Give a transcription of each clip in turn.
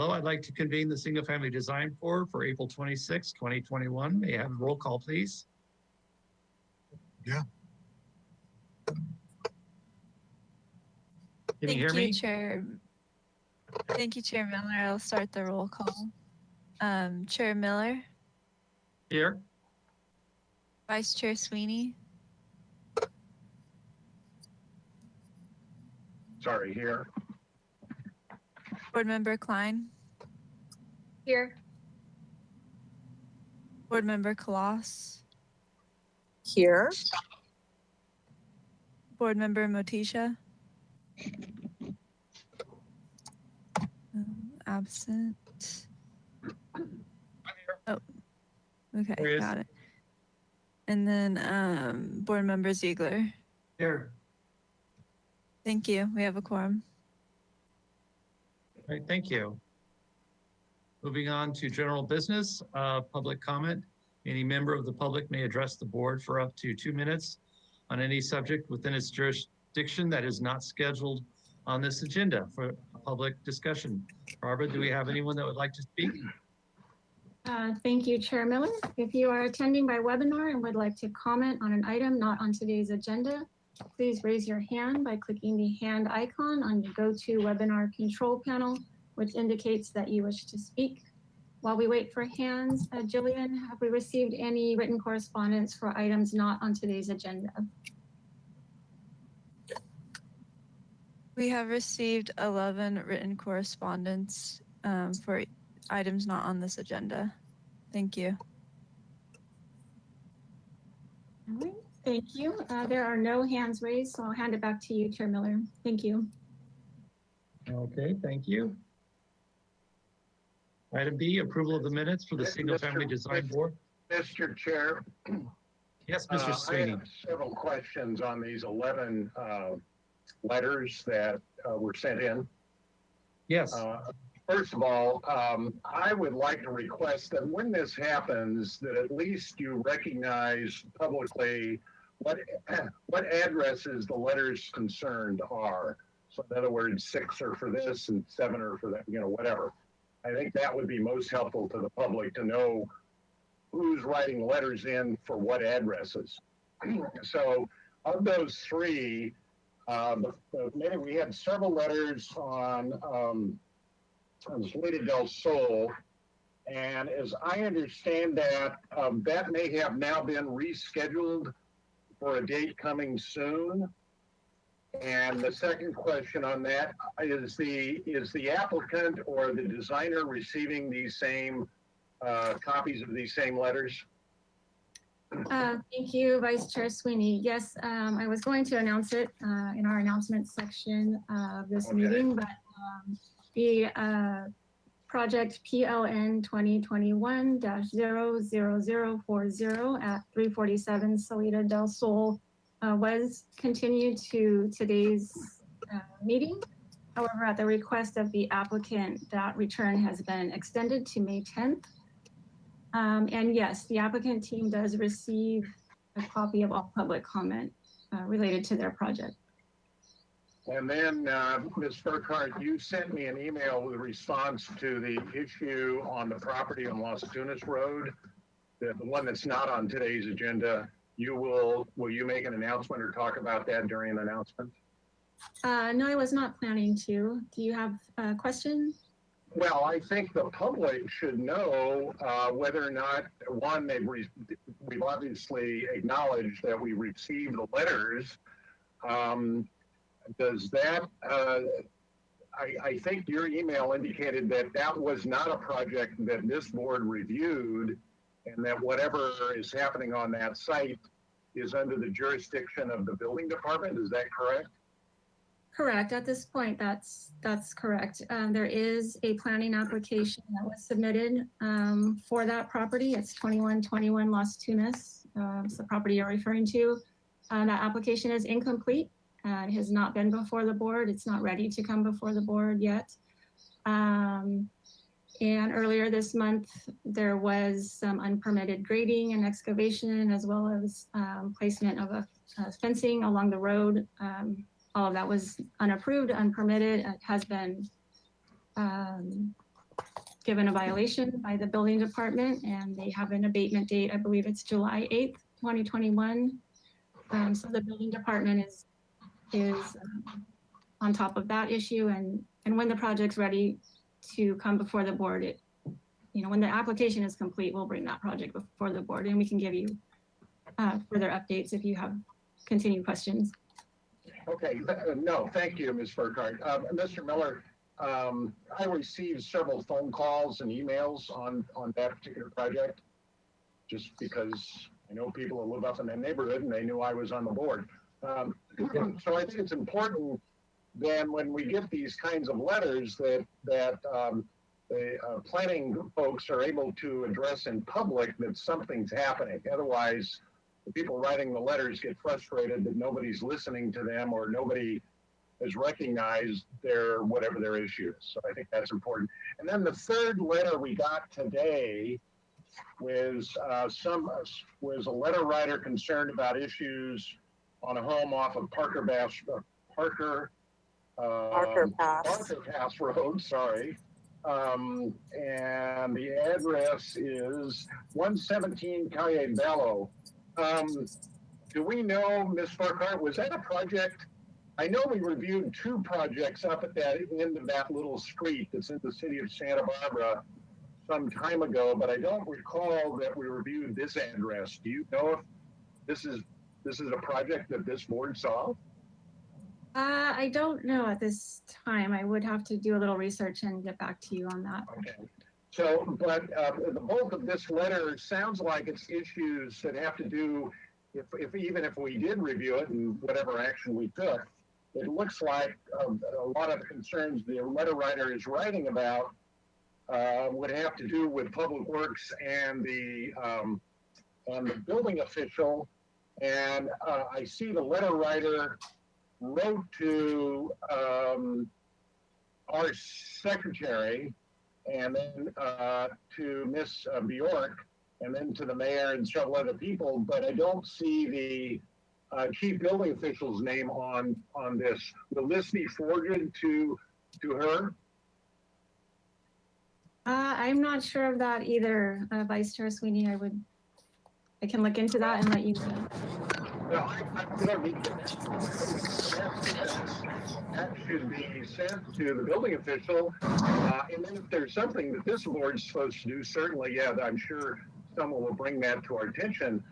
Hello, I'd like to convene the Single Family Design Board for April 26, 2021. May I have a roll call, please? Yeah. Can you hear me? Chair. Thank you, Chair Miller. I'll start the roll call. Chair Miller, Here. Vice Chair Sweeney, Sorry, here. Board Member Klein, Here. Board Member Koloss, Here. Board Member Motisha. Absent. Oh, okay, There he is. got it. And then Board Member Ziegler. Here. Thank you. We have a quorum. All right, thank you. Moving on to general business, public comment. Any member of the public may address the board for up to 2 minutes on any subject within its jurisdiction that is not scheduled on this agenda for public discussion. Barbara, do we have anyone that would like to speak? Thank you, Chair Miller. If you are attending by webinar and would like to comment on an item not on today's agenda, please raise your hand by clicking the hand icon on the GoToWebinar control panel, which indicates that you wish to speak. While we wait for hands, Jillian, have we received any written correspondence for items not on today's agenda? We have received 11 written correspondence for items not on this agenda. Thank you. All right, thank you. There are no hands raised, so I'll hand it back to you, Chair Miller. Thank you. Okay, thank you. Item B, approval of the minutes for the Single Family Design Board. Mr. Chair. Yes, Mr. Sweeney. I have several questions on these 11 letters that were sent in. Yes. First of all, I would like to request that when this happens, that at least you recognize publicly what addresses the letters concerned are. So in other words, 6 are for this and 7 are for that, whatever. I think that would be most helpful to the public to know who's writing letters in for what addresses. So of those 3, maybe we had several letters on Salida del Sol, and as I understand that, that may have now been rescheduled for a date coming soon. And the second question on that is the applicant or the designer receiving these same copies of these same letters? Thank you, Vice Chair Sweeney. Yes, I was going to announce it in our announcement section of this meeting, but the project PLN 2021-00040 at 347 Salida del Sol was continued to today's meeting. However, at the request of the applicant, that return has been extended to May 10th. And yes, the applicant team does receive a copy of all public comment related to their project. And then, Ms. Burkhart, you sent me an email with a response to the issue on the property on Las Tunas Road, the one that's not on today's agenda. Will you make an announcement or talk about that during an announcement? No, I was not planning to. Do you have a question? Well, I think the public should know whether or not, one, we've obviously acknowledged that we received the letters. Does that, I think your email indicated that that was not a project that this board reviewed, and that whatever is happening on that site is under the jurisdiction of the building department. Is that correct? Correct. At this point, that's correct. There is a planning application that was submitted for that property. It's 2121 Las Tunas. It's the property you're referring to. That application is incomplete. It has not been before the board. It's not ready to come before the board yet. And earlier this month, there was some unpermitted grading and excavation, as well as placement of a fencing along the road. All of that was unapproved, unpermitted. It has been given a violation by the building department, and they have an abatement date. I believe it's July 8th, 2021. So the building department is on top of that issue, and when the project's ready to come before the board, when the application is complete, we'll bring that project before the board, and we can give you further updates if you have continued questions. Okay, no, thank you, Ms. Burkhardt. Mr. Miller, I received several phone calls and emails on that particular project, just because I know people who live up in that neighborhood and they knew I was on the board. So I think it's important then when we get these kinds of letters that the planning folks are able to address in public that something's happening. Otherwise, the people writing the letters get frustrated that nobody's listening to them or nobody has recognized whatever their issue is. So I think that's important. And then the third letter we got today was a letter writer concerned about issues on a home off of Parker Pass Road, sorry. And the address is 117 Calle Bello. Do we know, Ms. Burkhardt, was that a project? I know we reviewed two projects up at that end of that little street that's in the city of Santa Barbara some time ago, but I don't recall that we reviewed this address. Do you know if this is a project that this board saw? I don't know at this time. I would have to do a little research and get back to you on that. Okay. So, but the bulk of this letter sounds like it's issues that have to do, even if we did review it and whatever action we took, it looks like a lot of the concerns the letter writer is writing about would have to do with Public Works and the building official. And I see the letter writer wrote to our secretary, and then to Miss Bjork, and then to the mayor and several other people, but I don't see the chief building official's name on this. Will this be forwarded to her? I'm not sure of that either, Vice Chair Sweeney. I can look into that and let you know. No, that should be sent to the building official. And then if there's something that this board's supposed to do, certainly, yeah, I'm sure someone will bring that to our attention.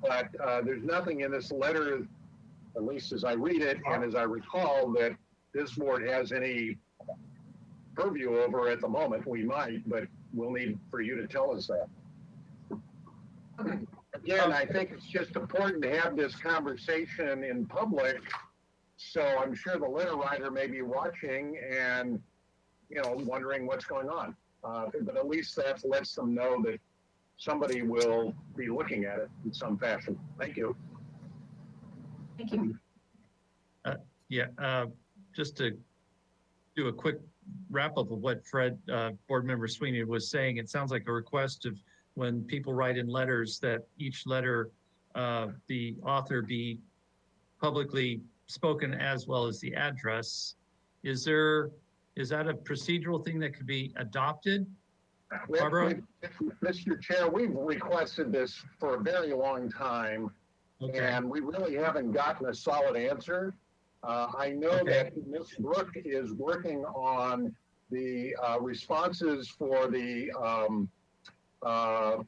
But there's nothing in this letter, at least as I read it and as I recall, that this board has any purview over at the moment. We might, but we'll need for you to tell us that. Again, I think it's just important to have this conversation in public. So I'm sure the letter writer may be watching and, wondering what's going on. But at least that lets them know that somebody will be looking at it in some fashion. Thank you. Thank you. Just to do a quick wrap up of what Fred, Board Member Sweeney was saying, it sounds like a request of when people write in letters that each letter, the author be publicly spoken as well as the address. Is that a procedural thing that could be adopted? Barbara? Mr. Chair, we've requested this for a very long time, Okay. and we really haven't gotten a solid answer. I know that Ms. Brooke is working on the responses for the NOVAD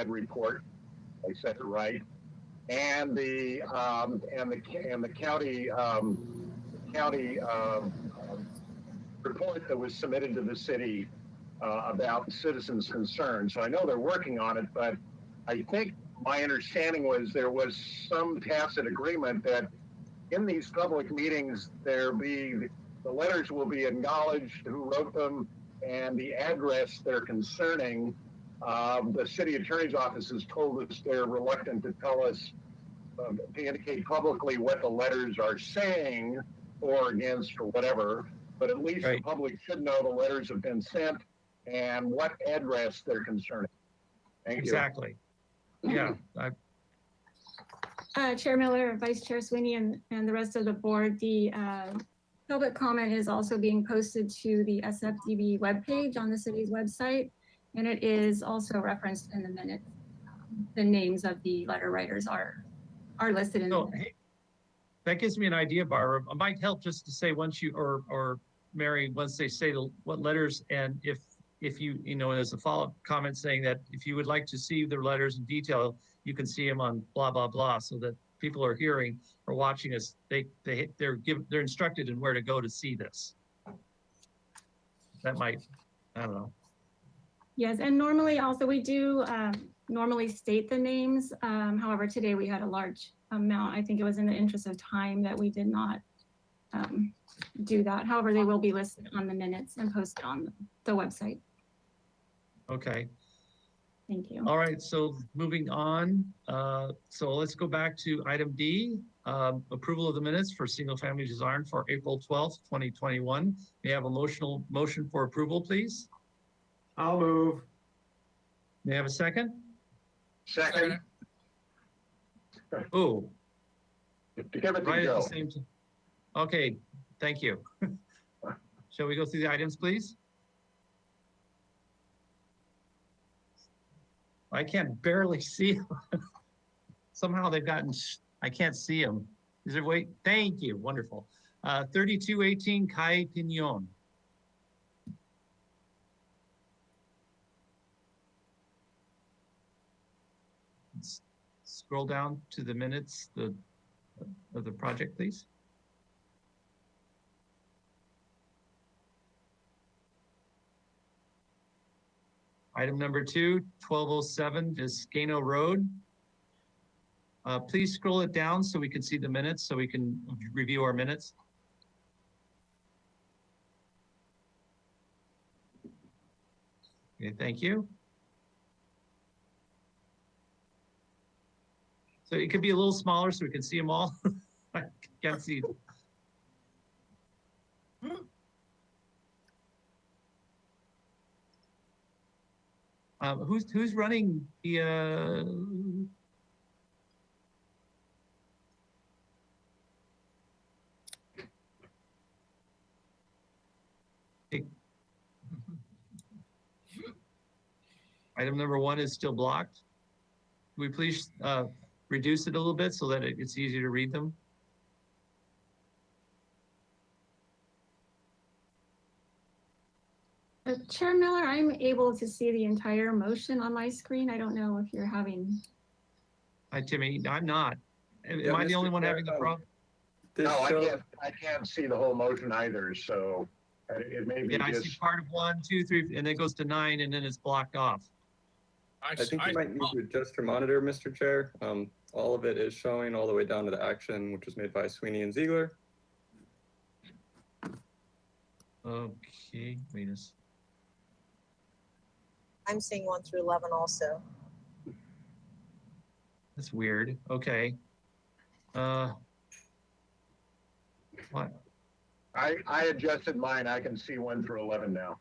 report. I said it right, and the county report that was submitted to the city about citizens' concerns. So I know they're working on it, but I think my understanding was there was some tacit agreement that in these public meetings the letters will be acknowledged, who wrote them, and the address they're concerning. The city attorney's office has told us they're reluctant to tell us, to indicate publicly what the letters are saying or against or whatever, but at least the public should know the letters have been sent and what address they're concerning. Thank you. Exactly. Yeah. Chair Miller, Vice Chair Sweeney, and the rest of the board, the Public comment is also being posted to the SFDB webpage on the city's website, and it is also referenced in the minutes. The names of the letter writers are listed in the So minutes. hey, that gives me an idea, Barbara. It might help just to say once you, or Mary, once they say what letters, and if you, as a follow-up comment saying that if you would like to see the letters in detail, you can see them on blah, blah, blah, so that people are hearing or watching us, they're instructed in where to go to see this. That might, I don't know. Yes, and normally also we do normally state the names. However, today we had a large amount. I think it was in the interest of time that we did not do that. However, they will be listed on the minutes and posted on the website. Okay. Thank you. All right, so moving on. So let's go back to item D, approval of the minutes for single family design for April 12th, 2021. May I have a motion for approval, please? I'll move. May I have a second? Second, Oh, to give it to right at the Joe. same time. Okay, thank you. Shall we go through the items, please? I can't barely see them. Somehow they've gotten, I can't see them. Is there, wait, thank you, wonderful. 3218 Calle Pinon. Scroll down to the minutes of the project, please. Item number 2, 1207 Viscano Road. Please scroll it down so we can see the minutes, so we can review our minutes. Okay, thank you. So it could be a little smaller so we can see them all. I can't see. Who's running the item number 1 is still blocked. Can we please reduce it a little bit so that it's easier to read them? Chair Miller, I'm able to see the entire motion on my screen. I don't know if you're having. Hi, Timmy. I'm not. Yeah, Am I the Mr. only one Chair, having the problem? This No, show- I can't see the whole motion either, so it may be Yeah, I see just, part of 1, 2, 3, and then it goes to 9, and then it's blocked off. I think you might need to adjust your monitor, Mr. Chair. All of it is showing all the way down to the action, which was made by Sweeney and Ziegler. Okay, wait a second. I'm seeing 1 through 11 also. That's weird. Okay. What? I adjusted mine. I can see 1 through 11 now.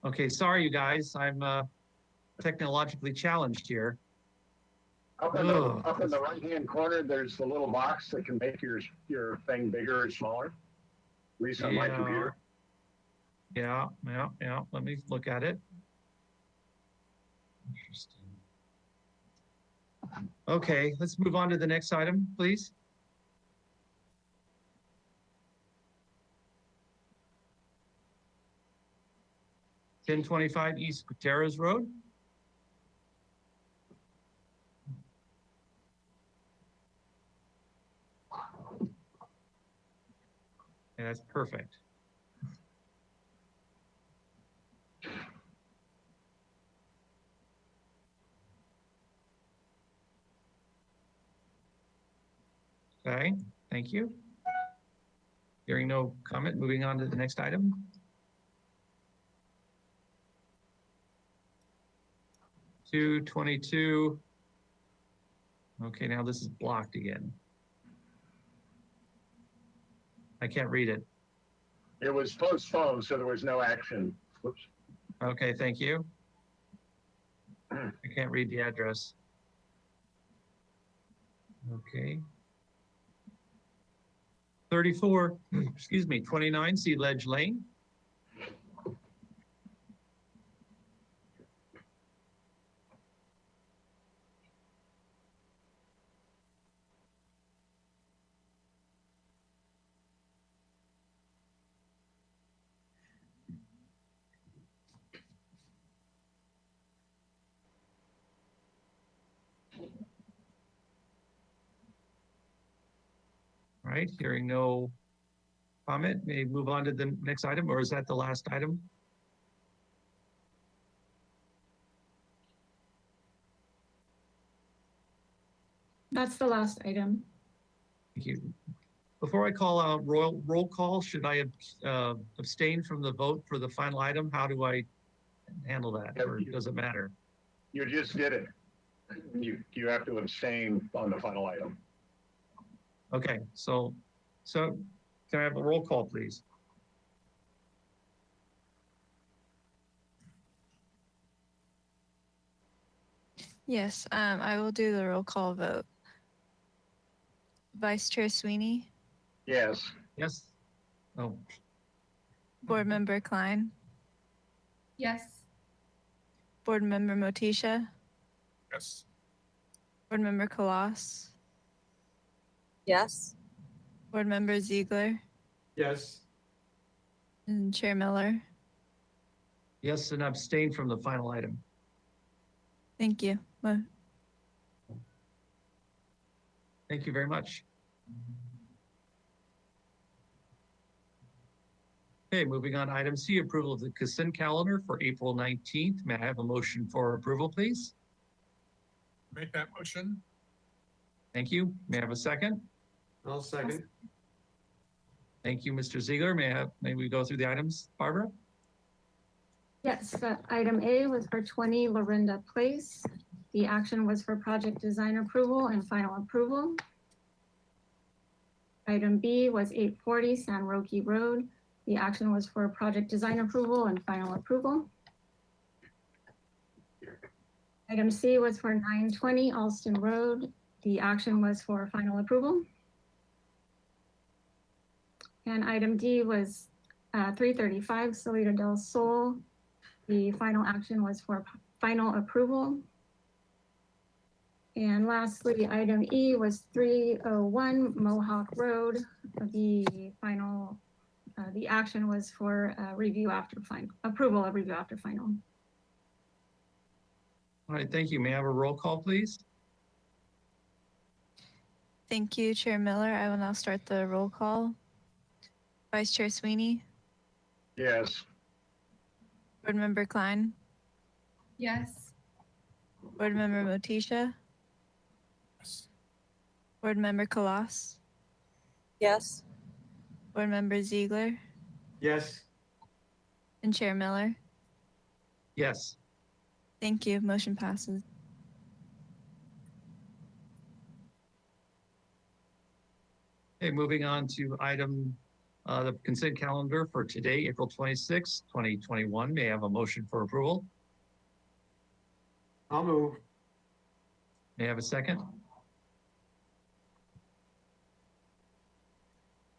Okay, sorry, you guys. I'm technologically challenged here. Up Ugh. in the right-hand corner, there's the little box that can make your thing bigger or smaller. At least on my Yeah. computer. Yeah. Let me look at it. Interesting. Okay, let's move on to the next item, please. (1025) East Gutierrez Road. Yeah, that's perfect. Okay, thank you. Hearing no comment, moving on to the next item. (222). Okay, now this is blocked again. I can't read it. It was postponed, so there was no action. Whoops. Okay, thank you. I can't read the address. Okay. 34, excuse me, 29 Sea Ledge Lane. All right, hearing no comment, may move on to the next item, or is that the last item? That's the last item. Thank you. Before I call out roll call, should I abstain from the vote for the final item? How do I handle that, or does it matter? You just did it. You have to abstain on the final item. Okay, so can I have a roll call, please? Yes, I will do the roll call vote. Vice Chair Sweeney, Yes. Yes? Oh, Board Member Klein, Yes. Board Member Motisha, Yes. Board Member Kalas, Yes. Board Member Ziegler, Yes. and Chair Miller. yes, and abstain from the final item. Thank you. Thank you very much. Okay, moving on, item C, approval of the consent calendar for April 19th. May I have a motion for approval, please? Make that motion. Thank you. May I have a second? I'll second. Thank you, Mr. Ziegler. May we go through the items, Barbara? Yes, item A was for 20 Lorinda Place. The action was for project design approval and final approval. Item B was 840 San Roque Road. The action was for project design approval and final approval. Item C was for 920 Alston Road. The action was for final approval. And item D was 335 Salida del Sol. The final action was for final approval. And lastly, item E was 301 Mohawk Road. The action was for review after final, approval of review after final. All right, thank you. May I have a roll call, please? Thank you, Chair Miller. I will now start the roll call. Vice Chair Sweeney, Yes. Board Member Klein, Yes. Board Member Motisha, Yes. Board Member Kalas, Yes. Board Member Ziegler, Yes. and Chair Miller. Yes. Thank you. Motion passes. Okay, moving on to item, the consent calendar for today, April 26, 2021. May I have a motion for approval? I'll move. May I have a second?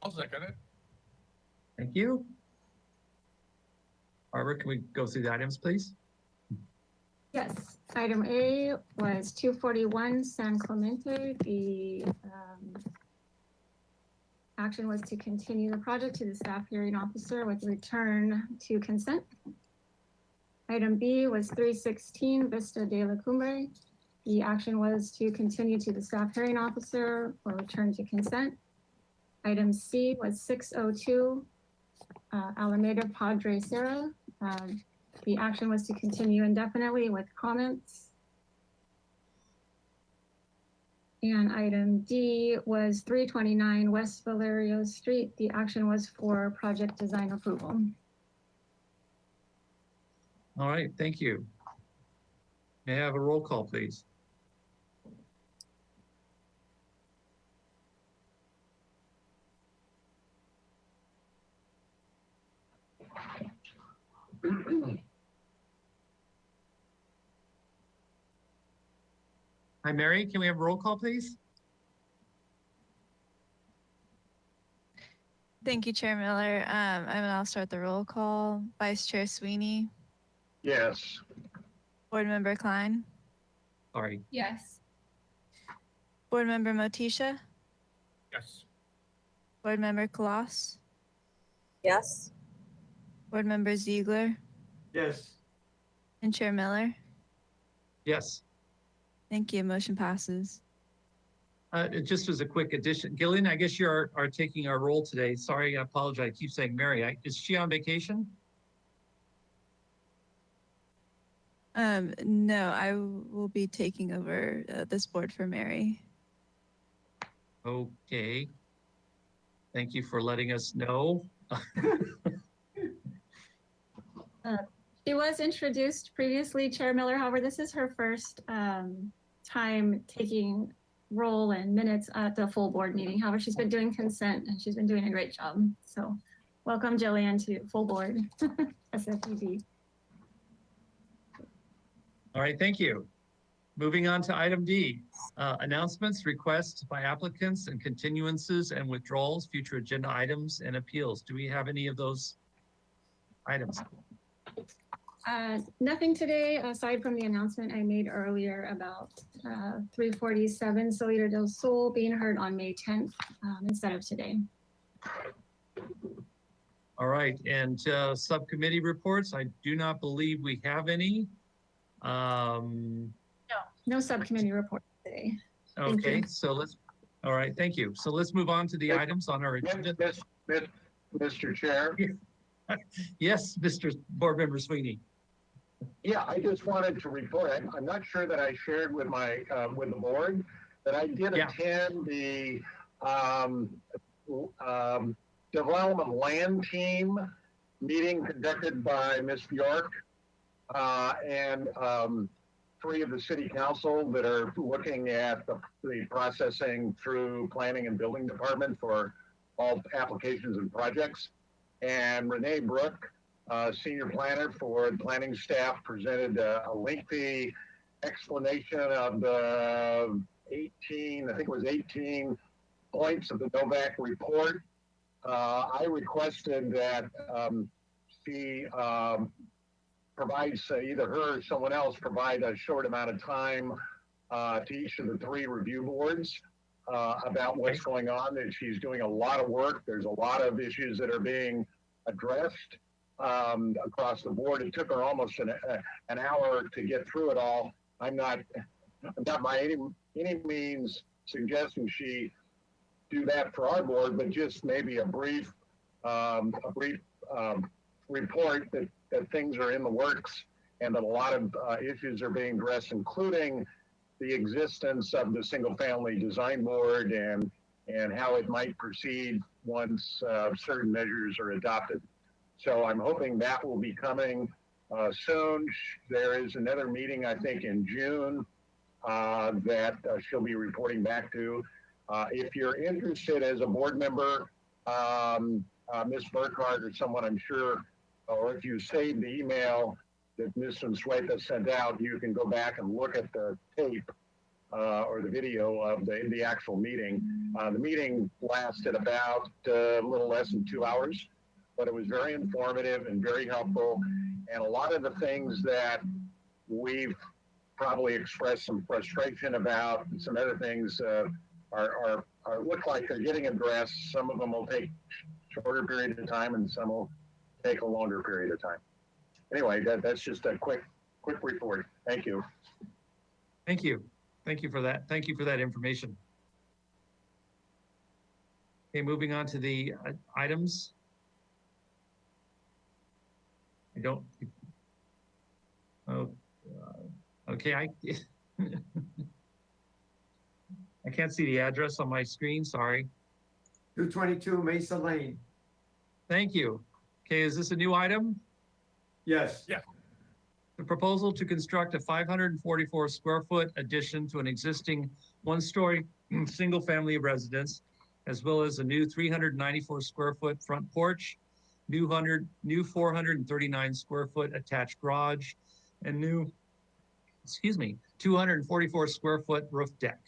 I'll second it. Thank you. Barbara, can we go through the items, please? Yes, item A was 241 San Clemente. The action was to continue the project to the staff hearing officer with return to consent. Item B was 316 Vista de la Cumbre. The action was to continue to the staff hearing officer for return to consent. Item C was 602 Alameda Padre Serra. The action was to continue indefinitely with comments. And item D was 329 West Valerio Street. The action was for project design approval. All right, thank you. May I have a roll call, please? Hi, Mary, can we have a roll call, please? Thank you, Chair Miller. And I'll start the roll call. Vice Chair Sweeney, Yes. Board Member Klein, Sorry. Yes. Board Member Motisha, Yes. Board Member Koloss, Yes. Board Member Ziegler, Yes. and Chair Miller. Yes. Thank you. Motion passes. Just as a quick addition, Gillian, I guess you are taking our role today. Sorry, I apologize. I keep saying Mary. Is she on vacation? No, I will be taking over this board for Mary. Okay. Thank you for letting us know. She was introduced previously, Chair Miller. However, this is her first time taking role and minutes at the full board meeting. However, she's been doing consent and she's been doing a great job. So welcome, Jillian, to full board SFPD. All right, thank you. Moving on to item D, announcements, requests by applicants and continuances and withdrawals, future agenda items and appeals. Do we have any of those items? Nothing today aside from the announcement I made earlier about 347 Salida del Sol being heard on May 10th instead of today. All right, and subcommittee reports, I do not believe we have any. No subcommittee report today. Okay, you. so all right, thank you. So let's move on to the items on our agenda. Mr. Chair. Yes, Mr. Board Member Sweeney. Yeah, I just wanted to report, I'm not sure that I shared with my, with the board, that I did Yeah. attend the development land team meeting conducted by Ms. Bjork and three of the city council that are looking at the processing through planning and building department for all applications and projects. And Renee Brook, senior planner for the planning staff, presented a lengthy explanation of the 18, I think it was 18 points of the Novak report. I requested that she provides, either her or someone else provide a short amount of time to each of the three review boards about what's going on. And she's doing a lot of work. There's a lot of issues that are being addressed across the board. It took her almost an hour to get through it all. I'm not by any means suggesting she do that for our board, but just maybe a brief report that things are in the works and that a lot of issues are being addressed, including the existence of the single family design board and how it might proceed once certain measures are adopted. So I'm hoping that will be coming soon. There is another meeting, I think, in June that she'll be reporting back to. If you're interested as a board member, Ms. Burkhardt or someone, I'm sure, or if you save the email that Ms. Unsueta sent out, you can go back and look at the tape or the video of the actual meeting. The meeting lasted about a little less than 2 hours, but it was very informative and very helpful. And a lot of the things that we've probably expressed some frustration about, and some other things are look like they're getting addressed. Some of them will take shorter period of time, and some will take a longer period of time. Anyway, that's just a quick report. Thank you. Thank you. Thank you for that. Thank you for that information. Okay, moving on to the items. I don't. Oh, okay. I can't see the address on my screen. Sorry. 222 Mesa Lane. Thank you. Okay, is this a new item? Yes. Yeah. The proposal to construct a 544 square foot addition to an existing one-story single-family residence, as well as a new 394 square foot front porch, new 439 square foot attached garage, and new, 244 square foot roof deck.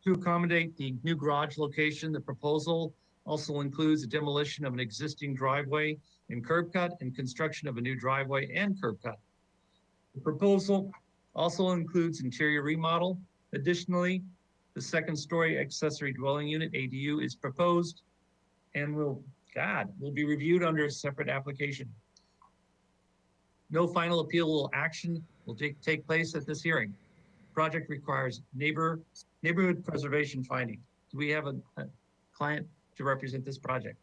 To accommodate the new garage location, the proposal Also includes the demolition of an existing driveway and curb cut and construction of a new driveway and curb cut. The proposal also includes interior remodel. Additionally, the second story accessory dwelling unit ADU is proposed and will be reviewed under a separate application. No final appeal action will take place at this hearing. Project requires neighborhood preservation finding. Do we have a client to represent this project?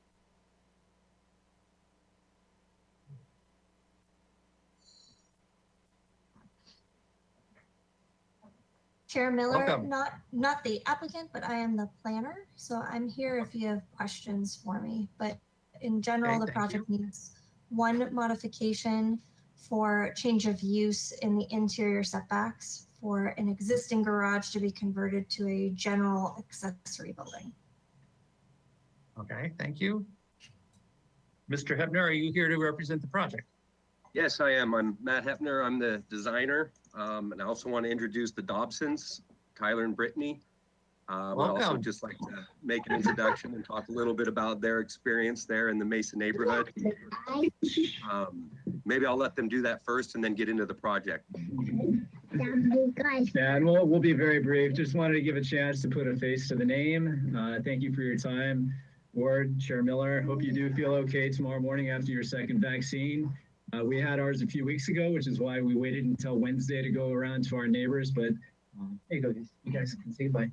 Chair Miller, Welcome. not the applicant, but I am the planner. So I'm here if you have questions for me. But in general, Okay, the thank project needs one modification for change of use in the interior setbacks for an existing garage to be converted to a general accessory building. Okay, thank you. Mr. Hebner, are you here to represent the project? Yes, I am. I'm Matt Hefner. I'm the designer. And I also want to introduce the Dobsons, Tyler and Brittany. I'd also Welcome. just like to make an introduction and talk a little bit about their experience there in the Mesa neighborhood. Maybe I'll let them do that first and then get into the project. Yeah, and we'll be very brief. Just wanted to give a chance to put a face to the name. Thank you for your time, Board Chair Miller. Hope you do feel okay tomorrow morning after your second vaccine. We had ours a few weeks ago, which is why we waited until Wednesday to go around to our neighbors. But there you go, you guys can say goodbye.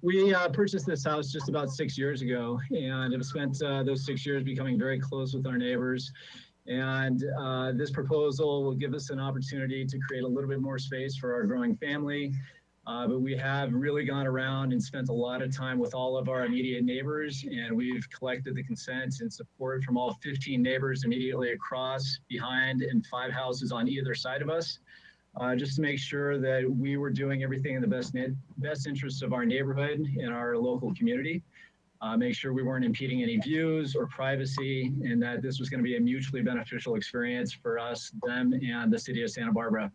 We purchased this house just about 6 years ago, and have spent those 6 years becoming very close with our neighbors. And this proposal will give us an opportunity to create a little bit more space for our growing family. But we have really gone around and spent a lot of time with all of our immediate neighbors, and we've collected the consent and support from all 15 neighbors immediately across, behind, and 5 houses on either side of us, just to make sure that we were doing everything in the best interest of our neighborhood and our local community. Make sure we weren't impeding any views or privacy, and that this was going to be a mutually beneficial experience for us, them, and the city of Santa Barbara.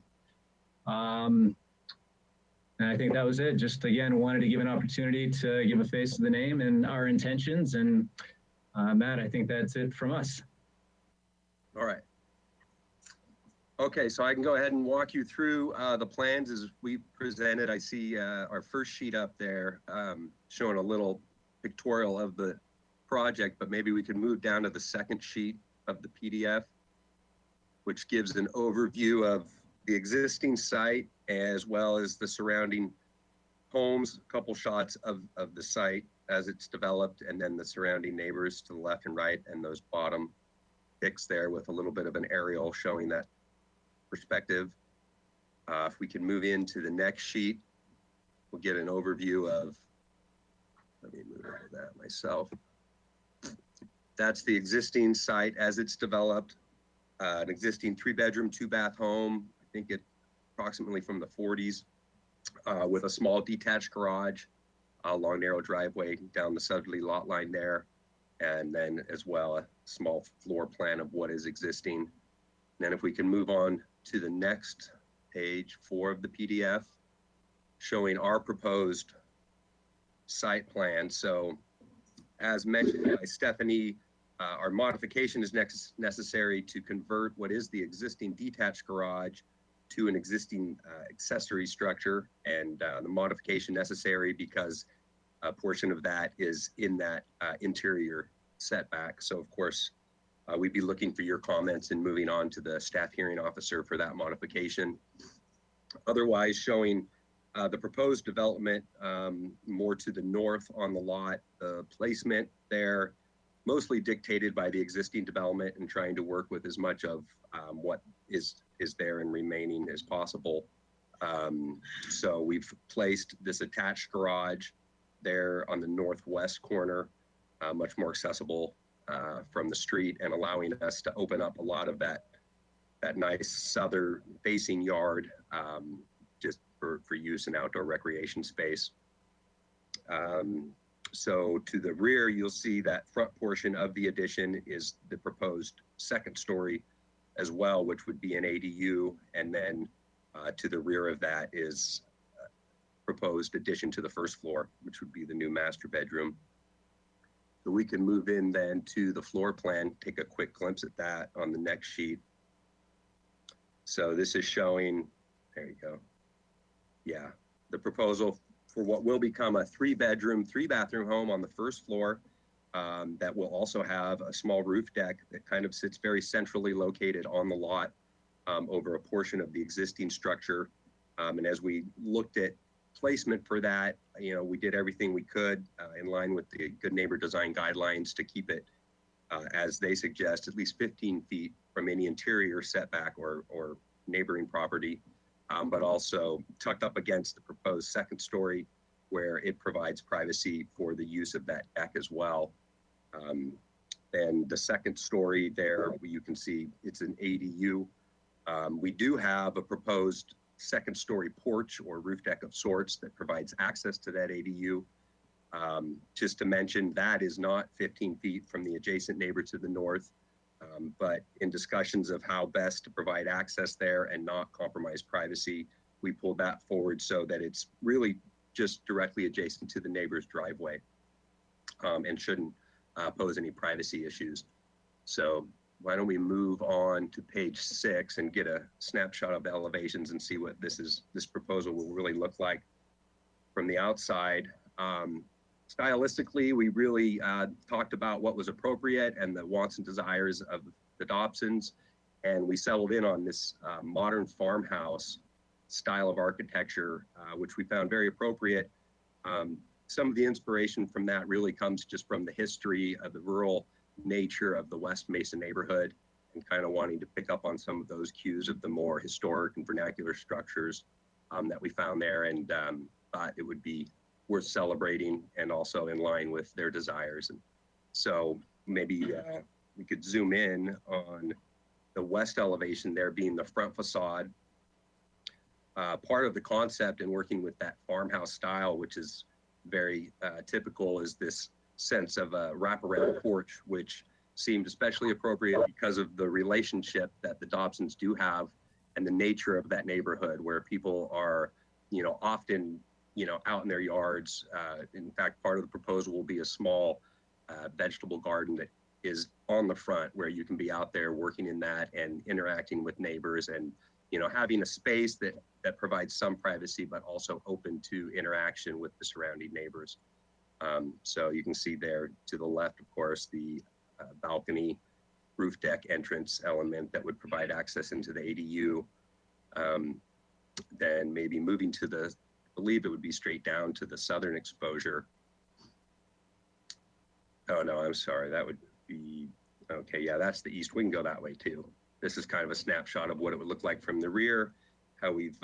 And I think that was it. Just again, wanted to give an opportunity to give a face to the name and our intentions. And Matt, I think that's it from us. All right. Okay, so I can go ahead and walk you through the plans as we presented. I see our first sheet up there showing a little pictorial of the project, but maybe we can move down to the second sheet of the PDF, which gives an overview of the existing site as well as the surrounding homes, a couple shots of the site as it's developed, and then the surrounding neighbors to the left and right, and those bottom pics there with a little bit of an aerial showing that perspective. If we can move into the next sheet, we'll get an overview of, let me move over that myself. That's the existing site as it's developed, an existing 3-bedroom, 2-bath home. I think it approximately from the 40s, with a small detached garage, a long narrow driveway down the southerly lot line there, and then as well a small floor plan of what is existing. And then if we can move on to the next page 4 of the PDF, showing our proposed site plan. So as mentioned by Stephanie, our modification is necessary to convert what is the existing detached garage to an existing accessory structure, and the modification necessary because a portion of that is in that interior setback. So of course, we'd be looking for your comments and moving on to the staff hearing officer for that modification. Otherwise, showing the proposed development more to the north on the lot, the placement there, mostly dictated by the existing development and trying to work with as much of what is there and remaining as possible. So we've placed this attached garage there on the northwest corner, much more accessible from the street, and allowing us to open up a lot of that nice southern facing yard just for use in outdoor recreation space. So to the rear, you'll see that front portion of the addition is the proposed second story as well, which would be an ADU. And then to the rear of that is proposed addition to the first floor, which would be the new master bedroom. So we can move in then to the floor plan, take a quick glimpse at that on the next sheet. So this is showing, there you go. Yeah, the proposal for what will become a 3-bedroom, 3-bathroom home on the first floor that will also have a small roof deck that kind of sits very centrally located on the lot over a portion of the existing structure. And as we looked at placement for that, you know, we did everything we could in line with the Good Neighbor Design Guidelines to keep it, as they suggest, at least 15 feet from any interior setback or neighboring property, but also tucked up against the proposed second story where it provides privacy for the use of that deck as well. And the second story there, you can see it's an ADU. We do have a proposed second story porch or roof deck of sorts that provides access to that ADU. Just to mention, that is not 15 feet from the adjacent neighbor to the north, but in discussions of how best to provide access there and not compromise privacy, we pulled that forward so that it's really just directly adjacent to the neighbor's driveway and shouldn't pose any privacy issues. So why don't we move on to page 6 and get a snapshot of the elevations and see what this proposal will really look like from the outside. Stylistically, we really talked about what was appropriate and the wants and desires of the Dobsons, and we settled in on this modern farmhouse style of architecture, which we found very appropriate. Some of the inspiration from that really comes just from the history of the rural nature of the West Mesa neighborhood and kind of wanting to pick up on some of those cues of the more historic and vernacular structures that we found there, and thought it would be worth celebrating and also in line with their desires. And so maybe we could zoom in on the west elevation there being the front facade. Part of the concept in working with that farmhouse style, which is very typical, is this sense of a wraparound porch, which seemed especially appropriate because of the relationship that the Dobsons do have and the nature of that neighborhood where people are, you know, often, you know, out in their yards. In fact, part of the proposal will be a small vegetable garden that is on the front where you can be out there working in that and interacting with neighbors and, you know, having a space that provides some privacy, but also open to interaction with the surrounding neighbors. So you can see there to the left, of course, the balcony roof deck entrance element that would provide access into the ADU. Then maybe moving to the, I believe it would be straight down to the southern exposure. Oh no, I'm sorry, that would be, okay, yeah, that's the east. We can go that way too. This is kind of a snapshot of what it would look like from the rear, how we've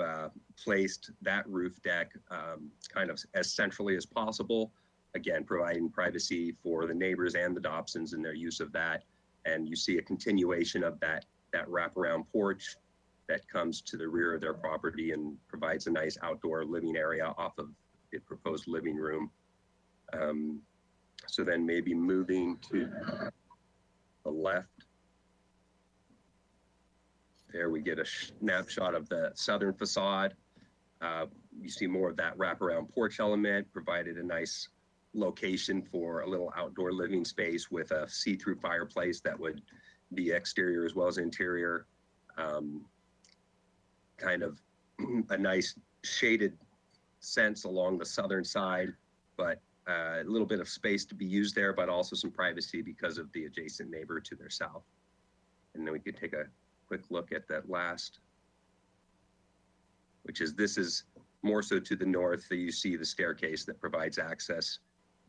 placed that roof deck kind of as centrally as possible. Again, providing privacy for the neighbors and the Dobsons in their use of that. And you see a continuation of that wraparound porch that comes to the rear of their property and provides a nice outdoor living area off of the proposed living room. So then maybe moving to the left. There we get a snapshot of the southern facade. You see more of that wraparound porch element, provided a nice location for a little outdoor living space with a see-through fireplace that would be exterior as well as interior. Kind of a nice shaded sense along the southern side, but a little bit of space to be used there, but also some privacy because of the adjacent neighbor to their south. And then we could take a quick look at that last, which is, this is more so to the north. You see the staircase that provides access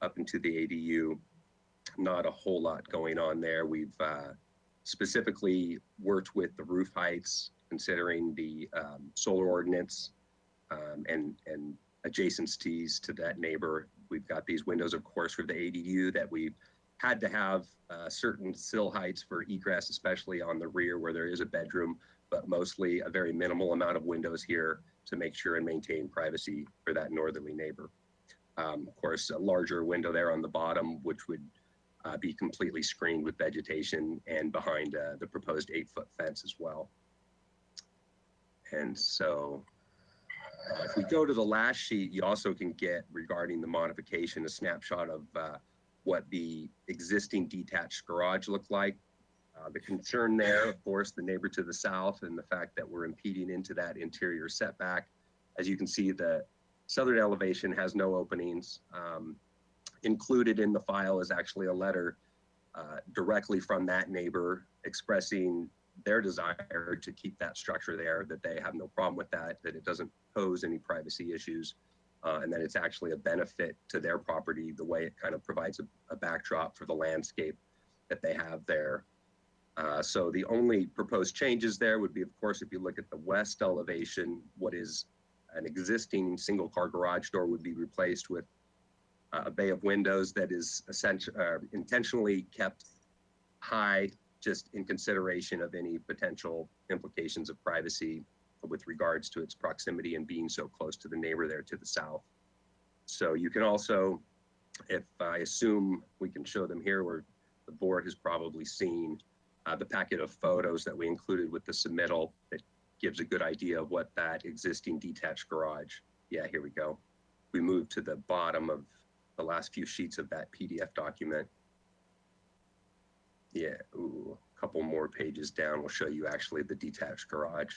up into the ADU. Not a whole lot going on there. We've specifically worked with the roof heights, considering the solar ordinance and adjacencies to that neighbor. We've got these windows, of course, for the ADU that we've had to have certain sill heights for egress, especially on the rear where there is a bedroom, but mostly a very minimal amount of windows here to make sure and maintain privacy for that northerly neighbor. Of course, a larger window there on the bottom, which would be completely screened with vegetation and behind the proposed 8-foot fence as well. And so if we go to the last sheet, you also can get, regarding the modification, a snapshot of what the existing detached garage looked like. The concern there, of course, the neighbor to the south and the fact that we're impeding into that interior setback. As you can see, the southern elevation has no openings. Included in the file is actually a letter directly from that neighbor expressing their desire to keep that structure there, that they have no problem with that it doesn't pose any privacy issues, and that it's actually a benefit to their property, the way it kind of provides a backdrop for the landscape that they have there. So the only proposed changes there would be, of course, if you look at the west elevation, what is an existing single car garage door would be replaced with a bay of windows that is intentionally kept high, just in consideration of any potential implications of privacy with regards to its proximity and being so close to the neighbor there to the south. So you can also, if I assume we can show them here, where the board has probably seen the packet of photos that we included with the submittal that gives a good idea of what that existing detached garage. Yeah, here we go. We moved to the bottom of the last few sheets of that PDF document. Yeah, ooh, a couple more pages down will show you actually the detached garage.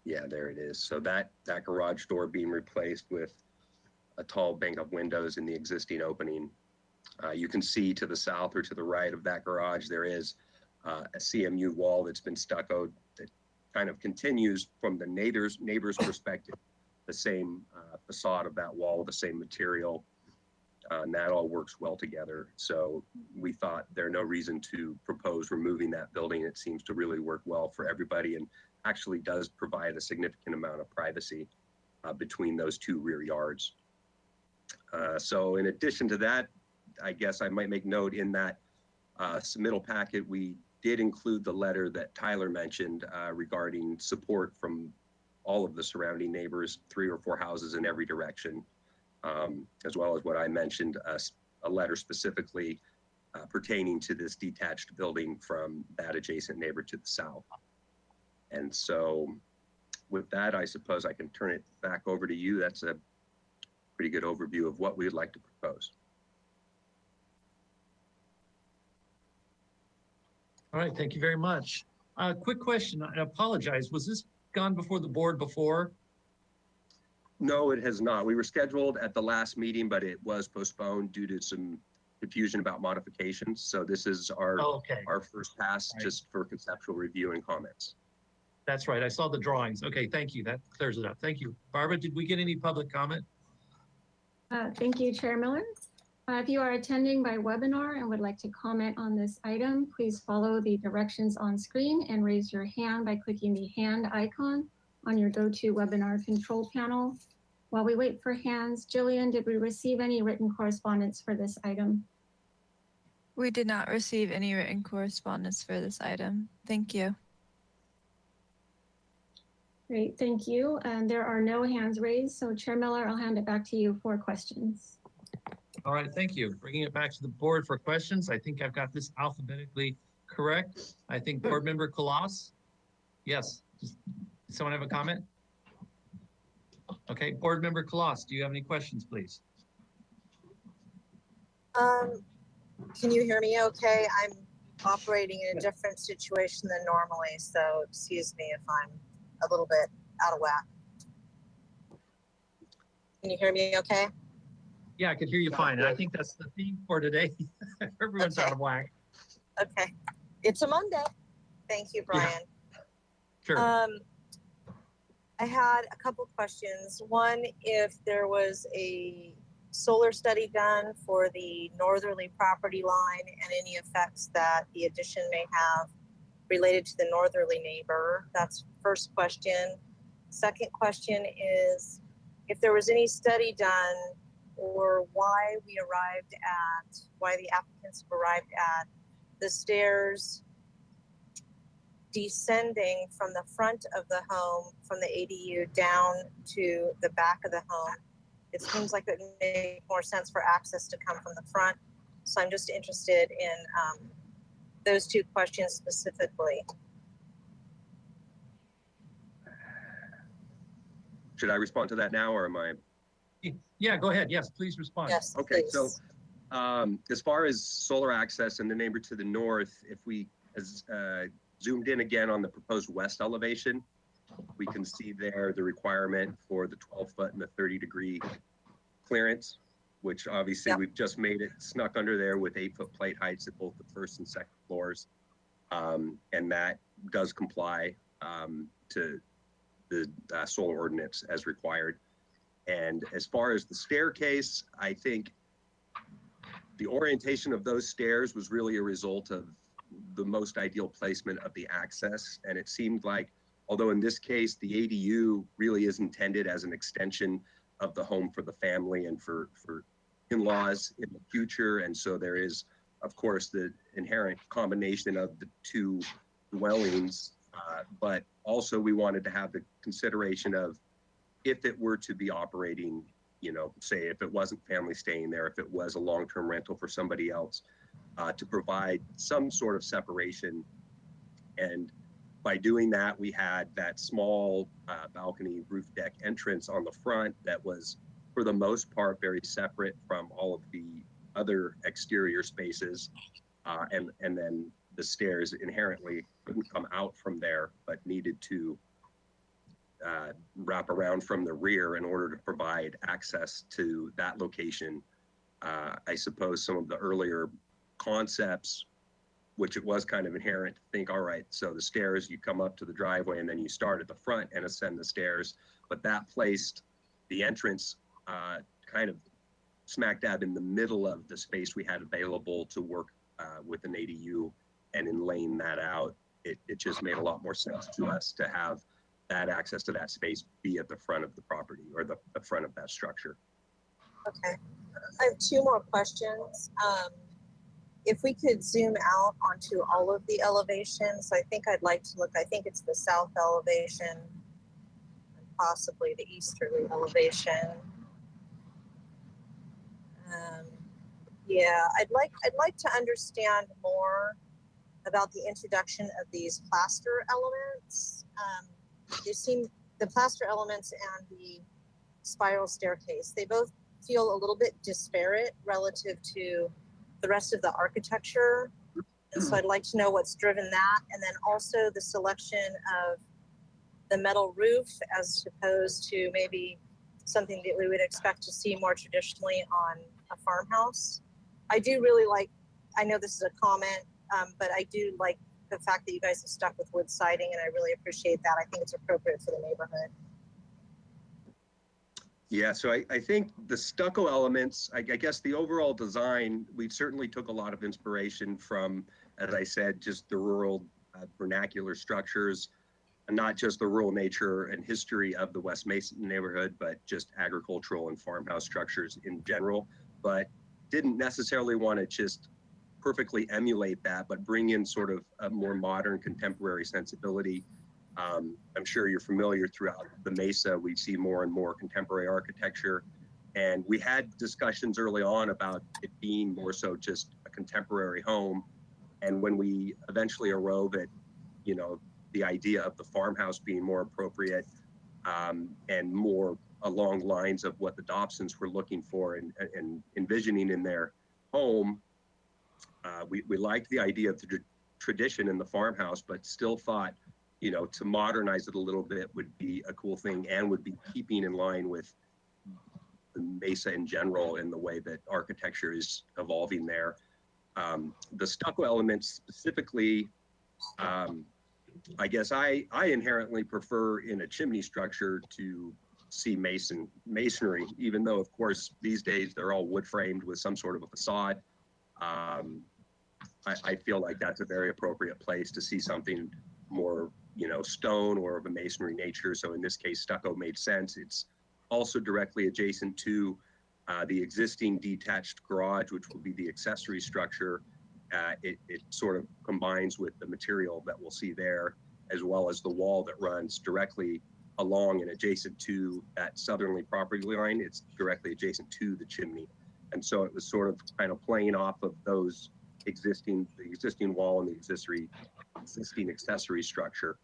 Yeah, there it is. So that garage door being replaced with a tall bank of windows in the existing opening. You can see to the south or to the right of that garage, there is a CMU wall that's been stuccoed that kind of continues from the neighbor's perspective, the same facade of that wall, the same material, and that all works well together. So we thought there's no reason to propose removing that building. It seems to really work well for everybody and actually does provide a significant amount of privacy between those two rear yards. So in addition to that, I guess I might make note in that submittal packet, we did include the letter that Tyler mentioned regarding support from all of the surrounding neighbors, 3 or 4 houses in every direction, as well as what I mentioned, a letter specifically pertaining to this detached building from that adjacent neighbor to the south. And so with that, I suppose I can turn it back over to you. That's a pretty good overview of what we'd like to propose. All right, thank you very much. Quick question, I apologize. Was this gone before the board before? No, it has not. We were scheduled at the last meeting, but it was postponed due to some confusion about modifications. So this is our first pass just for conceptual review and comments. That's right. I saw the drawings. Okay, thank you. That clears it up. Thank you. Barbara, did we get any public comment? Thank you, Chair Miller. If you are attending by webinar and would like to comment on this item, please follow the directions on screen and raise your hand by clicking the hand icon on your GoToWebinar control panel. While we wait for hands, Jillian, did we receive any written correspondence for this item? We did not receive any written correspondence for this item. Thank you. Great, thank you. And there are no hands raised. So Chair Miller, I'll hand it back to you for questions. All right, thank you. Bringing it back to the board for questions. I think I've got this alphabetically correct. I think Board Member Klas. Yes, does someone have a comment? Okay, Board Member Klas, do you have any questions, please? Can you hear me okay? I'm operating in a different situation than normally, so excuse me if I'm a little bit out of whack. Can you hear me okay? Yeah, I could hear you fine. And I think that's the theme for today. Everyone's out of whack. Okay. It's a Monday. Thank you, Brian. Yeah. Sure. I had a couple questions. One, if there was a solar study done for the northerly property line and any effects that the addition may have related to the northerly neighbor. That's first question. Second question is if there was any study done or why the applicants arrived at the stairs descending from the front of the home, from the ADU down to the back of the home. It seems like it would make more sense for access to come from the front. So I'm just interested in those two questions specifically. Should I respond to that now or am I? Yeah, go ahead. Yes, please respond. Yes, Okay, please. so As far as solar access and the neighbor to the north, if we zoomed in again on the proposed west elevation, we can see there the requirement for the 12-foot and the 30-degree clearance, which obviously Yep. we've just made it snuck under there with 8-foot plate heights at both the first and second floors. And that does comply to the solar ordinance as required. And as far as the staircase, I think the orientation of those stairs was really a result of the most ideal placement of the access. And it seemed like, although in this case, the ADU really is intended as an extension of the home for the family and for in-laws in the future. And so there is, of course, the inherent combination of the two dwellings, but also we wanted to have the consideration of if it were to be operating, you know, say if it wasn't family staying there, if it was a long-term rental for somebody else, to provide some sort of separation. And by doing that, we had that small balcony roof deck entrance on the front that was, for the most part, very separate from all of the other exterior spaces. And then the stairs inherently couldn't come out from there, but needed to wrap around from the rear in order to provide access to that location. I suppose some of the earlier concepts, which it was kind of inherent to think, all right, so the stairs, you come up to the driveway and then you start at the front and ascend the stairs, but that placed the entrance kind of smack dab in the middle of the space we had available to work with an ADU. And in laying that out, it just made a lot more sense to us to have that access to that space be at the front of the property or the front of that structure. Okay. I have two more questions. If we could zoom out onto all of the elevations, I think I'd like to look, I think it's the south elevation and possibly the easterly elevation. Yeah, I'd like to understand more about the introduction of these plaster elements. They seem, the plaster elements and the spiral staircase, they both feel a little bit disparate relative to the rest of the architecture. And so I'd like to know what's driven that. And then also the selection of the metal roof as opposed to maybe something that we would expect to see more traditionally on a farmhouse. I do really like, I know this is a comment, but I do like the fact that you guys have stuck with wood siding, and I really appreciate that. I think it's appropriate for the neighborhood. Yeah, so I think the stucco elements, I guess the overall design, we certainly took a lot of inspiration from, as I said, just the rural vernacular structures, and not just the rural nature and history of the West Mason neighborhood, but just agricultural and farmhouse structures in general, but didn't necessarily want to just perfectly emulate that, but bring in sort of a more modern contemporary sensibility. I'm sure you're familiar throughout the Mesa, we see more and more contemporary architecture. And we had discussions early on about it being more so just a contemporary home. And when we eventually arose at, you know, the idea of the farmhouse being more appropriate and more along lines of what the Dobsons were looking for and envisioning in their home, we liked the idea of the tradition in the farmhouse, but still thought, you know, to modernize it a little bit would be a cool thing and would be keeping in line with the Mesa in general in the way that architecture is evolving there. The stucco elements specifically, I guess I inherently prefer in a chimney structure to see masonry, even though of course these days they're all wood framed with some sort of a facade. I feel like that's a very appropriate place to see something more, you know, stone or of a masonry nature. So in this case, stucco made sense. It's also directly adjacent to the existing detached garage, which will be the accessory structure. It sort of combines with the material that we'll see there, as well as the wall that runs directly along and adjacent to that southerly property line. It's directly adjacent to the chimney. And so it was sort of kind of playing off of those the existing wall and the existing accessory structure.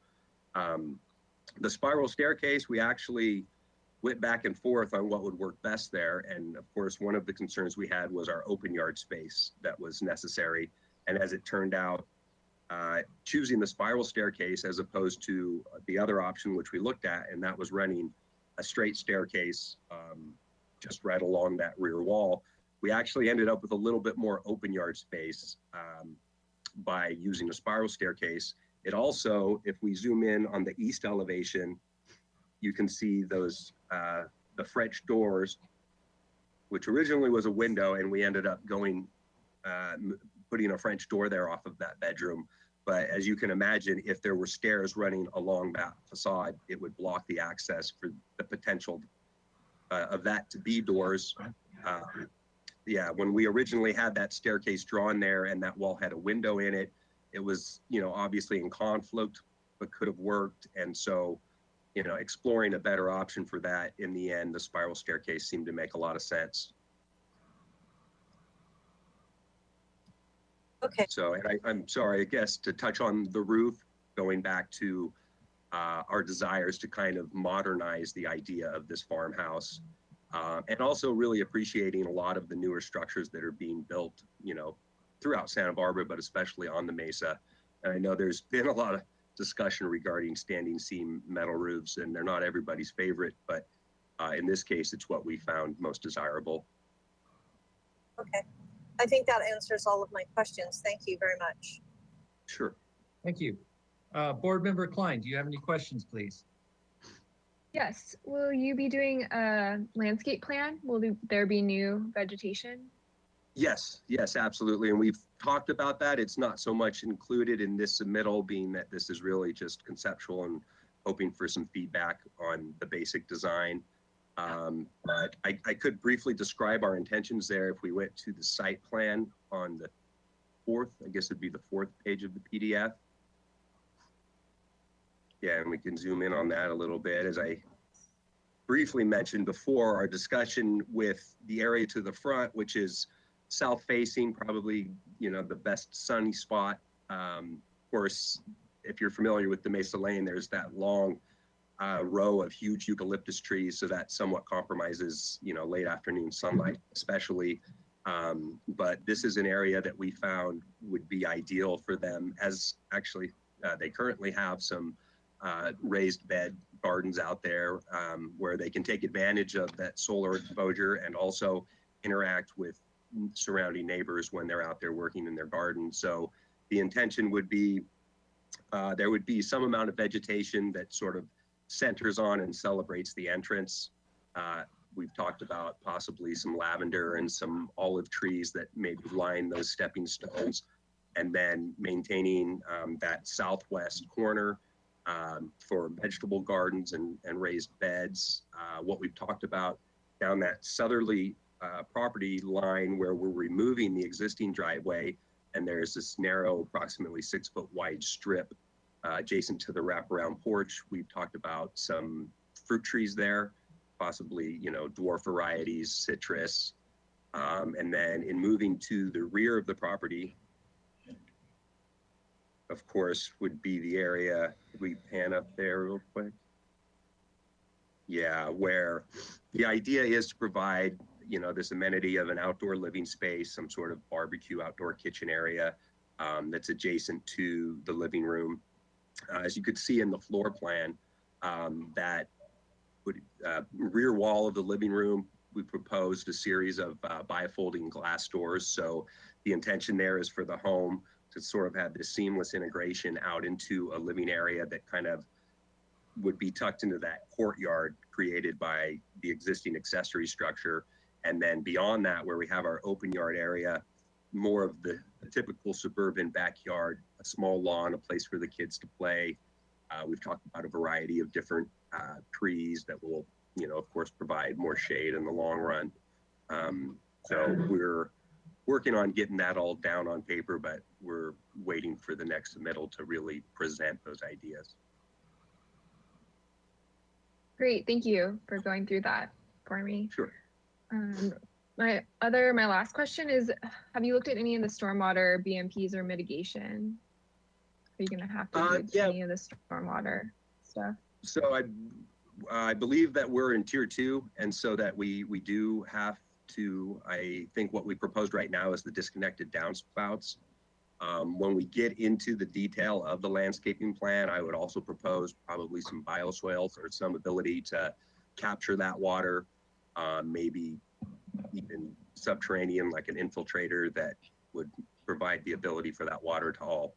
The spiral staircase, we actually went back and forth on what would work best there. And of course, one of the concerns we had was our open yard space that was necessary. And as it turned out, choosing the spiral staircase as opposed to the other option, which we looked at, and that was running a straight staircase just right along that rear wall. We actually ended up with a little bit more open yard space by using a spiral staircase. It also, if we zoom in on the east elevation, you can see those, the French doors, which originally was a window, and we ended up going, putting a French door there off of that bedroom. But as you can imagine, if there were stairs running along that facade, it would block the access for the potential of that to be doors. Yeah, when we originally had that staircase drawn there and that wall had a window in it, it was, you know, obviously in conflict, but could have worked. And so, you know, exploring a better option for that, in the end, the spiral staircase seemed to make a lot of sense. Okay. So, and I'm sorry, I guess, to touch on the roof, going back to our desires to kind of modernize the idea of this farmhouse, and also really appreciating a lot of the newer structures that are being built, you know, throughout Santa Barbara, but especially on the Mesa. And I know there's been a lot of discussion regarding standing seam metal roofs, and they're not everybody's favorite, but in this case, it's what we found most desirable. Okay. I think that answers all of my questions. Thank you very much. Sure. Thank you. Board Member Klein, do you have any questions, please? Yes. Will you be doing a landscape plan? Will there be new vegetation? Yes, yes, absolutely. And we've talked about that. It's not so much included in this submittal, being that this is really just conceptual and hoping for some feedback on the basic design. But I could briefly describe our intentions there if we went to the site plan on the fourth, I guess it'd be the fourth page of the PDF. Yeah, and we can zoom in on that a little bit. As I briefly mentioned before, our discussion with the area to the front, which is south facing, probably, you know, the best sunny spot. Of course, if you're familiar with the Mesa Lane, there's that long row of huge eucalyptus trees, so that somewhat compromises, you know, late afternoon sunlight, especially. But this is an area that we found would be ideal for them, as actually they currently have some raised bed gardens out there where they can take advantage of that solar exposure and also interact with surrounding neighbors when they're out there working in their garden. So the intention would be there would be some amount of vegetation that sort of centers on and celebrates the entrance. We've talked about possibly some lavender and some olive trees that maybe line those stepping stones, and then maintaining that southwest corner for vegetable gardens and raised beds. What we've talked about down that southerly property line where we're removing the existing driveway, and there's this narrow, approximately 6 foot wide strip adjacent to the wraparound porch. We've talked about some fruit trees there, possibly, you know, dwarf varieties, citrus. And then in moving to the rear of the property, of course, would be the area, if we pan up there real quick. Yeah, where the idea is to provide, you know, this amenity of an outdoor living space, some sort of barbecue outdoor kitchen area that's adjacent to the living room. As you could see in the floor plan, that would, rear wall of the living room, we proposed a series of bifolding glass doors. So the intention there is for the home to sort of have this seamless integration out into a living area that kind of would be tucked into that courtyard created by the existing accessory structure. And then beyond that, where we have our open yard area, more of the typical suburban backyard, a small lawn, a place for the kids to play. We've talked about a variety of different trees that will, you know, of course, provide more shade in the long run. So we're working on getting that all down on paper, but we're waiting for the next submittal to really present those ideas. Great, thank you for going through that for me. Sure. My last question is, have you looked at any of the stormwater BMPs or mitigation? Are you gonna have to do any of the stormwater stuff? So I believe that we're in tier 2, and so that we do have to, I think what we proposed right now is the disconnected downspouts. When we get into the detail of the landscaping plan, I would also propose probably some bioswales or some ability to capture that water, maybe even subterranean, like an infiltrator that would provide the ability for that water to all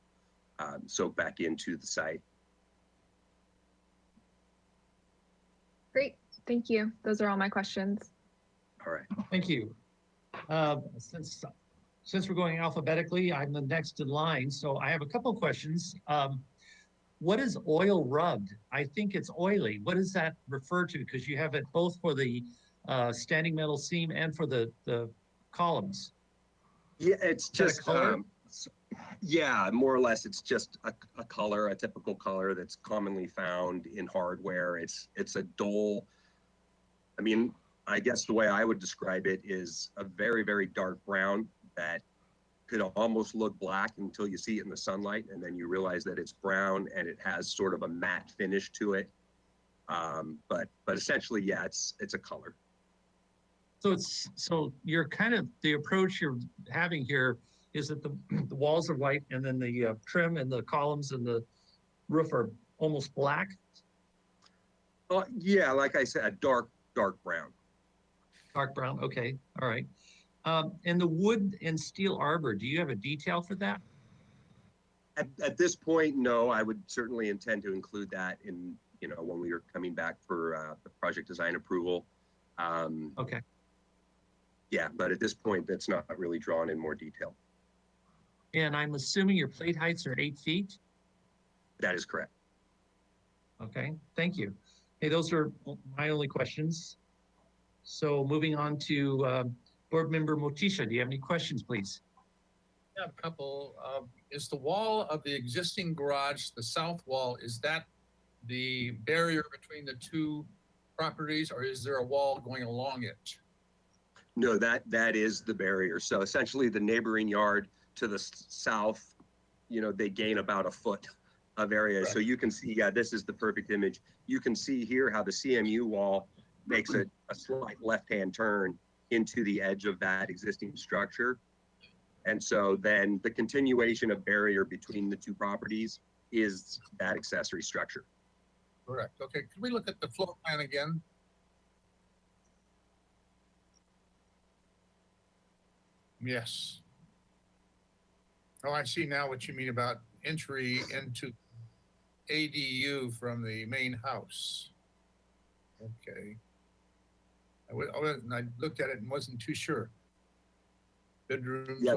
soak back into the site. Great, thank you. Those are all my questions. All right. Thank you. Since we're going alphabetically, I'm the next in line, so I have a couple of questions. What is oil rubbed? I think it's oily. What does that refer to? Because you have it both for the standing metal seam and for the columns. Yeah, it's just color? Yeah, more or less, it's just a color, a typical color that's commonly found in hardware. It's a dull. I mean, I guess the way I would describe it is a very, very dark brown that could almost look black until you see it in the sunlight, and then you realize that it's brown and it has sort of a matte finish to it. But essentially, yeah, it's a color. So you're kind of, the approach you're having here is that the walls are white and then the trim and the columns and the roof are almost black? Yeah, like I said, a dark brown. Dark brown, okay, all right. And the wood and steel arbor, do you have a detail for that? At this point, no. I would certainly intend to include that in, when we are coming back for the project design approval. Okay. Yeah, but at this point, that's not really drawn in more detail. And I'm assuming your plate heights are 8 feet? That is correct. Okay, thank you. Hey, those are my only questions. So moving on to Board Member Motisha, do you have any questions, please? Yeah, a couple. Is the wall of the existing garage, the south wall, is that the barrier between the two properties, or is there a wall going along it? No, that is the barrier. So essentially the neighboring yard to the south, they gain about a foot of area. Right. So you can see, yeah, this is the perfect image. You can see here how the CMU wall makes a slight left-hand turn into the edge of that existing structure. And so then the continuation of barrier between the two properties is that accessory structure. Correct. Okay, can we look at the floor plan again? Yes. Oh, I see now what you mean about entry into ADU from the main house. Okay. I looked at it and wasn't too sure. Bedrooms, yeah,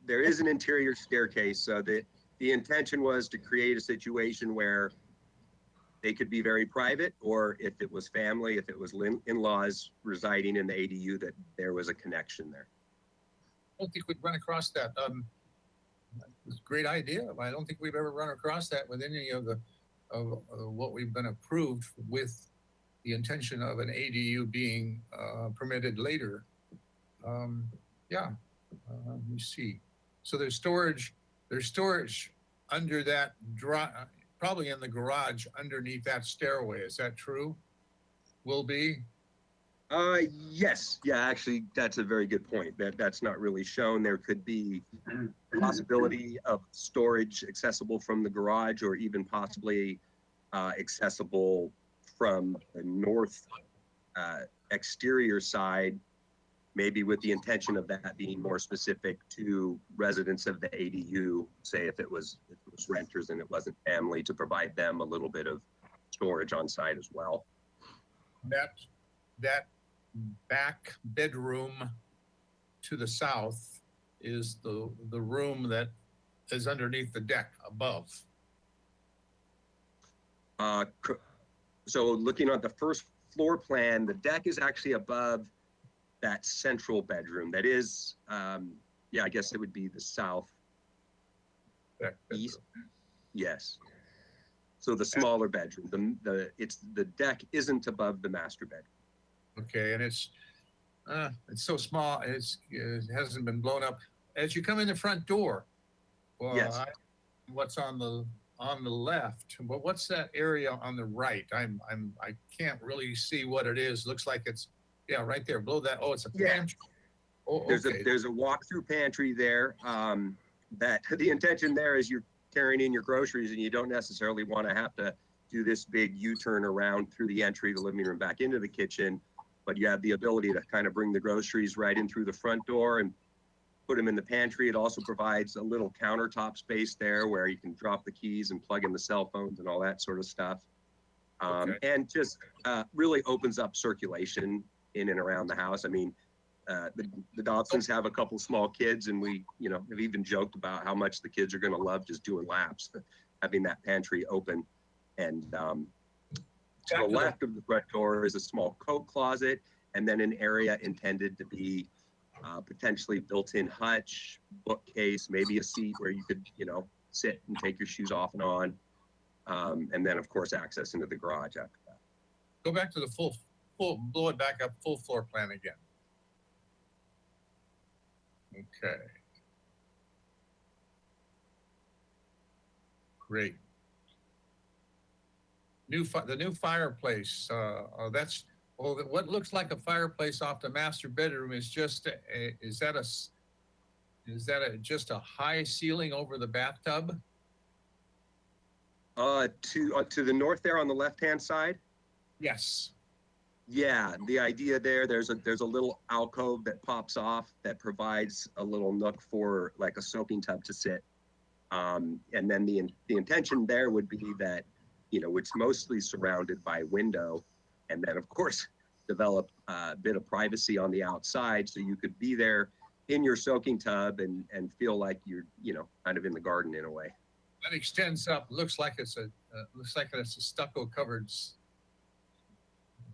there is an interior staircase. So the intention was to create a situation where they could be very private, or if it was family, if it was in-laws residing in the ADU, that there was a connection there. I don't think we'd run across that. It's a great idea. I don't think we've ever run across that with any of what we've been approved with the intention of an ADU being permitted later. Yeah, let me see. So there's storage under that, probably in the garage underneath that stairway. Is that true? Will be? Yes. Yeah, actually, that's a very good point. That's not really shown. There could be a possibility of storage accessible from the garage, or even possibly accessible from the north exterior side, maybe with the intention of that being more specific to residents of the ADU, say if it was renters and it wasn't family, to provide them a little bit of storage on site as well. That back bedroom to the south is the room that is underneath the deck above. So looking at the first floor plan, the deck is actually above that central bedroom. That is, yeah, I guess it would be the south east. Yes. So the smaller bedroom, the deck isn't above the master bedroom. Okay, and it's so small, it hasn't been blown up. As you come in the front door, well, yes. What's on on the left, but what's that area on the right? I can't really see what it is. Looks like it's, yeah, right there below that. Oh, it's a Yeah. pantry. Oh, There's okay. there's a walk-through pantry there. That the intention there is you're carrying in your groceries and you don't necessarily want to have to do this big U-turn around through the entry, the living room, back into the kitchen. But you have the ability to kind of bring the groceries right in through the front door and put them in the pantry. It also provides a little countertop space there where you can drop the keys and plug in the cell phones and all that sort of stuff. Okay. And just really opens up circulation in and around the house. I mean, the Dobsons have a couple small kids, and we, have even joked about how much the kids are going to love just doing laps, having that pantry open. And to the left of the front door is a small coat closet, and then an area intended to be potentially built-in hutch, bookcase, maybe a seat where you could, sit and take your shoes off and on. And then, of course, access into the garage after that. Go back to the full, blow it back up, full floor plan again. Okay. Great. The new fireplace, that's, well, what looks like a fireplace off the master bedroom is just, is that just a high ceiling over the bathtub? To the north there on the left-hand side? Yes. Yeah, the idea there's a little alcove that pops off that provides a little nook for like a soaking tub to sit. And then the intention there would be that, it's mostly surrounded by window, and then of course develop a bit of privacy on the outside so you could be there in your soaking tub and feel like you're, kind of in the garden in a way. That extends up, looks like it's a stucco covered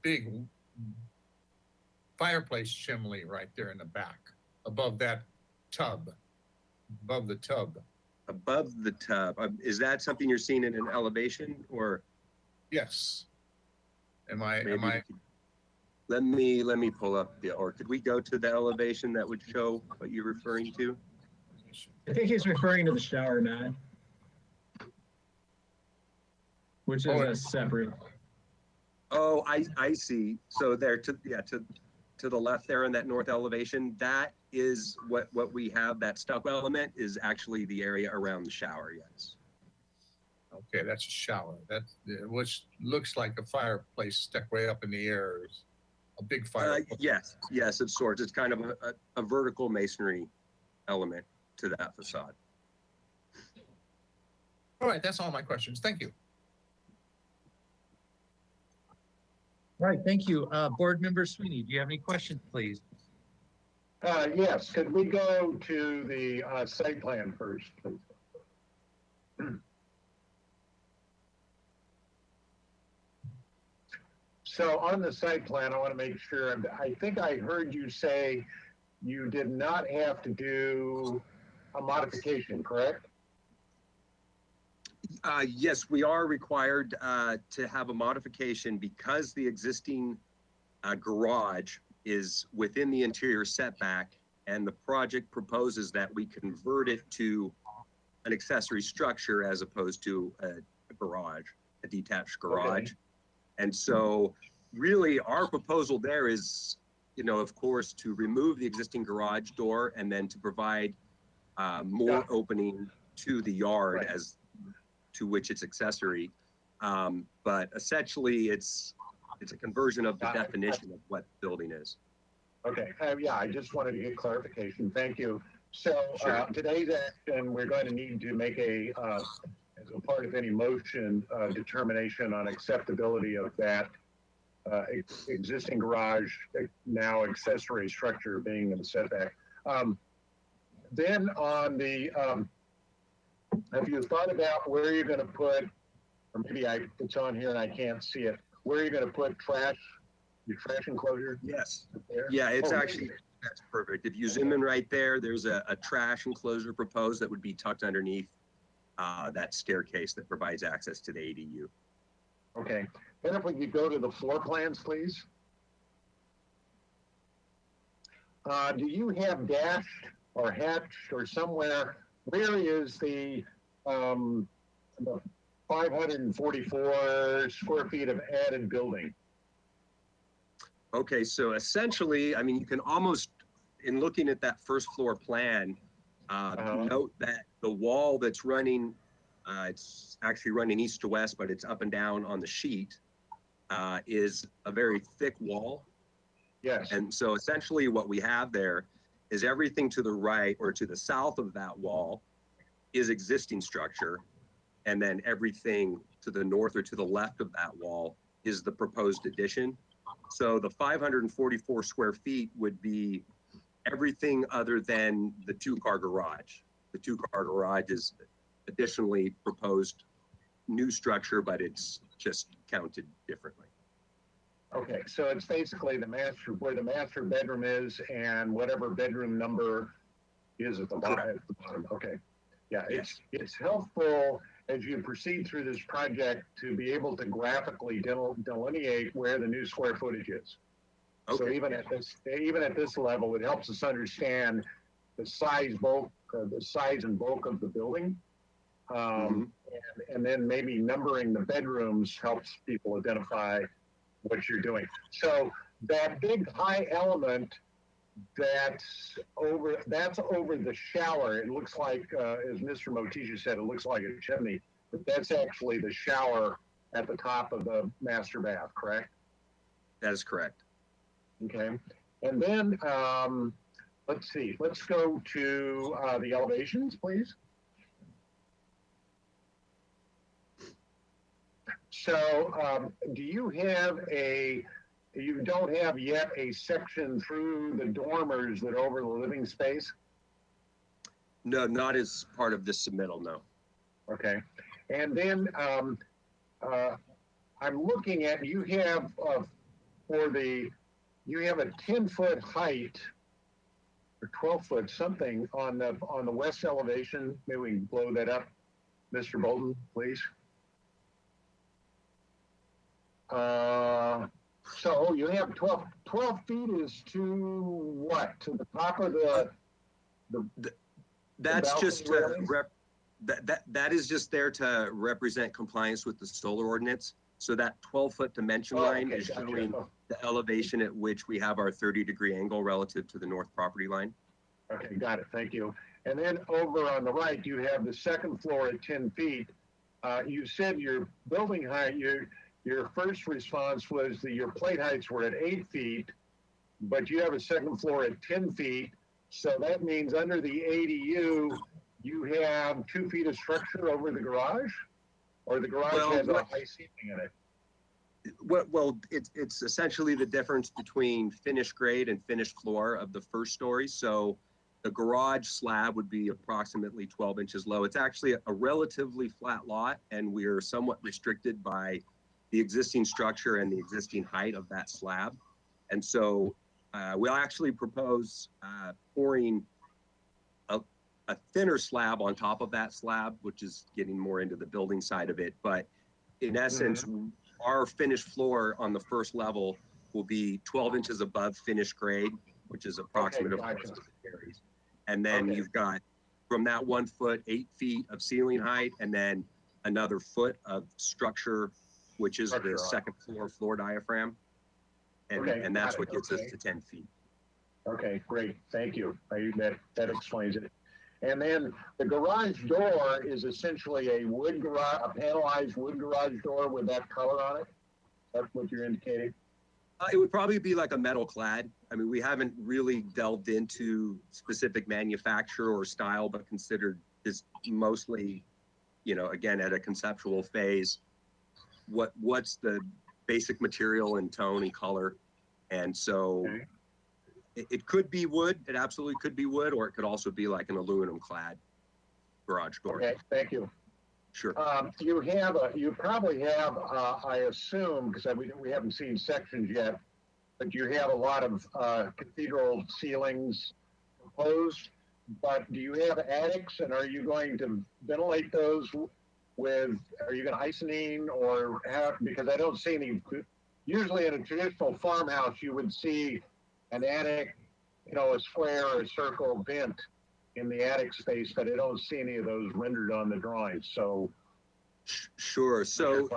big fireplace chimney right there in the back, above that tub, above the tub. Above the tub. Is that something you're seeing in an elevation, or? Yes. Am I? Let me pull up or could we go to the elevation that would show what you're referring to? I think he's referring to the shower mat, which is a separate. Oh, I see. So there to the left there in that north elevation, that is what we have. That stucco element is actually the area around the shower. Yes. Okay, that's a shower. That's which looks like a fireplace stuck way up in the air. A big fireplace. Yes, of sorts. It's kind of a vertical masonry element to that facade. All right, that's all my questions. Thank you. All right, thank you. Board Member Sweeney, do you have any questions, please? Yes, could we go to the site plan first, please? So on the site plan, I want to make sure, I think I heard you say you did not have to do a modification, correct? Yes, we are required to have a modification because the existing garage is within the interior setback, and the project proposes that we convert it to an accessory structure as opposed to a garage, a detached garage. Okay. And so really our proposal there is, of course, to remove the existing garage door and then to provide more opening to the yard as to which it's accessory. But essentially it's a conversion of the definition of what the building is. Okay, yeah, I just wanted to get clarification. Thank you. So today's action, we're going to need to make as a part of any motion, determination on acceptability of that existing garage, now accessory structure being in the setback. Then on the, have you thought about where you're going to put, or maybe it's on here and I can't see it, where you're going to put your trash enclosure? Yes. Yeah, it's actually, that's perfect. If you zoom in right there, there's a trash enclosure proposed that would be tucked underneath that staircase that provides access to the ADU. Okay. And if we could go to the floor plans, please. Do you have dashed or hatched or somewhere, where is the 544 square feet of added building? Okay, so essentially, I mean, you can almost, in looking at that first floor plan, note that the wall that's running, it's actually running east to west, but it's up and down on the sheet, is a very thick wall. Yes. And so essentially what we have there is everything to the right or to the south of that wall is existing structure. And then everything to the north or to the left of that wall is the proposed addition. So the 544 square feet would be everything other than the 2-car garage. The 2-car garage is additionally proposed new structure, but it's just counted differently. Okay, so it's basically where the master bedroom is and whatever bedroom number is at the bottom. Okay. Yeah, it's helpful as you proceed through this project to be able to graphically delineate where the new square footage is. Okay. So even at this level, it helps us understand the size and bulk of the building. And then maybe numbering the bedrooms helps people identify what you're doing. So that big high element that's over the shower. It looks like, as Mr. Motisha said, it looks like a chimney, but that's actually the shower at the top of the master bath, correct? That is correct. Okay. And then, let's see, let's go to the elevations, please. So do you have you don't have yet a section through the dormers that over the living space? No, not as part of this submittal, no. Okay. And then I'm looking at, you have you have a 10-foot height or 12-foot something on the west elevation. Maybe we can blow that up, Mr. Bolton, please. So you have 12 feet is to what? To the top of that's just that is just there to represent compliance with the solar ordinance. So that 12-foot dimension line is showing the elevation at which we have our 30-degree angle relative to the north property line. Okay, got it. Thank you. And then over on the right, you have the second floor at 10 feet. You said your building height, your first response was that your plate heights were at 8 feet, but you have a second floor at 10 feet. So that means under the ADU, you have 2 feet of structure over the garage, or the garage has a high ceiling in it. Well, it's essentially the difference between finished grade and finished floor of the first story. So the garage slab would be approximately 12 inches low. It's actually a relatively flat lot, and we are somewhat restricted by the existing structure and the existing height of that slab. And so we'll actually propose pouring a thinner slab on top of that slab, which is getting more into the building side of it. But in essence, our finished floor on the first level will be 12 inches above finished grade, which is approximate of course, varies. And then you've got from that 1 foot, 8 feet of ceiling height, and then another foot of structure, which is the second floor diaphragm. And that's what gets us to 10 feet. Okay, great. Thank you. That explains it. And then the garage door is essentially a panelized wood garage door with that color on it. That's what you're indicating? It would probably be like a metal clad. I mean, we haven't really delved into specific manufacturer or style, but considered this mostly, again, at a conceptual phase, what's the basic material and tone and color. And so it could be wood. It absolutely could be wood, or it could also be like an aluminum clad garage door. Okay, thank you. Sure. You probably have, I assume, because we haven't seen sections yet, but you have a lot of cathedral ceilings proposed. But do you have attics, and are you going to ventilate those are you going to Icynene or because I don't see any, usually in a traditional farmhouse, you would see an attic, a square or a circle vent in the attic space, but I don't see any of those rendered on the drawings. So Sure. So,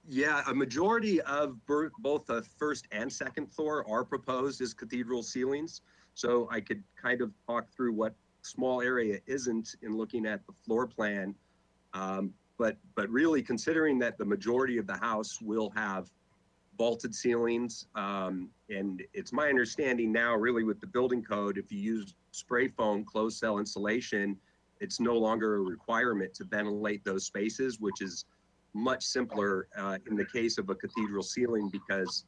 yeah, a majority of both the first and second floor are proposed as cathedral ceilings. So I could kind of talk through what small area isn't in looking at the floor plan. But really considering that the majority of the house will have vaulted ceilings, and it's my understanding now really with the building code, if you use spray foam closed cell insulation, it's no longer a requirement to ventilate those spaces, which is much simpler in the case of a cathedral ceiling because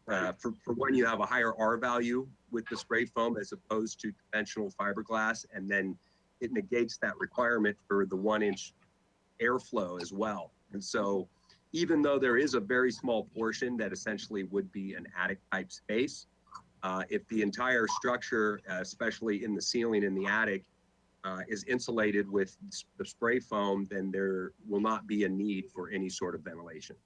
for one, you have a higher R value with the spray foam as opposed to conventional fiberglass, and then it negates that requirement for the 1-inch airflow as well. And so even though there is a very small portion that essentially would be an attic type space, if the entire structure, especially in the ceiling in the attic, is insulated with the spray foam, then there will not be a need for any sort of ventilation.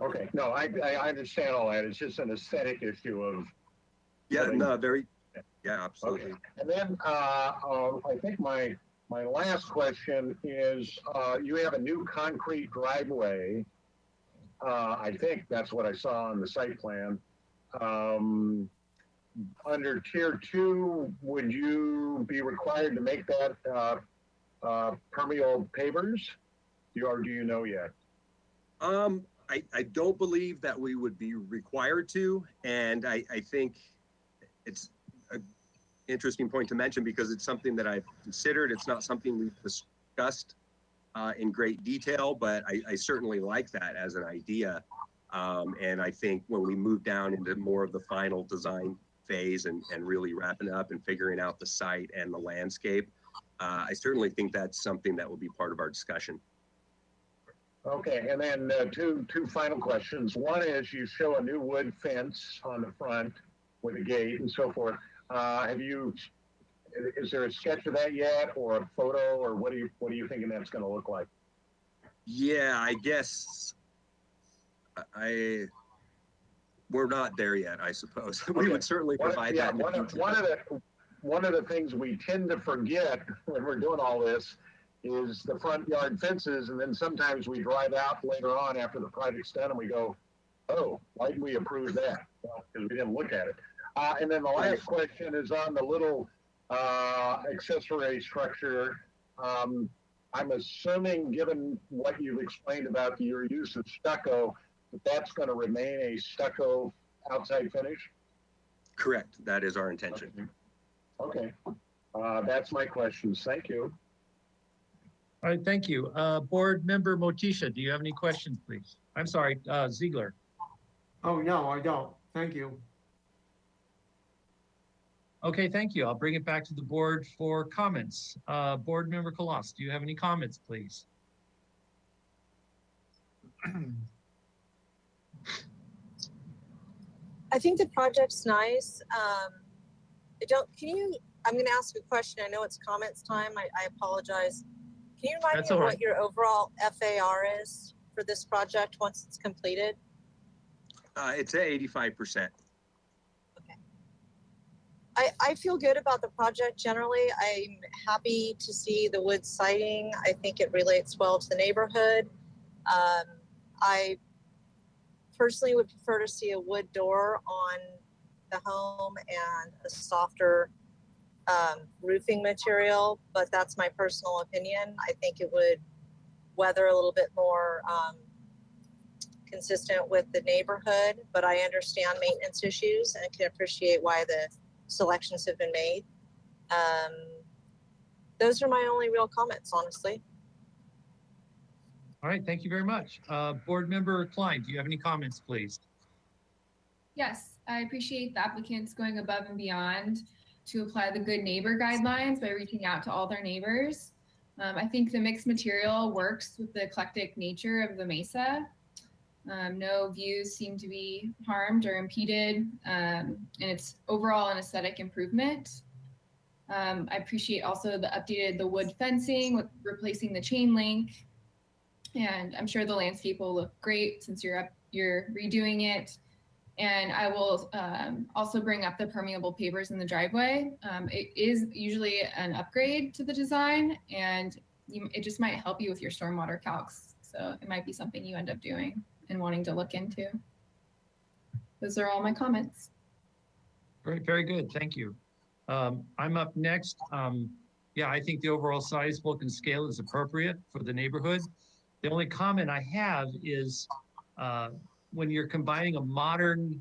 Okay, no, I understand all that. It's just an aesthetic issue of. Yeah, no, yeah, absolutely. Okay. And then I think my last question is, you have a new concrete driveway. I think that's what I saw on the site plan. Under tier 2, would you be required to make that permeable pavers? Or do you know yet? I don't believe that we would be required to, and I think it's an interesting point to mention because it's something that I've considered. It's not something we've discussed in great detail, but I certainly like that as an idea. And I think when we move down into more of the final design phase and really wrapping up and figuring out the site and the landscape, I certainly think that's something that will be part of our discussion. Okay, and then two final questions. One is you show a new wood fence on the front with a gate and so forth. Is there a sketch of that yet, or a photo, or what are you thinking that's going to look like? Yeah, I guess we're not there yet, I suppose. We would certainly provide that in the future. One of the things we tend to forget when we're doing all this is the front yard fences, and then sometimes we drive out later on after the project's done and we go, oh, why didn't we approve that? Well, because we didn't look at it. And then the last question is on the little accessory structure. I'm assuming, given what you've explained about your use of stucco, that's going to remain a stucco outside finish? Correct. That is our intention. Okay. That's my questions. Thank you. All right, thank you. Board Member Motisha, do you have any questions, please? I'm sorry, Ziegler. Oh, no, I don't. Thank you. Okay, thank you. I'll bring it back to the board for comments. Board Member Kalas, do you have any comments, please? I think the project's nice. I'm going to ask a question. I know it's comments time. I apologize. Can you remind me of what your overall FAR is for this project once it's completed? It's at 85%. I feel good about the project generally. I'm happy to see the wood siding. I think it relates well to the neighborhood. I personally would prefer to see a wood door on the home and a softer roofing material, but that's my personal opinion. I think it would weather a little bit more consistent with the neighborhood, but I understand maintenance issues and can appreciate why the selections have been made. Those are my only real comments, honestly. All right, thank you very much. Board Member Klein, do you have any comments, please? Yes, I appreciate the applicants going above and beyond to apply the good neighbor guidelines by reaching out to all their neighbors. I think the mixed material works with the eclectic nature of the mesa. No views seem to be harmed or impeded, and it's overall an aesthetic improvement. I appreciate also the wood fencing with replacing the chain link, and I'm sure the landscape will look great since you're redoing it. And I will also bring up the permeable pavers in the driveway. It is usually an upgrade to the design, and it just might help you with your stormwater calcs. So it might be something you end up doing and wanting to look into. Those are all my comments. Very, very good. Thank you. I'm up next. Yeah, I think the overall size, bulk, and scale is appropriate for the neighborhood. The only comment I have is when you're combining a modern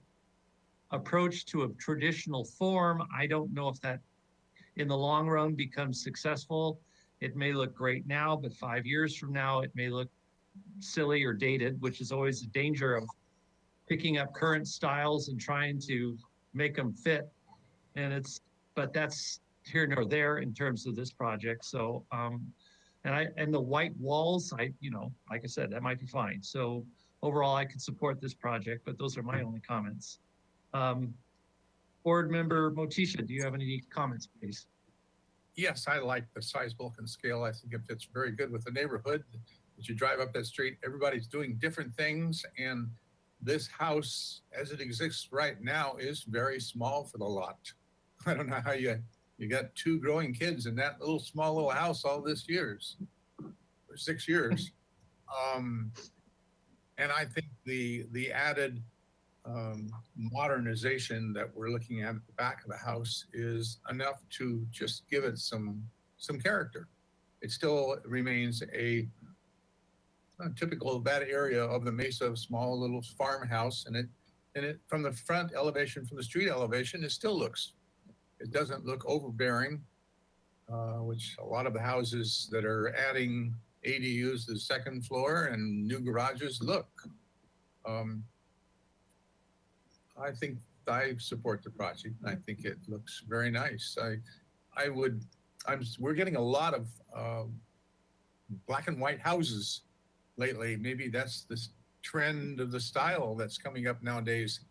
approach to a traditional form, I don't know if that in the long run becomes successful. It may look great now, but 5 years from now, it may look silly or dated, which is always the danger of picking up current styles and trying to make them fit. But that's here nor there in terms of this project. So, and the white walls, like I said, that might be fine. So overall, I could support this project, but those are my only comments. Board Member Motisha, do you have any comments, please? Yes, I like the size, bulk, and scale. I think it fits very good with the neighborhood. As you drive up that street, everybody's doing different things, and this house, as it exists right now, is very small for the lot. I don't know how you got 2 growing kids in that small little house all this years, or 6 years. And I think the added modernization that we're looking at the back of the house is enough to just give it some character. It still remains a typical of that area of the Mesa, small little farmhouse, and it from the front elevation, from the street elevation, it doesn't look overbearing, which a lot of the houses that are adding ADUs to the second floor and new garages look. I think I support the project. I think it looks very nice. We're getting a lot of black and white houses lately. Maybe that's the trend of the style that's coming up nowadays.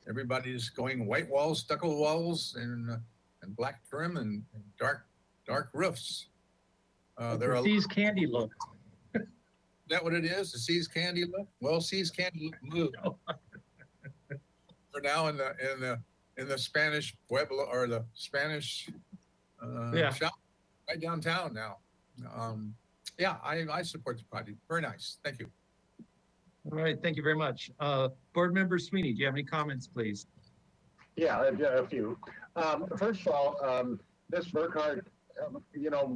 Everybody's going white walls, stucco walls, and black trim and dark roofs. See's Candy look. Is that what it is? The See's Candy look? Well, See's Candy look moved. We're now in the Spanish Pueblo, or the Spanish shop right downtown now. Yeah, I support the project. Very nice. Thank you. All right, thank you very much. Board Member Sweeney, do you have any comments, please? Yeah, a few. First of all, Ms. Burkhardt,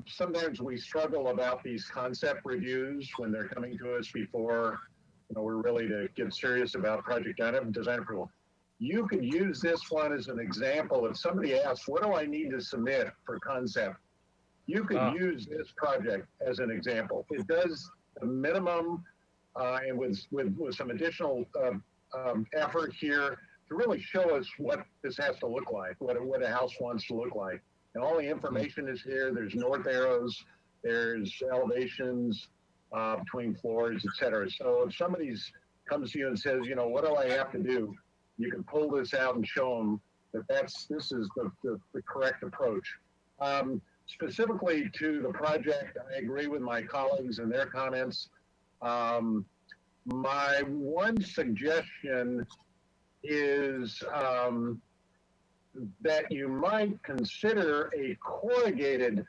sometimes we struggle about these concept reviews when they're coming to us before, we're really to get serious about project design approval. You could use this one as an example. If somebody asks, what do I need to submit for concept? You could use this project as an example. It does the minimum and with some additional effort here to really show us what this has to look like, what a house wants to look like. And all the information is here. There's north arrows, there's elevations between floors, et cetera. So if somebody comes to you and says, what do I have to do? You can pull this out and show them that this is the correct approach. Specifically to the project, I agree with my colleagues and their comments. My one suggestion is that you might consider a corrugated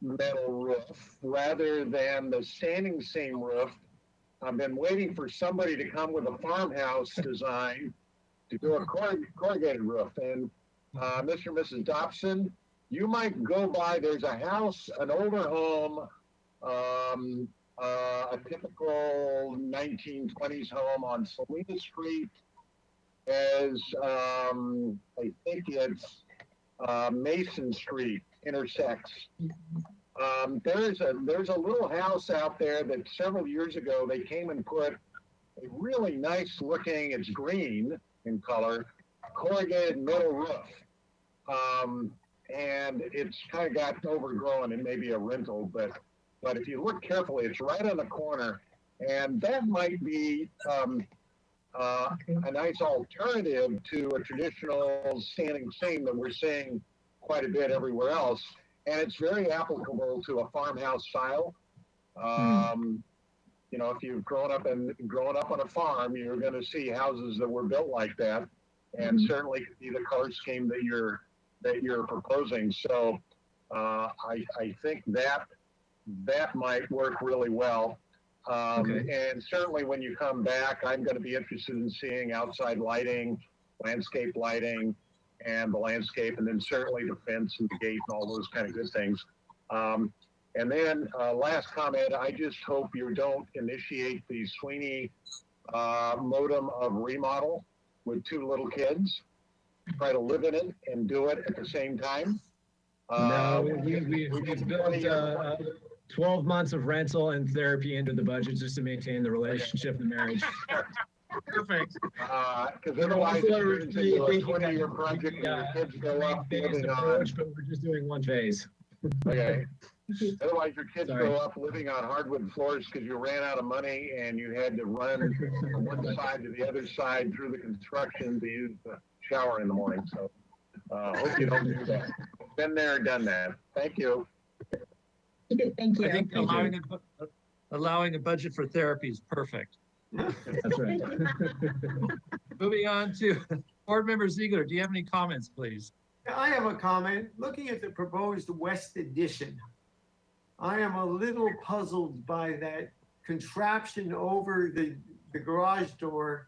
metal roof rather than the standing seam roof. I've been waiting for somebody to come with a farmhouse design to do a corrugated roof. And Mr. and Mrs. Dobson, you might go by, there's a house, an older home, a typical 1920s home on Salina Street, as I think it's Mason Street intersects. There's a little house out there that several years ago they came and put a really nice looking, it's green in color, corrugated metal roof. And it's kind of got overgrown. It may be a rental, but if you look carefully, it's right on the corner, and that might be a nice alternative to a traditional standing seam that we're seeing quite a bit everywhere else. And it's very applicable to a farmhouse style. If you've grown up on a farm, you're going to see houses that were built like that, and certainly could be the color scheme that you're proposing. So I think that that might work really well. Okay. And certainly when you come back, I'm going to be interested in seeing outside lighting, landscape lighting, and the landscape, and then certainly the fence and the gate and all those kind of good things. And then last comment, I just hope you don't initiate the Sweeney modem of remodel with 2 little kids. Try to live in it and do it at the same time. No, we've built 12 months of rental and therapy into the budget just to maintain the relationship and marriage. Perfect. Because otherwise, it turns into a 20-year project and your kids go up living on. But we're just doing one phase. Okay. Otherwise, your kids Sorry. go up living on hardwood floors because you ran out of money and you had to run from one side to the other side through the construction to use the shower in the morning. So, hope you don't do that. Been there, done that. Thank you. Thank you. I think allowing a budget for therapy is perfect. That's right. Moving on to Board Member Ziegler. Do you have any comments, please? I have a comment. Looking at the proposed west addition, I am a little puzzled by that contraption over the garage door.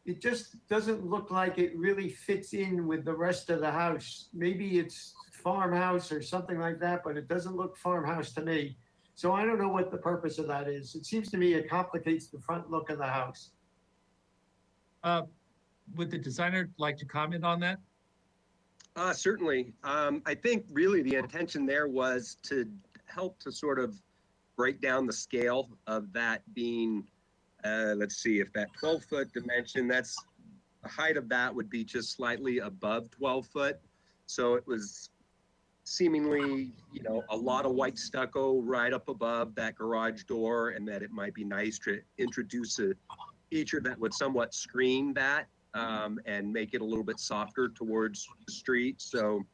It just doesn't look like it really fits in with the rest of the house. Maybe it's farmhouse or something like that, but it doesn't look farmhouse to me. So I don't know what the purpose of that is. It seems to me it complicates the front look of the house. Would the designer like to comment on that? Certainly. I think really the intention there was to help to sort of break down the scale of that being, let's see, if that 12-foot dimension, that's the height of that would be just slightly above 12 foot. So it was seemingly, you know, a lot of white stucco right up above that garage door, and that it might be nice to introduce a feature that would somewhat screen that and make it a little bit softer towards the street. So,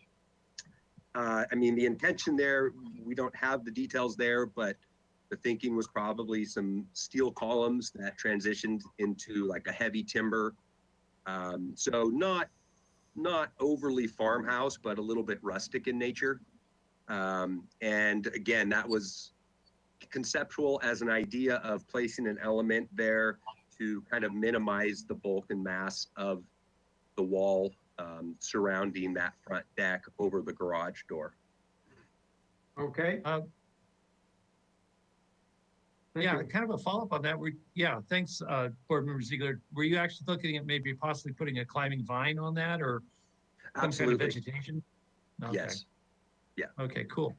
I mean, the intention there, we don't have the details there, but the thinking was probably some steel columns that transitioned into like a heavy timber. So not overly farmhouse, but a little bit rustic in nature. And again, that was conceptual as an idea of placing an element there to kind of minimize the bulk and mass of the wall surrounding that front deck over the garage door. Okay. Yeah, kind of a follow-up on that. Thanks, Board Member Ziegler. Were you actually looking at maybe possibly putting a climbing vine on that or some kind of vegetation? Okay. Yes. Yeah. Okay, cool.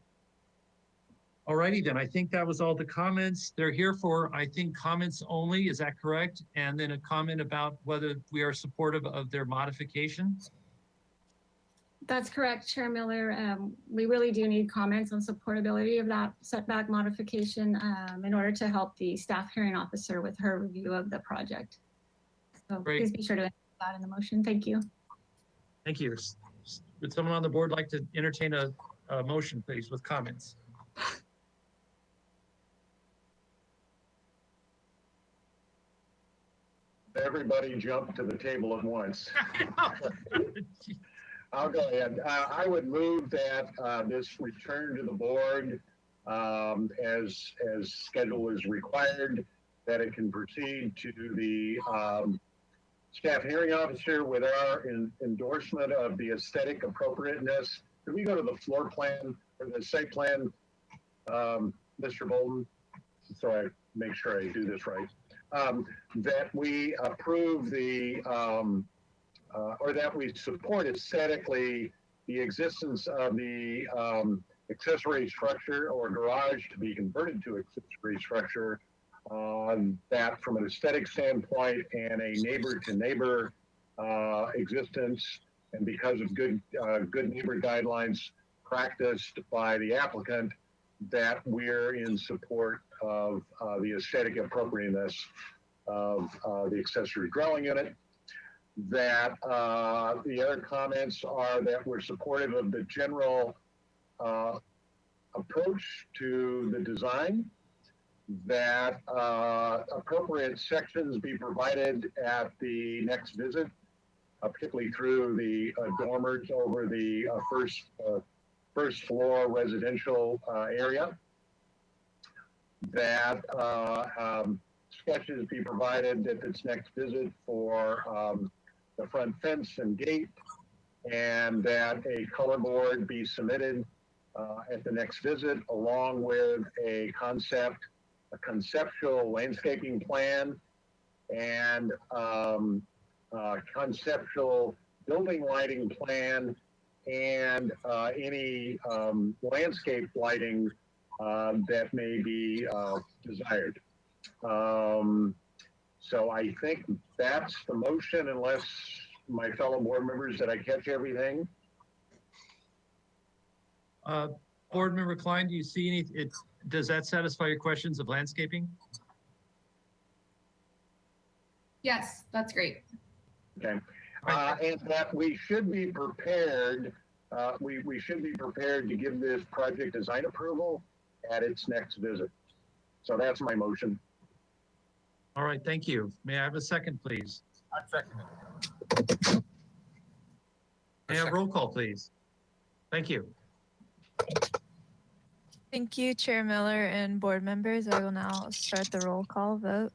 Alrighty then, I think that was all the comments. They're here for, I think, comments only, is that correct? And then a comment about whether we are supportive of their modification? That's correct, Chair Miller. We really do need comments on supportability of that setback modification in order to help the staff hearing officer with her review of the project. So Great. please be sure to include that in the motion. Thank you. Thank you. Would someone on the board like to entertain a motion, please, with comments? Everybody jump to the table at once. I'll go ahead. I would move that this return to the board as schedule is required, that it can proceed to the staff hearing officer with our endorsement of the aesthetic appropriateness. Can we go to the floor plan or the site plan, Mr. Bolden? So I make sure I do this right. That we approve the or that we support aesthetically the existence of the accessory structure or garage to be converted to accessory structure, that from an aesthetic standpoint and a neighbor-to-neighbor existence, and because of good neighbor guidelines practiced by the applicant, that we're in support of the aesthetic appropriateness of the accessory dwelling unit. That the other comments are that we're supportive of the general approach to the design, that appropriate sections be provided at the next visit, particularly through the dormers over the first floor residential area. That sketches be provided at its next visit for the front fence and gate, and that a color board be submitted at the next visit, along with a conceptual landscaping plan and conceptual building lighting plan and any landscape lighting that may be desired. So I think that's the motion, unless my fellow board members, did I catch everything? Board Member Klein, do you see any, does that satisfy your questions of landscaping? Yes, that's great. Okay. And that we should be prepared, we should be prepared to give this project design approval at its next visit. So that's my motion. All right, thank you. May I have a second, please? I second it. May I have roll call, please? Thank you. Thank you, Chair Miller and board members. I will now start the roll call vote.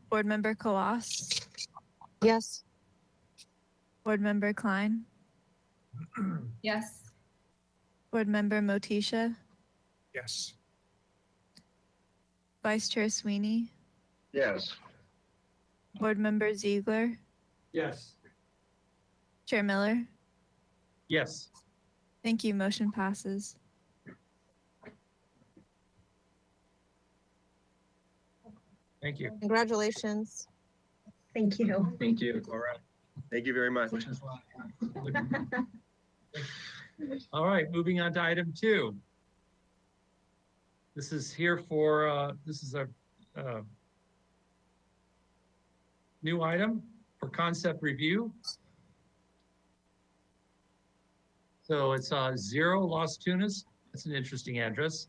Board Member Kalas, Yes. Board Member Klein, Yes. Board Member Motisha, Yes. Vice Chair Sweeney, Yes. Board Member Ziegler, Yes. Chair Miller. Yes. Thank you. Motion passes. Thank you. Congratulations. Thank you. Thank you. All right. Thank you very much. All right, moving on to item 2. This is here for, this is a new item for concept review. So it's 0 Las Tunas. That's an interesting address.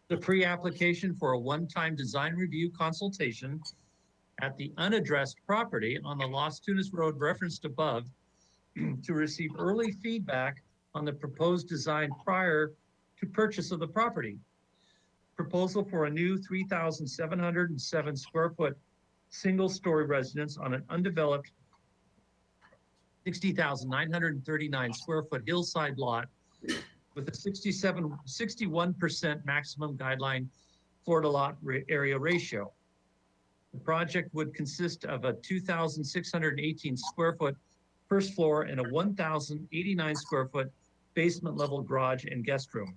The pre-application for a one-time design review consultation at the unaddressed property on the Las Tunas Road referenced above to receive early feedback on the proposed design prior to purchase of the property. Proposal for a new 3,707 square foot single-story residence on an undeveloped 60,939 square foot hillside lot with a 61% maximum guideline floor to lot area ratio. The project would consist of a 2,618 square foot first floor and a 1,089 square foot basement level garage and guest room.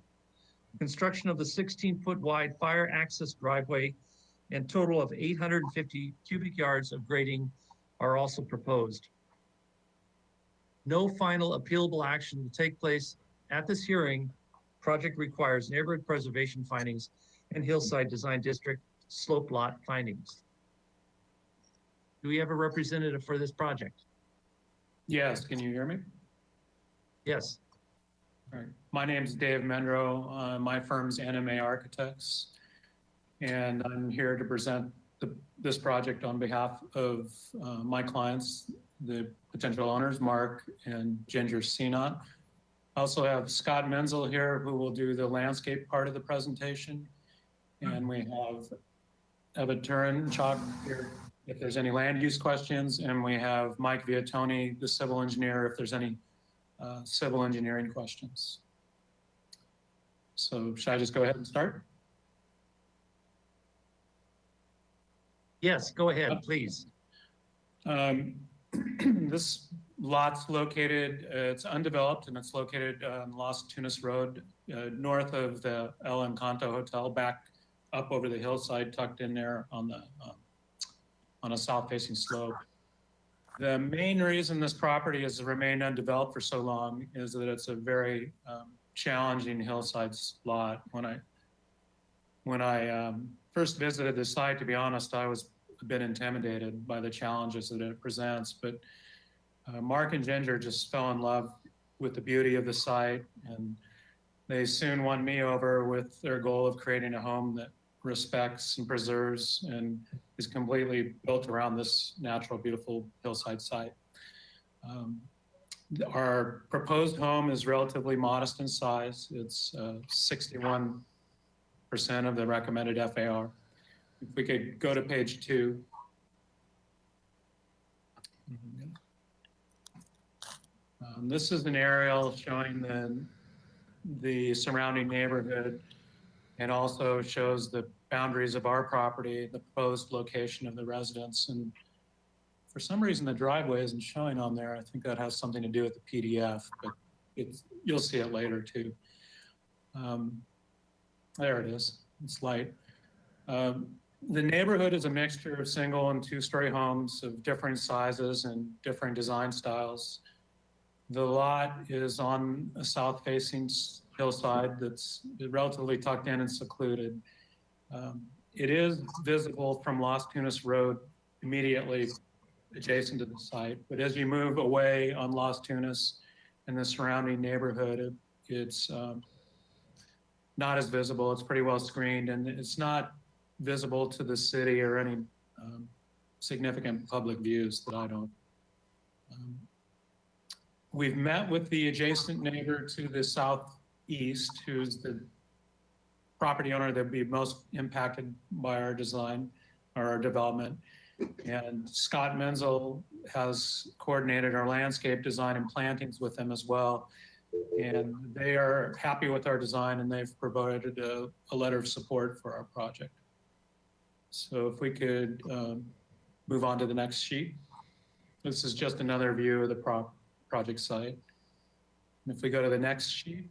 Construction of the 16-foot wide fire access driveway and total of 850 cubic yards of grading are also proposed. No final appealable action will take place at this hearing. Project requires neighborhood preservation findings and hillside design district slope lot findings. Do we have a representative for this project? Yes, can you hear me? Yes. All right. My name's Dave Mendro. My firm's NMA Architects, and I'm here to present this project on behalf of my clients, the potential owners, Mark and Ginger Senot. I also have Scott Menzel here, who will do the landscape part of the presentation. And we have Eva Turin-Chalk here if there's any land use questions. And we have Mike Viatoni, the civil engineer, if there's any civil engineering questions. So should I just go ahead and start? Yes, go ahead, please. This lot's located, it's undeveloped, and it's located on Las Tunas Road, north of the El Encanto Hotel, back up over the hillside, tucked in there on a south-facing slope. The main reason this property has remained undeveloped for so long is that it's a very challenging hillside lot. When I first visited the site, to be honest, I was a bit intimidated by the challenges that it presents, but Mark and Ginger just fell in love with the beauty of the site, and they soon won me over with their goal of creating a home that respects and preserves and is completely built around this natural, beautiful hillside site. Our proposed home is relatively modest in size. It's 61% of the recommended FAR. If we could go to page 2. This is an aerial showing the surrounding neighborhood and also shows the boundaries of our property, the proposed location of the residence. And for some reason, the driveway isn't showing on there. I think that has something to do with the PDF, but you'll see it later too. There it is, it's light. The neighborhood is a mixture of single and two-story homes of different sizes and different design styles. The lot is on a south-facing hillside that's relatively tucked in and secluded. It is visible from Las Tunas Road immediately adjacent to the site, but as you move away on Las Tunas and the surrounding neighborhood, it's not as visible. It's pretty well screened, and it's not visible to the city or any significant public views that I don't. We've met with the adjacent neighbor to the southeast, who's the property owner that would be most impacted by our design or our development. And Scott Menzel has coordinated our landscape design and plantings with them as well. And they are happy with our design, and they've provided a letter of support for our project. So if we could move on to the next sheet. This is just another view of the project site. And if we go to the next sheet.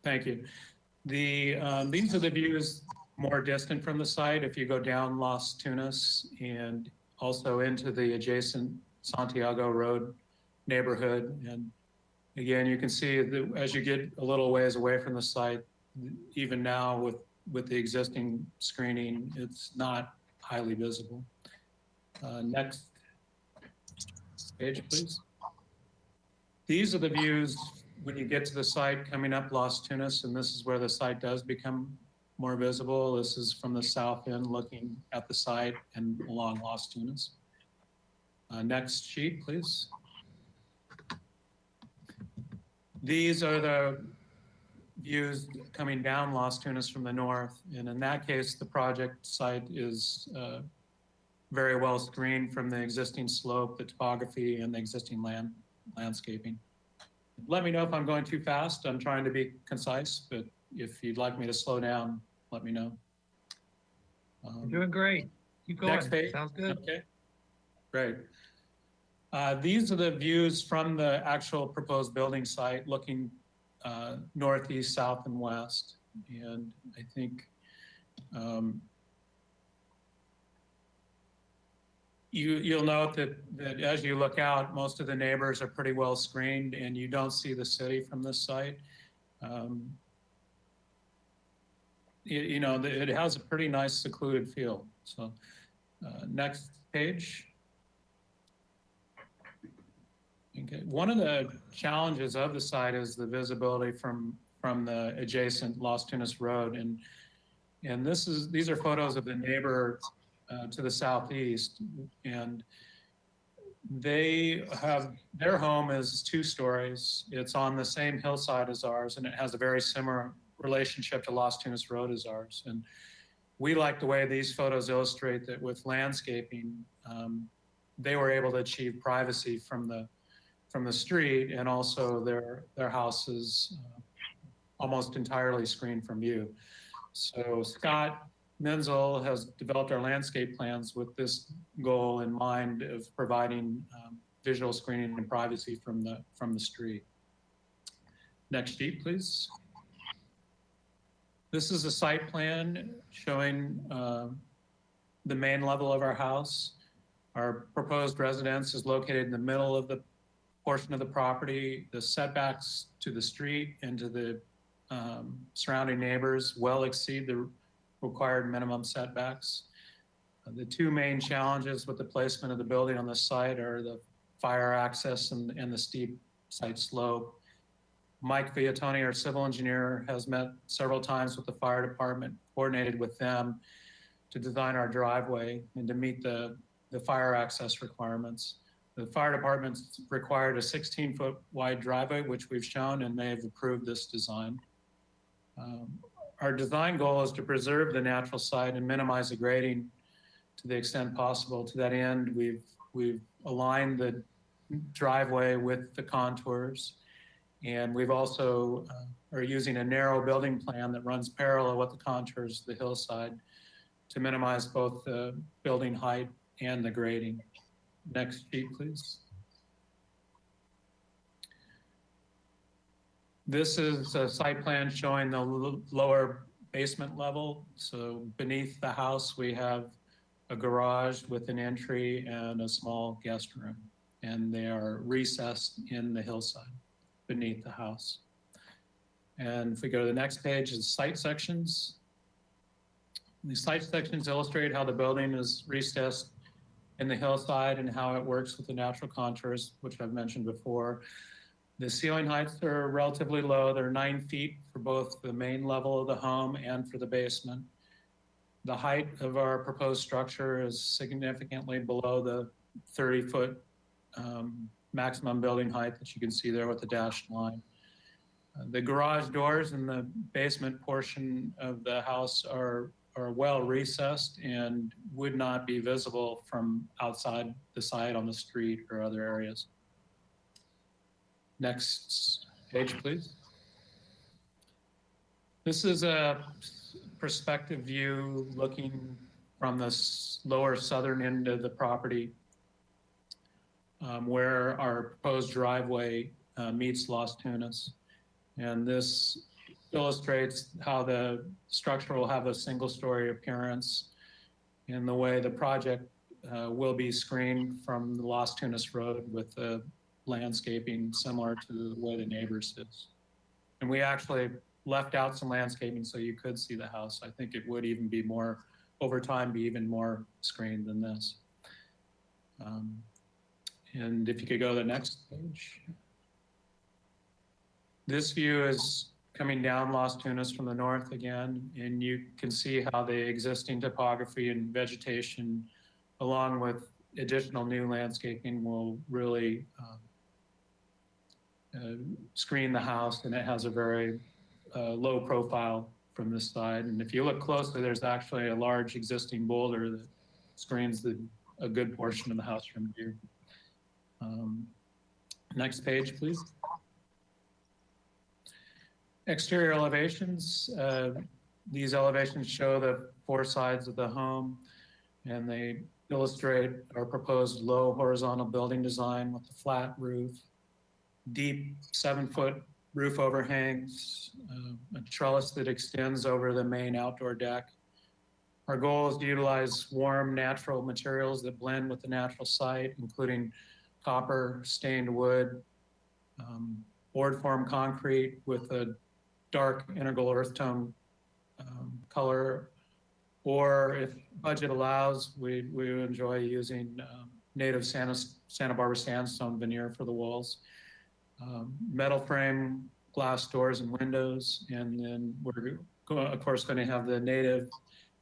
Thank you. These are the views more distant from the site. If you go down Las Tunas and also into the adjacent Santiago Road neighborhood. And again, you can see that as you get a little ways away from the site, even now with the existing screening, it's not highly visible. Next page, please. These are the views when you get to the site coming up Las Tunas, and this is where the site does become more visible. This is from the south end looking at the site and along Las Tunas. Next sheet, please. These are the views coming down Las Tunas from the north. And in that case, the project site is very well screened from the existing slope, the topography, and the existing landscaping. Let me know if I'm going too fast. I'm trying to be concise, but if you'd like me to slow down, let me know. You're doing great. Keep going. Next page. Sounds good. Okay, great. These are the views from the actual proposed building site looking northeast, south, and west. And I think you'll note that as you look out, most of the neighbors are pretty well screened, and you don't see the city from this site. It has a pretty nice secluded feel. So next page. Okay. One of the challenges of the site is the visibility from the adjacent Las Tunas Road, and these are photos of the neighbor to the southeast, and they have their home is 2 stories. It's on the same hillside as ours, and it has a very similar relationship to Las Tunas Road as ours. And we like the way these photos illustrate that with landscaping, they were able to achieve privacy from the street, and also their house is almost entirely screened from view. So Scott Menzel has developed our landscape plans with this goal in mind of providing visual screening and privacy from the street. Next sheet, please. This is a site plan showing the main level of our house. Our proposed residence is located in the middle of the portion of the property. The setbacks to the street and to the surrounding neighbors well exceed the required minimum setbacks. The 2 main challenges with the placement of the building on the site are the fire access and the steep site slope. Mike Viatoni, our civil engineer, has met several times with the fire department, coordinated with them to design our driveway and to meet the fire access requirements. The fire department's required a 16-foot wide driveway, which we've shown, and they've approved this design. Our design goal is to preserve the natural site and minimize the grading to the extent possible. To that end, we've aligned the driveway with the contours, and we've also are using a narrow building plan that runs parallel with the contours of the hillside to minimize both the building height and the grading. Next sheet, please. This is a site plan showing the lower basement level. So beneath the house, we have a garage with an entry and a small guest room, and they are recessed in the hillside beneath the house. And if we go to the next page, is site sections. These site sections illustrate how the building is recessed in the hillside and how it works with the natural contours, which I've mentioned before. The ceiling heights are relatively low. They're 9 feet for both the main level of the home and for the basement. The height of our proposed structure is significantly below the 30-foot maximum building height that you can see there with the dashed line. The garage doors in the basement portion of the house are well recessed and would not be visible from outside the site on the street or other areas. Next page, please. This is a perspective view looking from the lower southern end of the property where our proposed driveway meets Las Tunas. And this illustrates how the structure will have a single-story appearance in the way the project will be screened from the Las Tunas Road with the landscaping similar to the way the neighbors is. And we actually left out some landscaping so you could see the house. I think it would even be more, over time, be even more screened than this. And if you could go to the next page. This view is coming down Las Tunas from the north again, and you can see how the existing topography and vegetation, along with additional new landscaping, will really screen the house, and it has a very low profile from this side. And if you look closely, there's actually a large existing boulder that screens a good portion of the house from view. Next page, please. Exterior elevations. These elevations show the 4 sides of the home, and they illustrate our proposed low horizontal building design with a flat roof, deep 7-foot roof overhangs, a trellis that extends over the main outdoor deck. Our goal is to utilize warm, natural materials that blend with the natural site, including copper, stained wood, board form concrete with a dark integral earth tone color, or if budget allows, we enjoy using native Santa Barbara sandstone veneer for the walls. Metal frame, glass doors and windows, and then we're of course going to have the native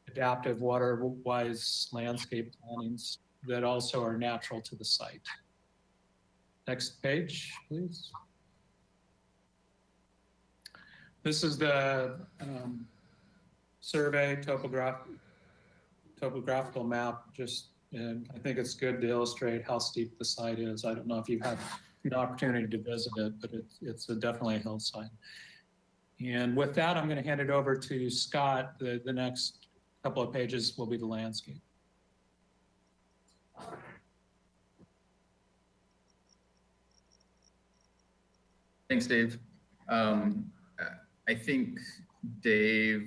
adaptive water-wise landscape plantings that also are natural to the site. Next page, please. This is the survey topographical map. And I think it's good to illustrate how steep the site is. I don't know if you've had an opportunity to visit it, but it's definitely a hillside. And with that, I'm going to hand it over to Scott. The next couple of pages will be the landscape. Thanks, Dave. I think Dave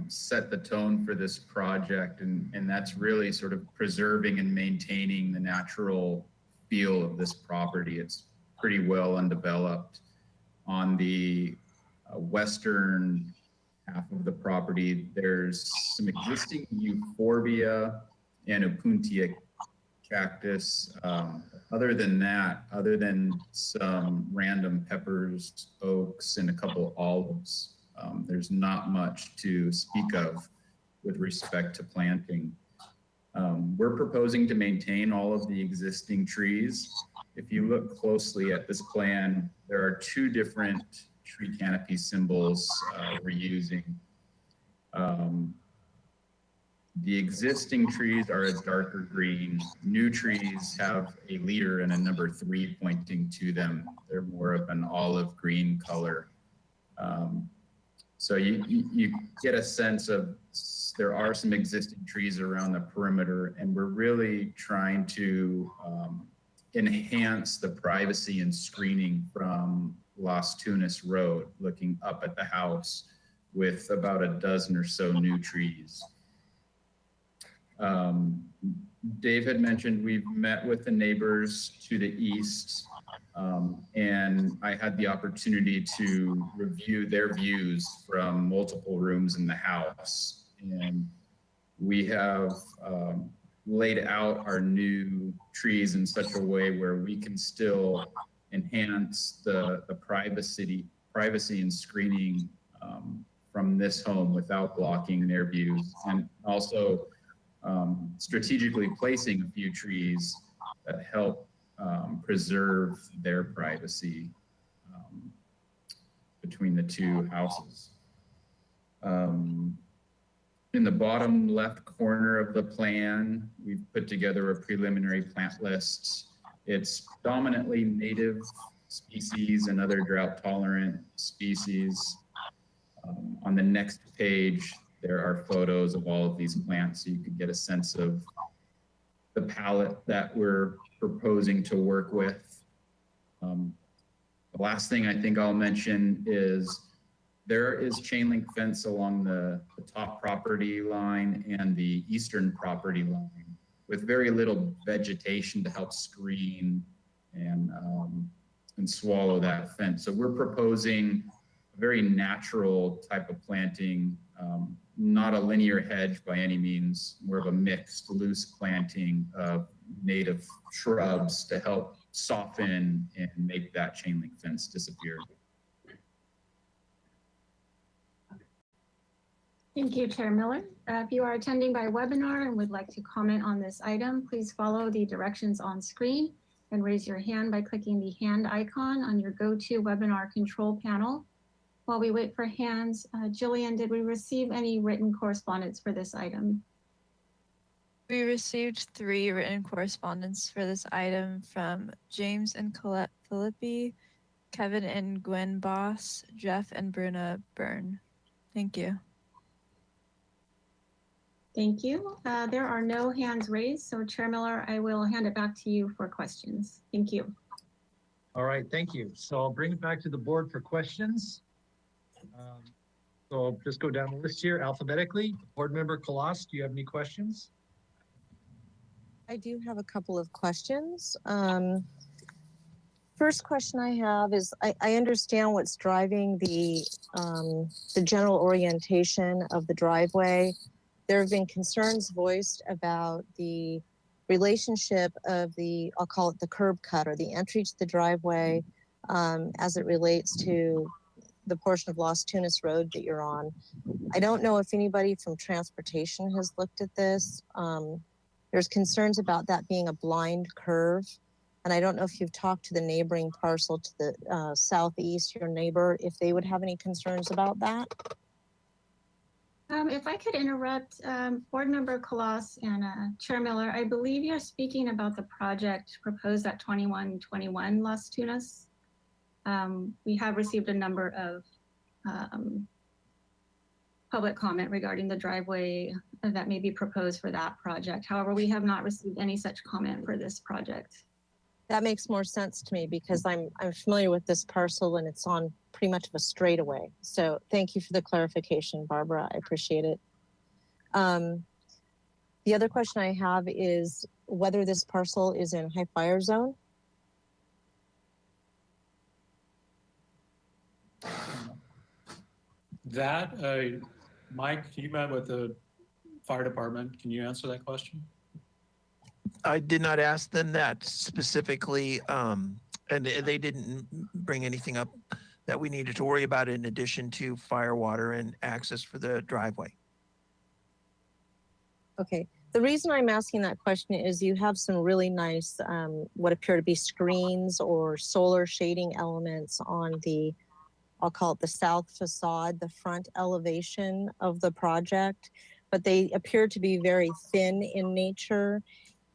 set the tone for this project, and that's really sort of preserving and maintaining the natural feel of this property. It's pretty well undeveloped. On the western half of the property, there's some existing euphorbia and opuntia cactus. Other than that, other than some random peppers, oaks, and a couple olives, there's not much to speak of with respect to planting. We're proposing to maintain all of the existing trees. If you look closely at this plan, there are two different tree canopy symbols we're using. The existing trees are a darker green. New trees have a leader and a number 3 pointing to them. They're more of an olive green color. So you get a sense of there are some existing trees around the perimeter, and we're really trying to enhance the privacy and screening from Las Tunas Road, looking up at the house with about a dozen or so new trees. Dave had mentioned we've met with the neighbors to the east, and I had the opportunity to review their views from multiple rooms in the house. And we have laid out our new trees in such a way where we can still enhance the privacy and screening from this home without blocking their views, and also strategically placing a few trees that help preserve their privacy between the two houses. In the bottom left corner of the plan, we've put together a preliminary plant list. It's dominantly native species and other drought-tolerant species. On the next page, there are photos of all of these plants, so you could get a sense of the palette that we're proposing to work with. The last thing I think I'll mention is there is chain link fence along the top property line and the eastern property line with very little vegetation to help screen and swallow that fence. So we're proposing a very natural type of planting, not a linear hedge by any means, more of a mixed loose planting of native shrubs to help soften and make that chain link fence disappear. Thank you, Chair Miller. If you are attending by webinar and would like to comment on this item, please follow the directions on screen and raise your hand by clicking the hand icon on your GoToWebinar control panel. While we wait for hands, Jillian, did we receive any written correspondence for this item? We received 3 written correspondence for this item from James and Colette Philippi, Kevin and Gwen Boss, Jeff and Bruna Byrne. Thank you. Thank you. There are no hands raised, so Chair Miller, I will hand it back to you for questions. Thank you. All right, thank you. So I'll bring it back to the board for questions. So I'll just go down the list here alphabetically. Board Member Kalas, do you have any questions? I do have a couple of questions. First question I have is I understand what's driving the general orientation of the driveway. There have been concerns voiced about the relationship of the, I'll call it the curb cut or the entry to the driveway as it relates to the portion of Las Tunas Road that you're on. I don't know if anybody from transportation has looked at this. There's concerns about that being a blind curve. And I don't know if you've talked to the neighboring parcel to the southeast, your neighbor, if they would have any concerns about that. If I could interrupt, Board Member Kalas and Chair Miller, I believe you're speaking about the project proposed at 2121 Las Tunas. We have received a number of public comment regarding the driveway that may be proposed for that project. However, we have not received any such comment for this project. That makes more sense to me because I'm familiar with this parcel and it's on pretty much of a straightaway. So thank you for the clarification, Barbara. I appreciate it. The other question I have is whether this parcel is in high fire zone. That, Mike, you met with the fire department. Can you answer that question? I did not ask them that specifically, and they didn't bring anything up that we needed to worry about in addition to fire, water, and access for the driveway. Okay, The reason I'm asking that question is you have some really nice, what appear to be screens or solar shading elements on the, I'll call it the south facade, the front elevation of the project, but they appear to be very thin in nature.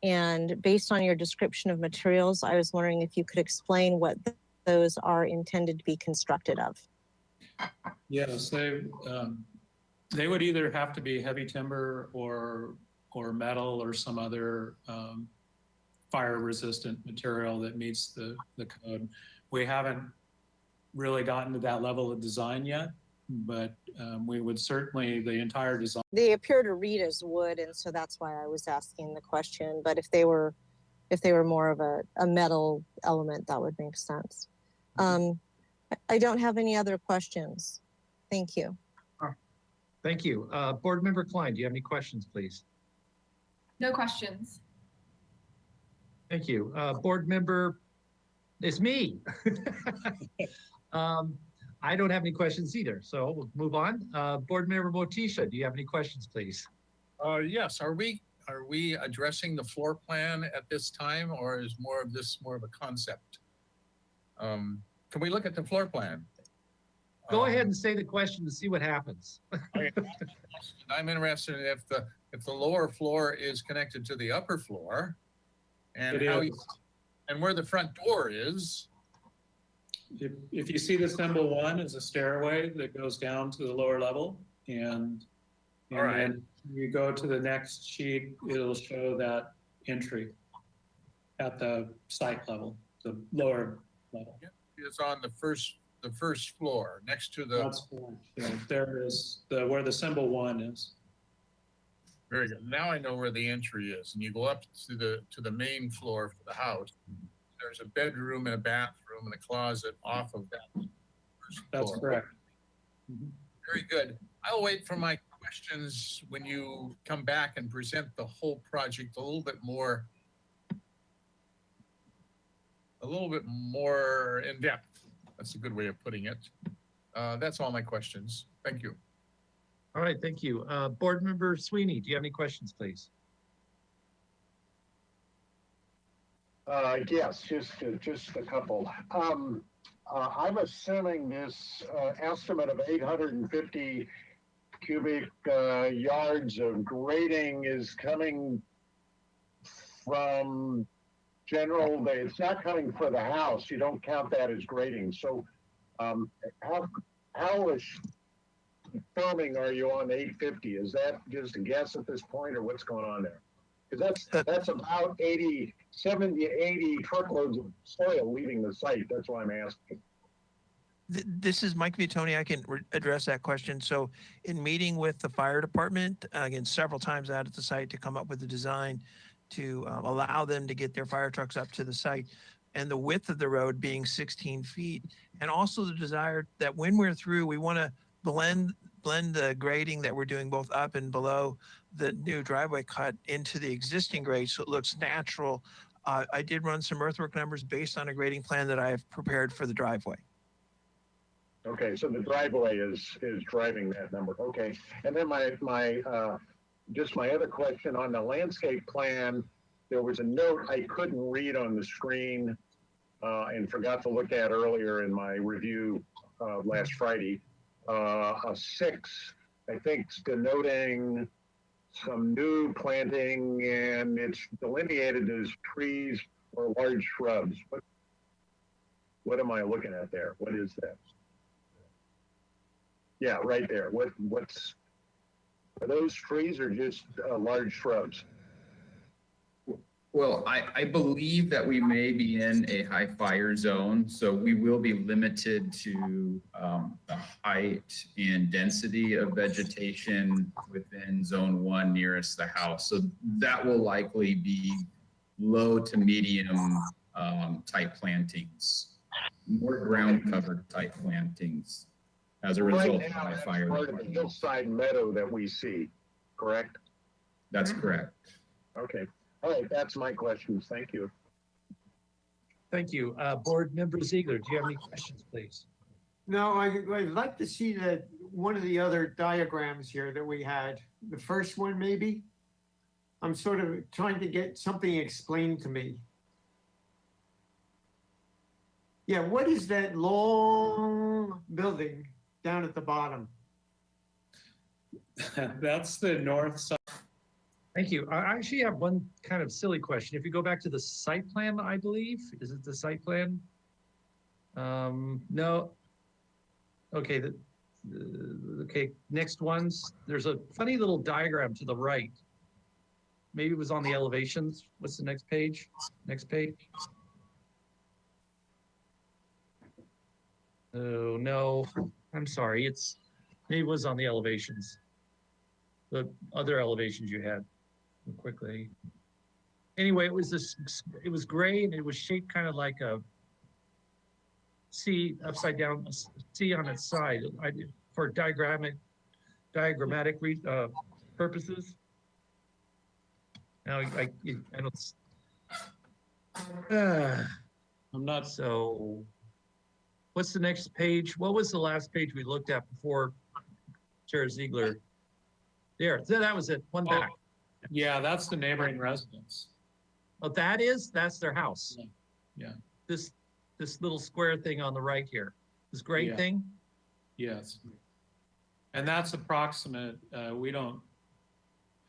And based on your description of materials, I was wondering if you could explain what those are intended to be constructed of. Yes, they would either have to be heavy timber or metal or some other fire resistant material that meets the code. We haven't really gotten to that level of design yet, but we would certainly, the entire design. They appear to read as wood, and so that's why I was asking the question. But if they were more of a metal element, that would make sense. I don't have any other questions. Thank you. Thank you. Board Member Klein, do you have any questions, please? No questions. Thank you. Board Member, it's me. I don't have any questions either, so we'll move on. Board Member Motisha, do you have any questions, please? Yes, are we addressing the floor plan at this time, or is more of a concept? Can we look at the floor plan? Go ahead and say the question to see what happens. I'm interested in if the lower floor is connected to the upper floor, and and where the front door is. If you see the symbol 1 is a stairway that goes down to the lower level, and then you go to the next sheet, it'll show that entry at the site level, the lower level. It's on the first floor next to the. That's correct. Yeah, there is where the symbol 1 is. Very good. Now I know where the entry is, and you go up to the main floor for the house. There's a bedroom and a bathroom and a closet off of that first floor. That's correct. Very good. I'll wait for my questions when you come back and present the whole project a little bit more in depth. That's a good way of putting it. That's all my questions. Thank you. All right, thank you. Board Member Sweeney, do you have any questions, please? Yes, just a couple. I'm assuming this estimate of 850 cubic yards of grading is coming from it's not coming for the house. You don't count that as grading. So how is firming are you on 850? Is that just a guess at this point, or what's going on there? Because that's about 70 to 80 truckloads of soil leaving the site. That's why I'm asking. This is Mike Vietoni. I can address that question. So in meeting with the fire department, again, several times out at the site to come up with a design to allow them to get their fire trucks up to the site, and the width of the road being 16 feet, and also the desire that when we're through, we want to blend the grading that we're doing both up and below the new driveway cut into the existing grade so it looks natural. I did run some earthwork numbers based on a grading plan that I have prepared for the driveway. Okay, so the driveway is driving that number. Okay, and then my other question on the landscape plan, there was a note I couldn't read on the screen and forgot to look at earlier in my review last Friday. A 6, I think, denoting some new planting, and it's delineated as trees or large shrubs. What am I looking at there? What is that? Yeah, right there. What's are those trees or just large shrubs? Well, I believe that we may be in a high fire zone, so we will be limited to the height and density of vegetation within zone 1 nearest the house. So that will likely be low to medium type plantings, more ground cover type plantings as a result of high fire. Part of the hillside meadow that we see, correct? That's correct. Okay. All right, that's my questions. Thank you. Thank you. Board Member Ziegler, do you have any questions, please? No, I'd like to see that one of the other diagrams here that we had, the first one maybe. I'm sort of trying to get something explained to me. Yeah, what is that long building down at the bottom? That's the north side. Thank you. I actually have one kind of silly question. If you go back to the site plan, I believe, is it the site plan? No. Okay, okay, next ones. There's a funny little diagram to the right. Maybe it was on the elevations. What's the next page? Next page. Oh, no, I'm sorry. Maybe it was on the elevations. The other elevations you had quickly. Anyway, it was gray and it was shaped kind of like a C upside down, C on its side. For diagrammatic purposes. Now I don't. I'm not. So, what's the next page? What was the last page we looked at before Chair Ziegler? There, that was it. One back. Yeah, that's the neighboring residence. Oh, that's their house. Yeah. This little square thing on the right here. This gray thing? Yes. And that's approximate. We don't,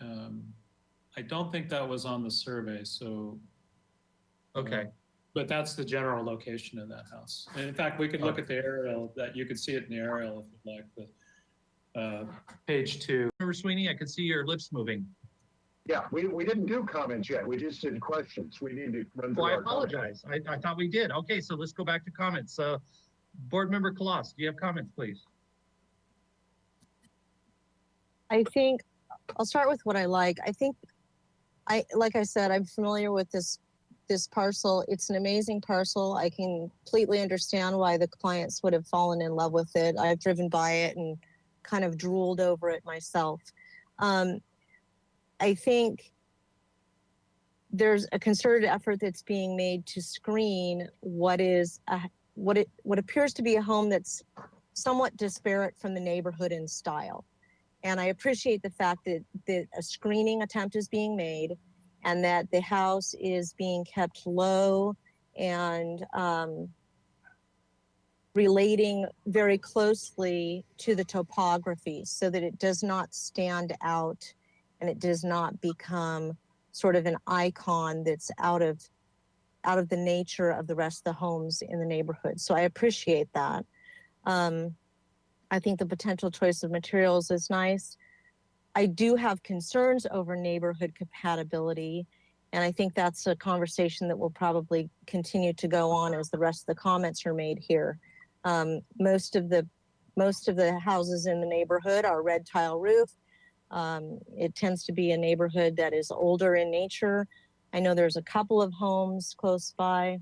I don't think that was on the survey, so. Okay. But that's the general location of that house. And in fact, we could look at the aerial, that you could see it in the aerial if you'd like, page 2. Member Sweeney, I could see your lips moving. Yeah, we didn't do comments yet. We just did questions. We need to run through Oh, I our comments. apologize. I thought we did. Okay, so let's go back to comments. Board Member Colossus, do you have comments, please? I think I'll start with what I like. I think like I said, I'm familiar with this parcel. It's an amazing parcel. I can completely understand why the clients would have fallen in love with it. I've driven by it and kind of drooled over it myself. I think there's a concerted effort that's being made to screen what appears to be a home that's somewhat disparate from the neighborhood in style. And I appreciate the fact that a screening attempt is being made and that the house is being kept low and relating very closely to the topography so that it does not stand out and it does not become sort of an icon that's out of the nature of the rest of the homes in the neighborhood. So I appreciate that. I think the potential choice of materials is nice. I do have concerns over neighborhood compatibility, and I think that's a conversation that will probably continue to go on as the rest of the comments are made here. Most of the houses in the neighborhood are red tile roof. It tends to be a neighborhood that is older in nature. I know there's a couple of homes close by.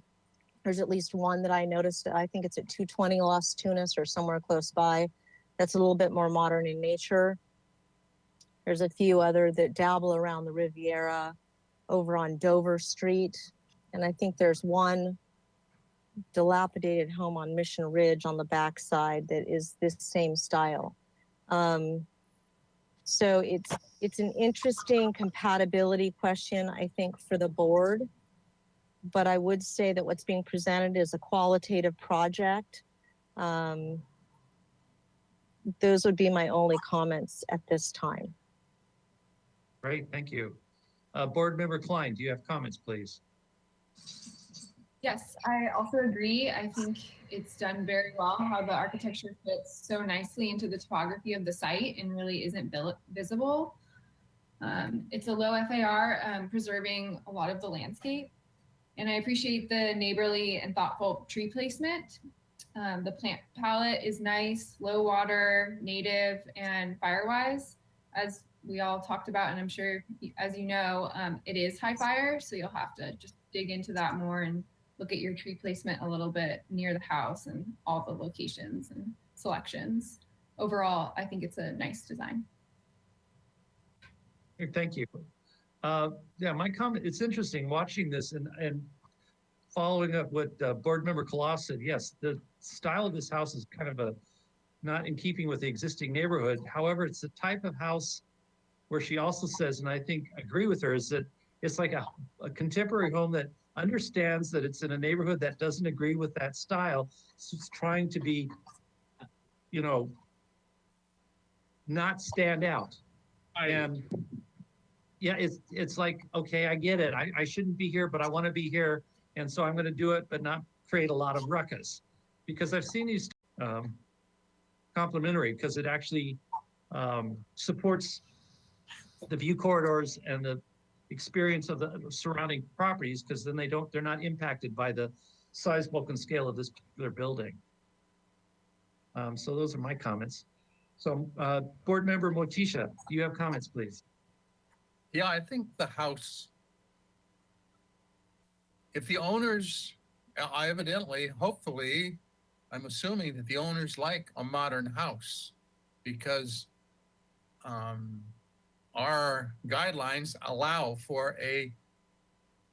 There's at least one that I noticed. I think it's at 220 Las Tunas or somewhere close by. That's a little bit more modern in nature. There's a few other that dabble around the Riviera over on Dover Street. And I think there's one dilapidated home on Mission Ridge on the backside that is this same style. So it's an interesting compatibility question, I think, for the board. But I would say that what's being presented is a qualitative project. Those would be my only comments at this time. Great, thank you. Board Member Klein, do you have comments, please? Yes, I also agree. I think it's done very well how the architecture fits so nicely into the topography of the site and really isn't visible. It's a low FAR, preserving a lot of the landscape. And I appreciate the neighborly and thoughtful tree placement. The plant palette is nice, low water, native, and firewise, as we all talked about. And I'm sure, as you know, it is high fire, so you'll have to just dig into that more and look at your tree placement a little bit near the house and all the locations and selections. Overall, I think it's a nice design. Thank you. Yeah, my comment, it's interesting watching this and following up what Board Member Colossus said. Yes, the style of this house is kind of not in keeping with the existing neighborhood. However, it's the type of house where she also says, and I think I agree with her, is that it's like a contemporary home that understands that it's in a neighborhood that doesn't agree with that style. So it's trying to be, you know, not stand out. And yeah, it's like, okay, I get it. I shouldn't be here, but I want to be here. And so I'm going to do it, but not create a lot of ruckus. Because I've seen these complementary, because it actually supports the view corridors and the experience of the surrounding properties, because then they're not impacted by the size, bulk, and scale of this particular building. So those are my comments. So Board Member Motisha, do you have comments, please? Yeah, I think the house, if the owners, hopefully, I'm assuming that the owners like a modern house, because our guidelines allow for a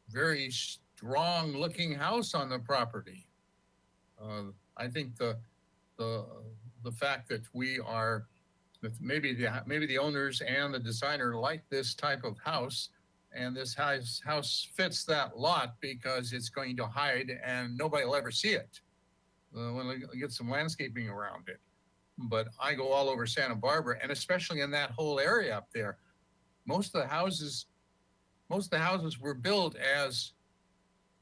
very strong looking house on the property. I think the fact that maybe the owners and the designer like this type of house, and this house fits that lot because it's going to hide and nobody will ever see it when we get some landscaping around it. But I go all over Santa Barbara, and especially in that whole area up there, most of the houses were built as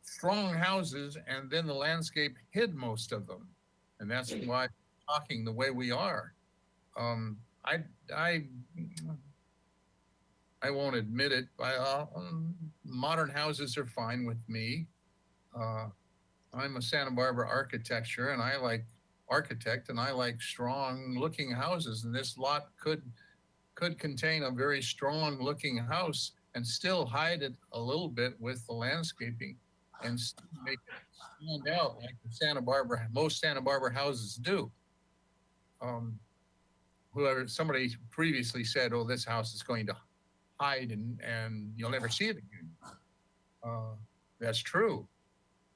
strong houses, and then the landscape hid most of them, and that's why we're talking the way we are. I won't admit it. Modern houses are fine with me. I'm a Santa Barbara architecture, and I like strong looking houses, and this lot could contain a very strong looking house and still hide it a little bit with the landscaping and still make it stand out like most Santa Barbara houses do. Somebody previously said, oh, this house is going to hide and you'll never see it again. That's true.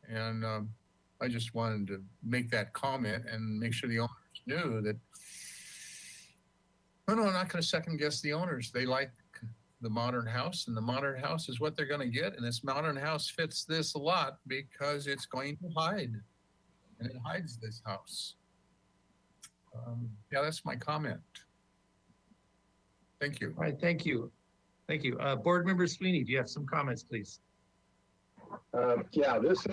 And I just wanted to make that comment and make sure the owners knew that, no, I'm not going to second guess the owners. They like the modern house, and the modern house is what they're going to get. And this modern house fits this lot because it's going to hide, and it hides this house. Yeah, that's my comment. Thank you. All right, thank you. Thank you. Board Member Sweeney, do you have some comments, please? Yeah, this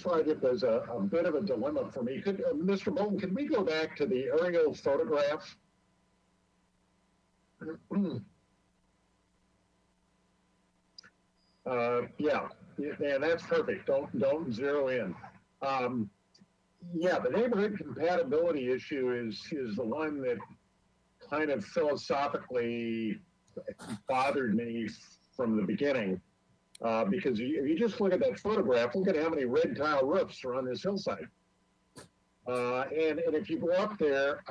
project is a bit of a dilemma for me. Mr. Bolton, can we go back to the aerial photograph? Yeah, that's perfect. Don't zero in. Yeah, the neighborhood compatibility issue is the one that kind of philosophically bothered me from the beginning. Because if you just look at that photograph, look at how many red tile roofs are on this hillside. And if you go up there,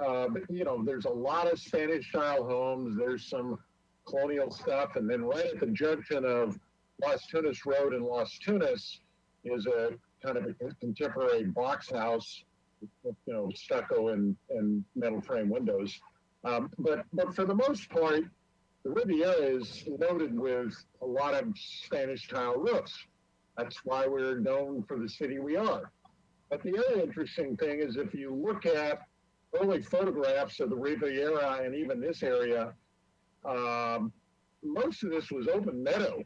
there's a lot of Spanish style homes. There's some colonial stuff. And then right at the junction of Las Tunas Road and Las Tunas is a kind of a contemporary box house, stucco and metal frame windows. But for the most part, the Riviera is loaded with a lot of Spanish tile roofs. That's why we're known for the city we are. But the other interesting thing is if you look at early photographs of the Riviera and even this area, most of this was open meadow.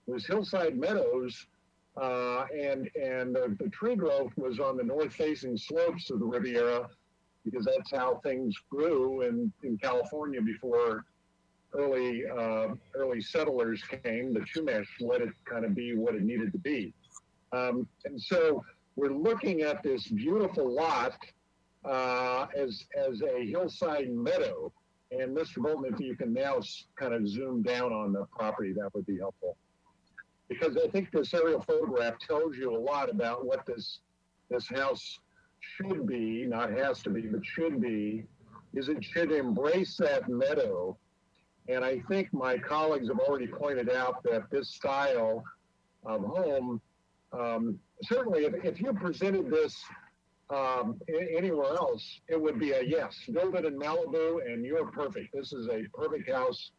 It was hillside meadows, and the tree growth was on the north-facing slopes of the Riviera because that's how things grew in California before early settlers came. The Chumash let it kind of be what it needed to be. And so we're looking at this beautiful lot as a hillside meadow. And Mr. Bolton, if you can now kind of zoom down on the property, that would be helpful. Because I think this aerial photograph tells you a lot about what this house should be, not has to be, but should be, is it should embrace that meadow. And I think my colleagues have already pointed out that this style of home, certainly if you presented this anywhere else, it would be a yes. Build it in Malibu and you're perfect. This is a perfect house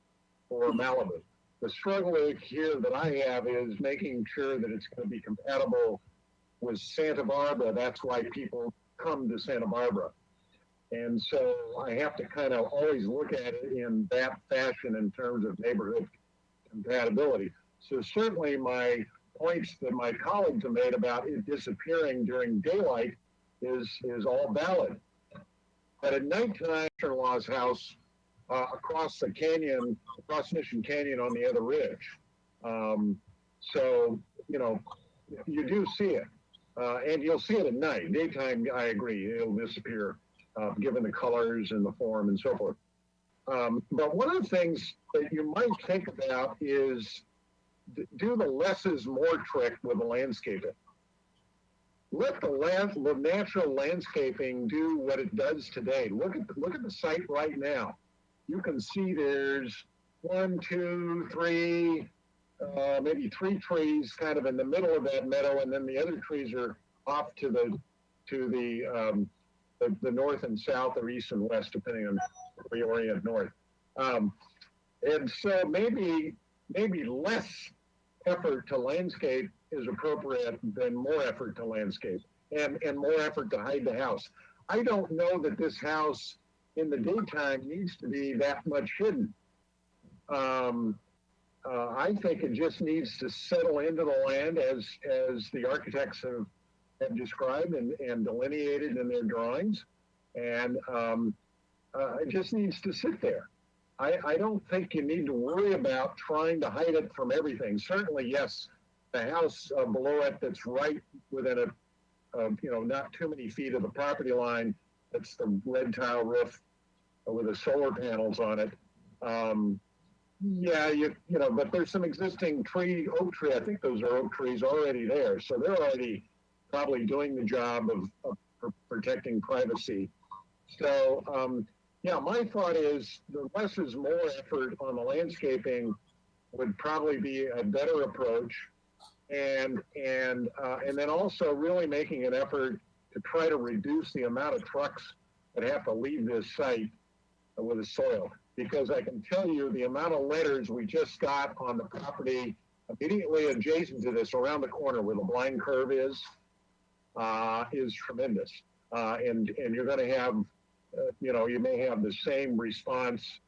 for Malibu. The struggle here that I have is making sure that it's going to be compatible with Santa Barbara. That's why people come to Santa Barbara. And so I have to kind of always look at it in that fashion in terms of neighborhood compatibility. So certainly my points that my colleagues have made about it disappearing during daylight is all valid. But at nighttime, in-law's house across the canyon, across Mission Canyon on the other ridge. So, you know, you do see it. And you'll see it at night. Daytime, I agree, it'll disappear, given the colors and the form and so forth. But one of the things that you might think about is do the less is more trick with the landscaping. Let the natural landscaping do what it does today. Look at the site right now. You can see there's 1, 2, 3, maybe 3 trees kind of in the middle of that meadow, and then the other trees are off to the north and south or east and west, depending on where you orient north. And so maybe less effort to landscape is appropriate than more effort to landscape and more effort to hide the house. I don't know that this house in the daytime needs to be that much hidden. I think it just needs to settle into the land as the architects have described and delineated in their drawings. And it just needs to sit there. I don't think you need to worry about trying to hide it from everything. Certainly, yes, the house below it that's right within not too many feet of the property line, that's the red tile roof with the solar panels on it. Yeah, but there's some existing oak tree. I think those are oak trees already there. So they're already probably doing the job of protecting privacy. So, yeah, my thought is the less is more effort on the landscaping would probably be a better approach. And then also really making an effort to try to reduce the amount of trucks that have to leave this site with the soil. Because I can tell you the amount of letters we just got on the property immediately adjacent to this, around the corner where the blind curve is tremendous. And you're going to have, you may have the same response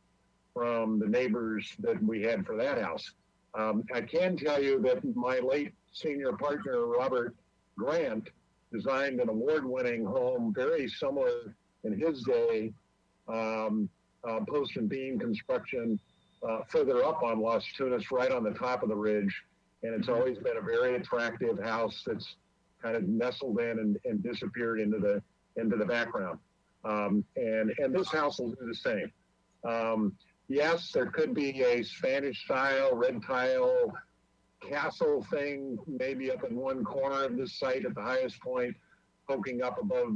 from the neighbors that we had for that house. I can tell you that my late senior partner, Robert Grant, designed an award-winning home very similar in his day, post and beam construction further up on Las Tunas, right on the top of the ridge. And it's always been a very attractive house that's kind of nestled in and disappeared into the background. And this house will do the same. Yes, there could be a Spanish style, red tile castle thing, maybe up in one corner of this site at the highest point, poking up above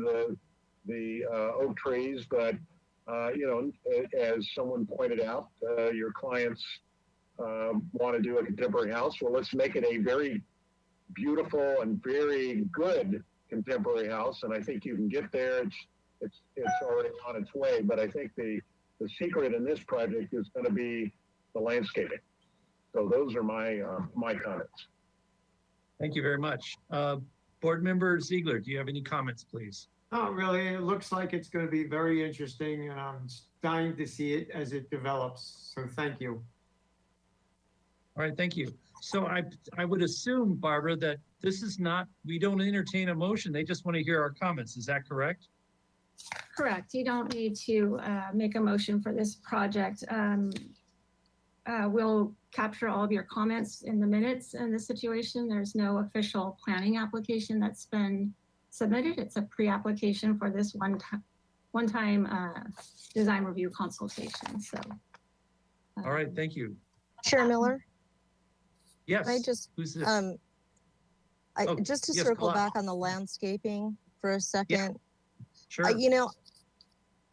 the oak trees. But as someone pointed out, your clients want to do a contemporary house. Well, let's make it a very beautiful and very good contemporary house. And I think you can get there. It's already on its way. But I think the secret in this project is going to be the landscaping. So those are my comments. Thank you very much. Board Member Ziegler, do you have any comments, please? Not really. It looks like it's going to be very interesting, and I'm dying to see it as it develops. So thank you. All right, thank you. So I would assume, Barbara, that this is not, we don't entertain a motion. They just want to hear our comments. Is that correct? Correct. You don't need to make a motion for this project. We'll capture all of your comments in the minutes in this situation. There's no official planning application that's been submitted. It's a pre-application for this one-time design review consultation. So. All right, thank you. Chair Miller? Yes. I just, Who's this? just to yes, circle go on. back on the landscaping for a second. Sure.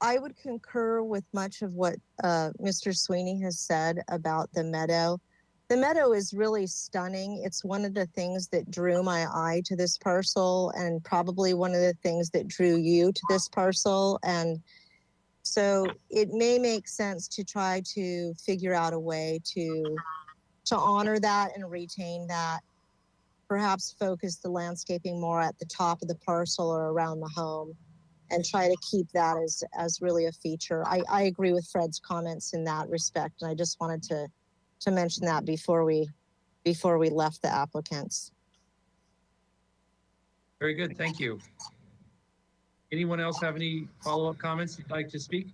I would concur with much of what Mr. Sweeney has said about the meadow. The meadow is really stunning. It's one of the things that drew my eye to this parcel, and probably one of the things that drew you to this parcel. And So it may make sense to try to figure out a way to honor that and retain that. Perhaps focus the landscaping more at the top of the parcel or around the home, and try to keep that as really a feature. I agree with Fred's comments in that respect, and I just wanted to mention that before we left the applicants. Very good, thank you. Anyone else have any follow-up comments you'd like to speak?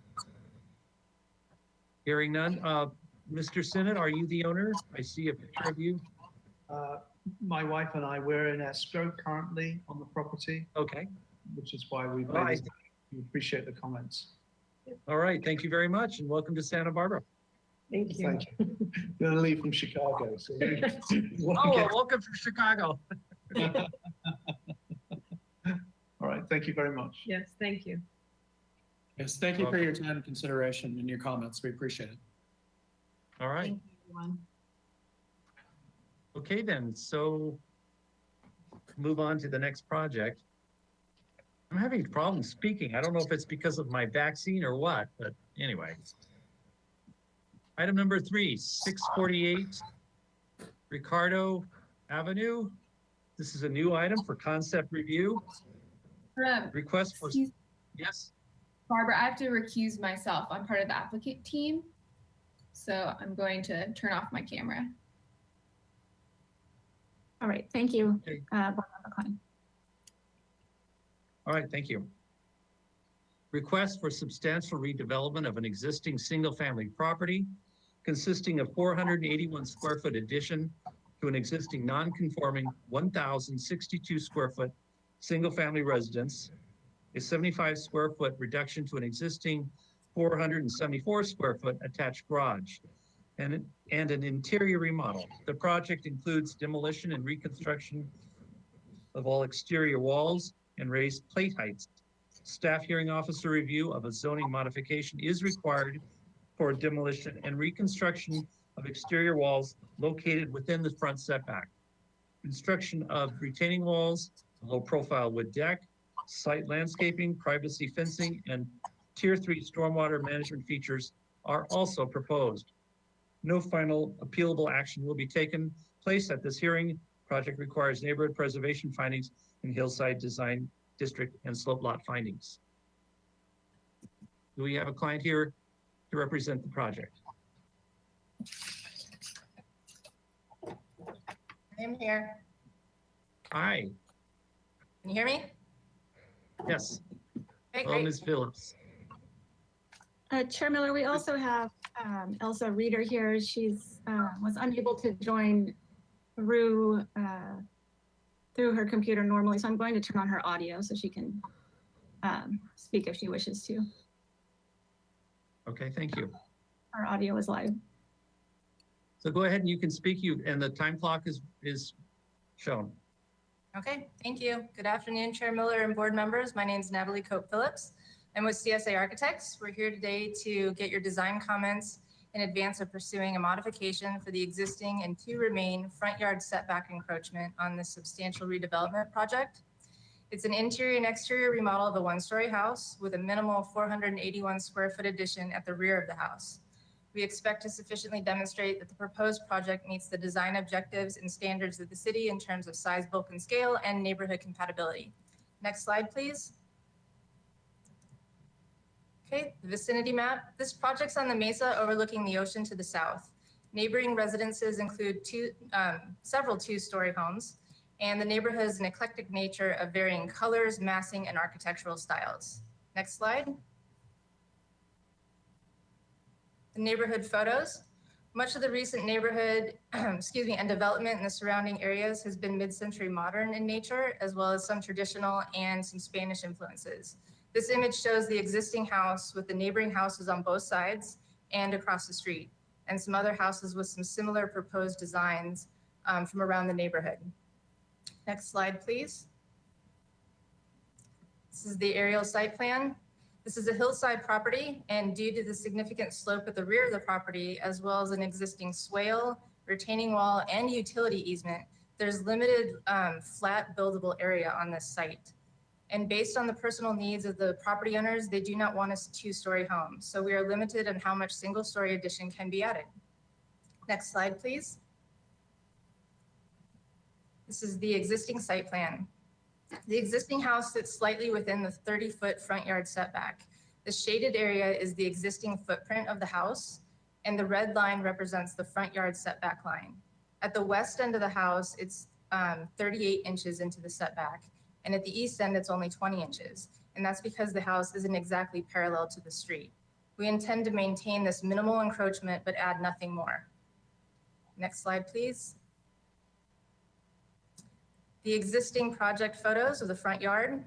Hearing none. Mr. Sinnott, are you the owner? I see a picture of you. My wife and I, we're in escrow currently on the property. Okay. Which is why we Right. appreciate the comments. All right, thank you very much, and welcome to Santa Barbara. Thank you. We're gonna leave from Chicago. So Welcome from Chicago. All right, thank you very much. Yes, thank you. Yes, thank you for your time and consideration and your comments. We appreciate it. All right. Okay then, so move on to the next project. I'm having problems speaking. I don't know if it's because of my vaccine or what, but anyway. Item number 3, 648 Ricardo Avenue. This is a new item for concept review. Request for, yes? Barbara, I have to recuse myself. I'm part of the applicant team. So I'm going to turn off my camera. All right, thank you. Okay. Board Member Klein. All right, thank you. Request for substantial redevelopment of an existing single-family property consisting of 481 square foot addition to an existing non-conforming 1,062 square foot single-family residence, a 75 square foot reduction to an existing 474 square foot attached garage, and an interior remodel. The project includes demolition and reconstruction of all exterior walls and raised plate heights. Staff hearing officer review of a zoning modification is required for demolition and reconstruction of exterior walls located within the front setback. Construction of retaining walls, low profile wood deck, site landscaping, privacy fencing, and Tier 3 stormwater management features are also proposed. No final appealable action will be taken place at this hearing. Project requires neighborhood preservation findings in hillside design district and slope lot findings. Do we have a client here to represent the project? I'm here. Hi, Can you hear me? yes. Okay, Hello, great. Ms. Phillips. Chair Miller, we also have Elsa Reeder here. She's was unable to join through her computer normally, so I'm going to turn on her audio so she can speak if she wishes to. Okay, thank you. Our audio is live. So go ahead and you can speak, and the time clock is shown. Okay, thank you. Good afternoon, Chair Miller and board members. My name is Natalie Cope Phillips. I'm with CSA Architects. We're here today to get your design comments in advance of pursuing a modification for the existing and 2 remain front yard setback encroachment on this substantial redevelopment project. It's an interior and exterior remodel of a 1-story house with a minimal 481 square foot addition at the rear of the house. We expect to sufficiently demonstrate that the proposed project meets the design objectives and standards of the city in terms of size, bulk, and scale, and neighborhood compatibility. Next slide, please. Okay, the vicinity map. This project's on the mesa overlooking the ocean to the south. Neighboring residences include several 2-story homes, and the neighborhood has an eclectic nature of varying colors, massing, and architectural styles. Next slide. The neighborhood photos. Much of the recent neighborhood, and development in the surrounding areas has been mid-century modern in nature, as well as some traditional and some Spanish influences. This image shows the existing house with the neighboring houses on both sides and across the street, and some other houses with some similar proposed designs from around the neighborhood. Next slide, please. This is the aerial site plan. This is a hillside property, and due to the significant slope at the rear of the property, as well as an existing swale, retaining wall, and utility easement, there's limited flat buildable area on this site. And based on the personal needs of the property owners, they do not want a two-story home. So we are limited on how much single-story addition can be added. Next slide, please. This is the existing site plan. The existing house sits slightly within the 30-foot front yard setback. The shaded area is the existing footprint of the house, and the red line represents the front yard setback line. At the west end of the house, it's 38 inches into the setback, and at the east end, it's only 20 inches. And that's because the house isn't exactly parallel to the street. We intend to maintain this minimal encroachment, but add nothing more. Next slide, please. The existing project photos of the front yard.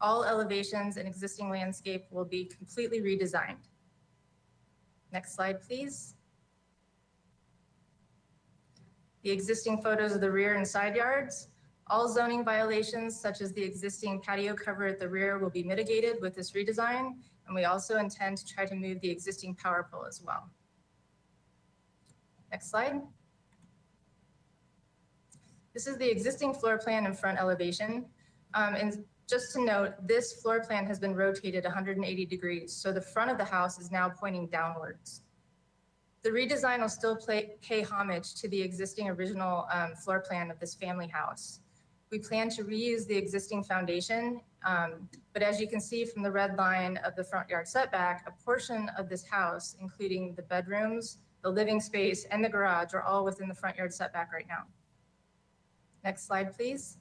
All elevations and existing landscape will be completely redesigned. Next slide, please. The existing photos of the rear and side yards. All zoning violations, such as the existing patio cover at the rear, will be mitigated with this redesign, and we also intend to try to move the existing power pole as well. Next slide. This is the existing floor plan and front elevation. And just to note, this floor plan has been rotated 180 degrees, so the front of the house is now pointing downwards. The redesign will still pay homage to the existing original floor plan of this family house. We plan to reuse the existing foundation, but as you can see from the red line of the front yard setback, a portion of this house, including the bedrooms, the living space, and the garage, are all within the front yard setback right now. Next slide, please.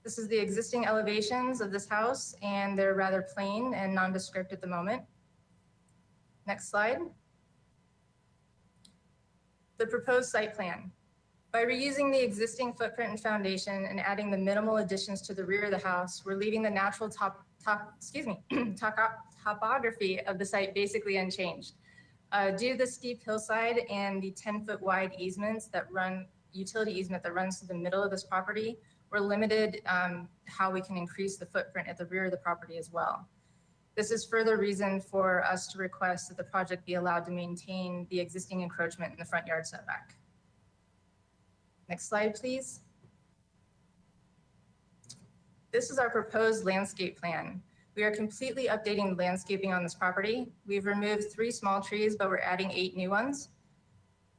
This is the existing elevations of this house, and they're rather plain and nondescript at the moment. Next slide. The proposed site plan. By reusing the existing footprint and foundation and adding the minimal additions to the rear of the house, we're leaving the natural topography of the site basically unchanged. Due to the steep hillside and the 10-foot wide easements that run, utility easement that runs through the middle of this property, we're limited how we can increase the footprint at the rear of the property as well. This is further reason for us to request that the project be allowed to maintain the existing encroachment in the front yard setback. Next slide, please. This is our proposed landscape plan. We are completely updating the landscaping on this property. We've removed 3 small trees, but we're adding 8 new ones.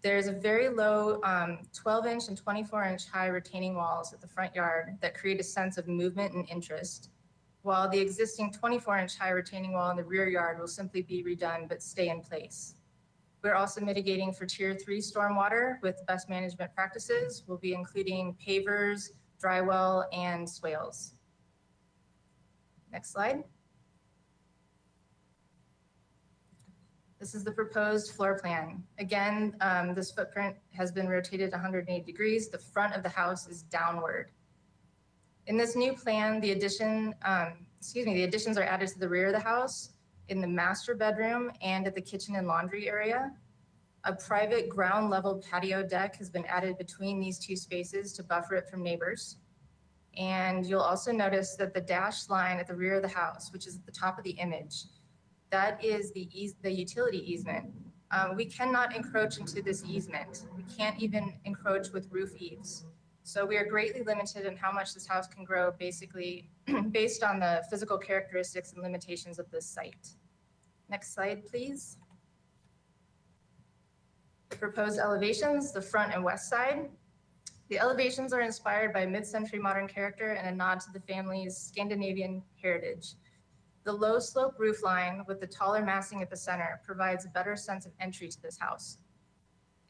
There's a very low 12-inch and 24-inch high retaining walls at the front yard that create a sense of movement and interest, while the existing 24-inch high retaining wall in the rear yard will simply be redone but stay in place. We're also mitigating for Tier 3 stormwater with best management practices. We'll be including pavers, dry well, and swales. Next slide. This is the proposed floor plan. Again, this footprint has been rotated 180 degrees. The front of the house is downward. In this new plan, the additions are added to the rear of the house, in the master bedroom, and at the kitchen and laundry area. A private ground level patio deck has been added between these 2 spaces to buffer it from neighbors. And you'll also notice that the dashed line at the rear of the house, which is at the top of the image, that is the utility easement. We cannot encroach into this easement. We can't even encroach with roof eaves. So we are greatly limited in how much this house can grow, basically based on the physical characteristics and limitations of this site. Next slide, please. The proposed elevations, the front and west side. The elevations are inspired by mid-century modern character and a nod to the family's Scandinavian heritage. The low slope roof line with the taller massing at the center provides a better sense of entry to this house.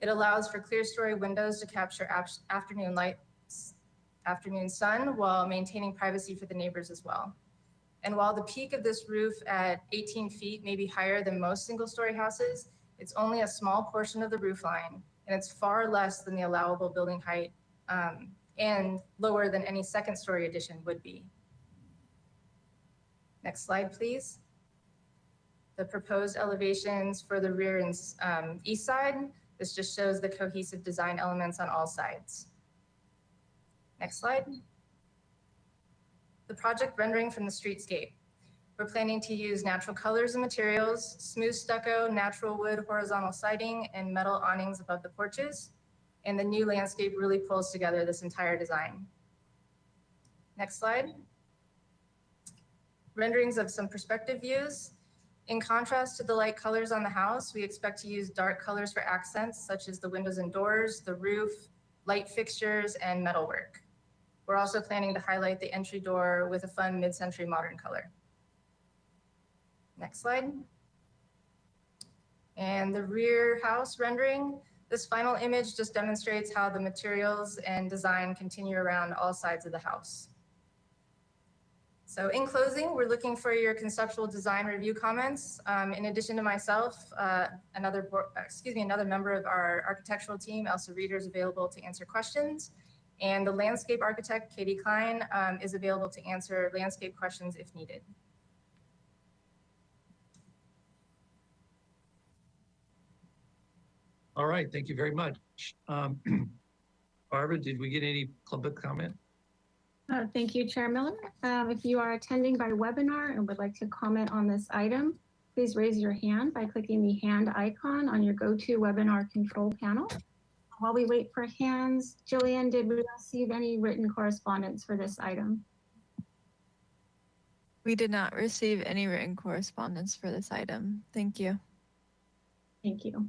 It allows for clear story windows to capture afternoon sun while maintaining privacy for the neighbors as well. And while the peak of this roof at 18 feet may be higher than most single story houses, it's only a small portion of the roof line, and it's far less than the allowable building height and lower than any second story addition would be. Next slide, please. The proposed elevations for the rear and east side. This just shows the cohesive design elements on all sides. Next slide. The project rendering from the streetscape. We're planning to use natural colors and materials, smooth stucco, natural wood, horizontal siding, and metal awnings above the porches. And the new landscape really pulls together this entire design. Next slide. Renderings of some perspective views. In contrast to the light colors on the house, we expect to use dark colors for accents such as the windows and doors, the roof, light fixtures, and metalwork. We're also planning to highlight the entry door with a fun mid-century modern color. Next slide. And the rear house rendering. This final image just demonstrates how the materials and design continue around all sides of the house. So in closing, we're looking for your conceptual design review comments. In addition to myself, another member of our architectural team, Elsa Reeder, is available to answer questions. And the landscape architect, Katie Klein, is available to answer landscape questions if needed. All right, thank you very much. Barbara, did we get any public comment? Thank you, Chair Miller. If you are attending by webinar and would like to comment on this item, please raise your hand by clicking the hand icon on your GoToWebinar control panel. While we wait for hands, Jillian, did we receive any written correspondence for this item? We did not receive any written correspondence for this item. Thank you. Thank you.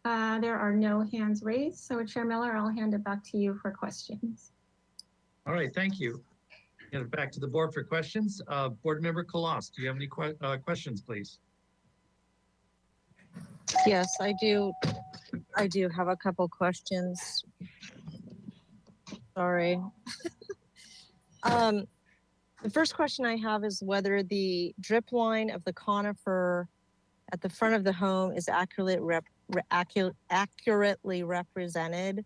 There are no hands raised, so Chair Miller, I'll hand it back to you for questions. All right, thank you. Get it back to the board for questions. Board Member Colas, do you have any questions, please? Yes, I do. I do have a couple questions. Sorry. The first question I have is whether the drip line of the conifer at the front of the home is accurately represented.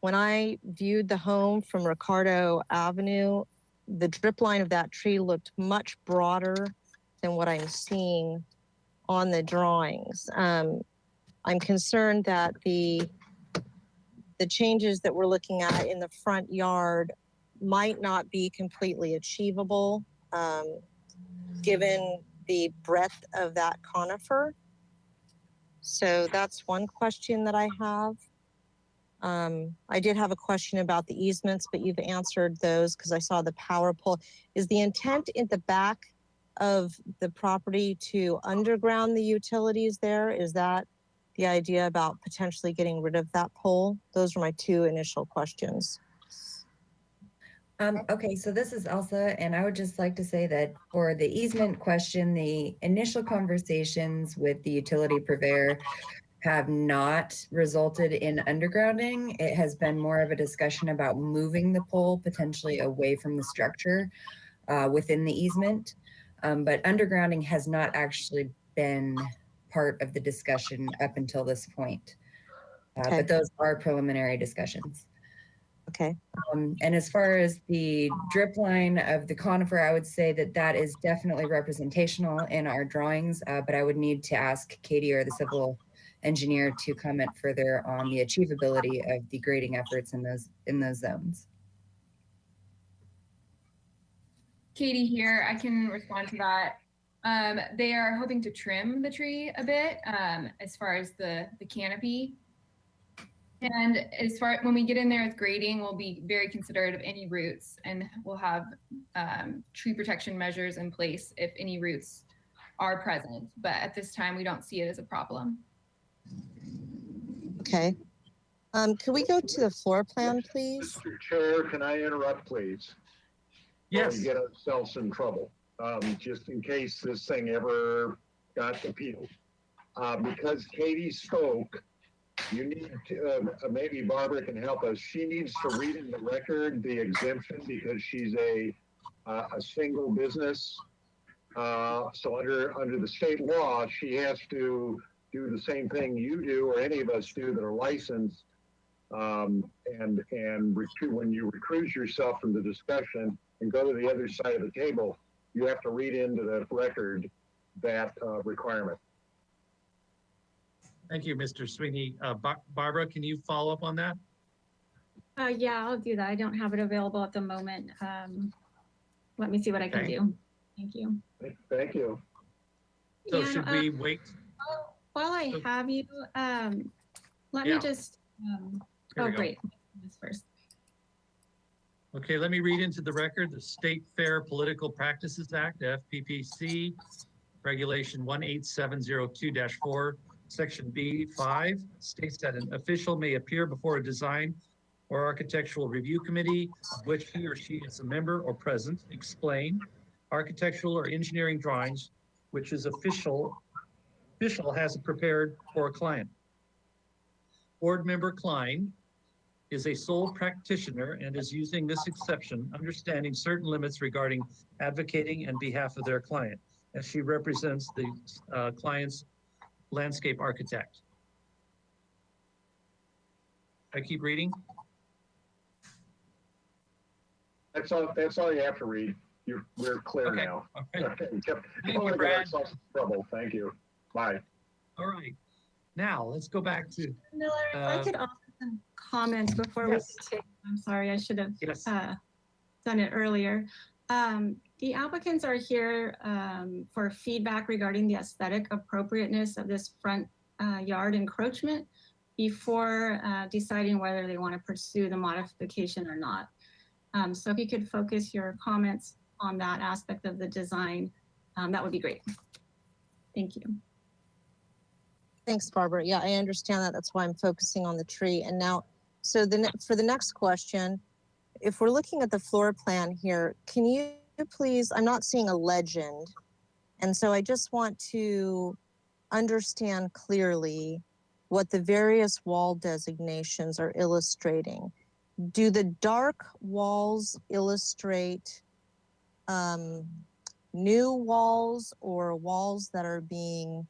When I viewed the home from Ricardo Avenue, the drip line of that tree looked much broader than what I'm seeing on the drawings. I'm concerned that the changes that we're looking at in the front yard might not be completely achievable, given the breadth of that conifer. So that's one question that I have. I did have a question about the easements, but you've answered those because I saw the power pole. Is the intent in the back of the property to underground the utilities there? Is that the idea about potentially getting rid of that pole? Those are my two initial questions. Okay, so this is Elsa, and I would just like to say that for the easement question, the initial conversations with the utility purveyor have not resulted in undergrounding. It has been more of a discussion about moving the pole potentially away from the structure within the easement. But undergrounding has not actually been part of the discussion up until this point. Okay. But those are preliminary discussions. Okay. And as far as the drip line of the conifer, I would say that that is definitely representational in our drawings, but I would need to ask Katie or the civil engineer to comment further on the achievability of the grading efforts in those zones. Katie here, I can respond to that. They are hoping to trim the tree a bit as far as the canopy. And as far when we get in there with grading, we'll be very considerate of any roots, and we'll have tree protection measures in place if any roots are present. But at this time, we don't see it as a problem. Okay. Can we go to the floor plan, please? Mr. Chair, can I interrupt, please? Yes. Before we get ourselves in trouble, just in case this thing ever got appealed. Because Katie spoke, you need to, maybe Barbara can help us. She needs to read in the record the exemption because she's a single business. So under the state law, she has to do the same thing you do or any of us do that are licensed. And when you recuse yourself from the discussion and go to the other side of the table, you have to read into the record that requirement. Thank you, Mr. Sweeney. Barbara, can you follow up on that? Yeah, I'll do that. I don't have it available at the moment. Let me see what I can do. Thank you. Thank you. So should we wait? While I have you, let me just, oh, great. This first. Okay, let me read into the record the State Fair Political Practices Act, FPPC, Regulation 18702-4, Section B5 states that an official may appear before a design or architectural review committee of which he or she is a member or present, explain architectural or engineering drawings which is official has prepared for a client. Board member Klein is a sole practitioner and is using this exception, understanding certain limits regarding advocating on behalf of their client, as she represents the client's landscape architect. I keep reading. That's all you have to read. We're clear Okay. now. Okay. Kept Thank you, only got Brad. ourselves in trouble. Thank you. Bye. All right. Now let's go back to. Miller, if I could offer some comments before Yes. we take, I'm sorry, I should have Yes. done it earlier. The applicants are here for feedback regarding the aesthetic appropriateness of this front yard encroachment before deciding whether they want to pursue the modification or not. So if you could focus your comments on that aspect of the design, that would be great. Thank you. Thanks, Barbara. Yeah, I understand that. That's why I'm focusing on the tree. And now, so for the next question, if we're looking at the floor plan here, can you please, I'm not seeing a legend. And so I just want to understand clearly what the various wall designations are illustrating. Do the dark walls illustrate new walls or walls that are being,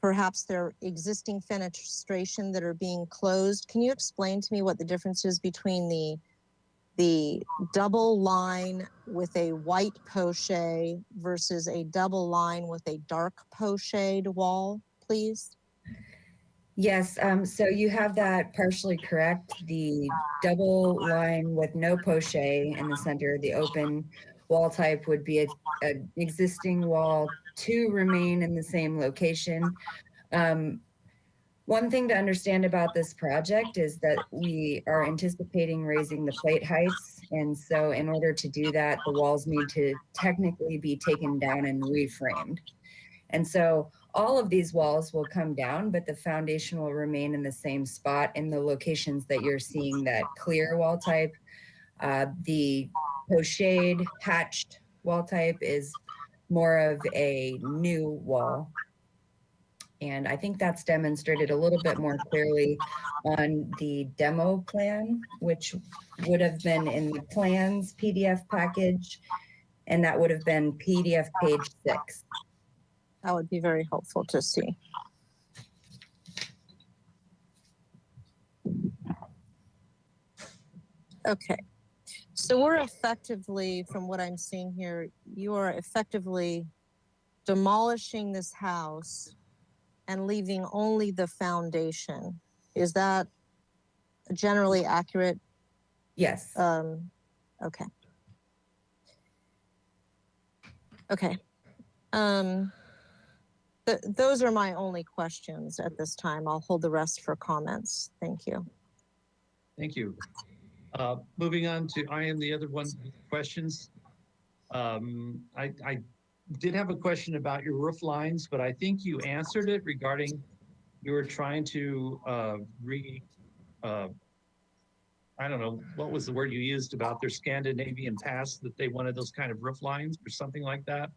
perhaps they're existing fenestration that are being closed? Can you explain to me what the difference is between the double line with a white poche versus a double line with a dark pochette wall, please? Yes, so you have that partially correct. The double line with no poche in the center, the open wall type would be an existing wall to remain in the same location. One thing to understand about this project is that we are anticipating raising the plate heights. And so in order to do that, the walls need to technically be taken down and reframed. And so all of these walls will come down, but the foundation will remain in the same spot in the locations that you're seeing that clear wall type. The pochade hatched wall type is more of a new wall. And I think that's demonstrated a little bit more clearly on the demo plan, which would have been in the plans PDF package, and that would have been PDF page 6. That would be very helpful to see. Okay, so we're effectively, from what I'm seeing here, you are effectively demolishing this house and leaving only the foundation. Is that generally accurate? Yes. Okay. Okay. Those are my only questions at this time. I'll hold the rest for comments. Thank you. Thank you. Moving on to, I am the other one with questions. I did have a question about your roof lines, but I think you answered it regarding you were trying to I don't know, what was the word you used about their Scandinavian past, that they wanted those kind of roof lines or something like that?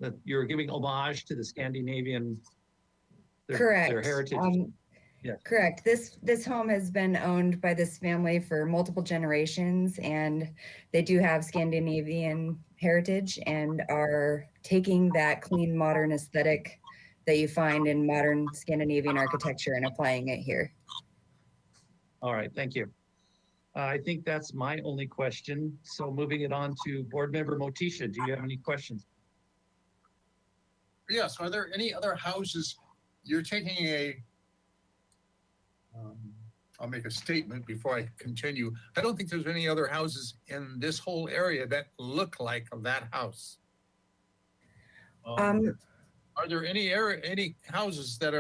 That you're giving homage to the Scandinavian, Correct. their heritage. Yeah. Correct. This home has been owned by this family for multiple generations, and they do have Scandinavian heritage and are taking that clean, modern aesthetic that you find in modern Scandinavian architecture and applying it here. All right, thank you. I think that's my only question. So moving it on to Board Member Motisha, do you have any questions? Yes, are there any other houses, you're taking I'll make a statement before I continue. I don't think there's any other houses in this whole area that look like that house. Are there any houses that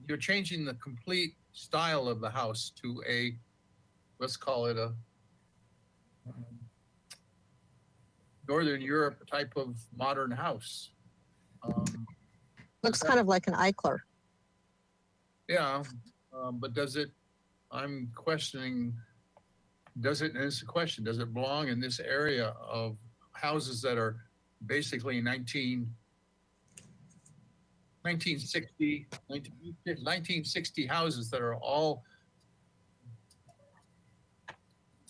you're changing the complete style of the house to let's call it Northern Europe type of modern house. Looks kind of like an Eichler. Yeah, but I'm questioning, and it's a question, does it belong in this area of houses that are basically 1960 houses that are all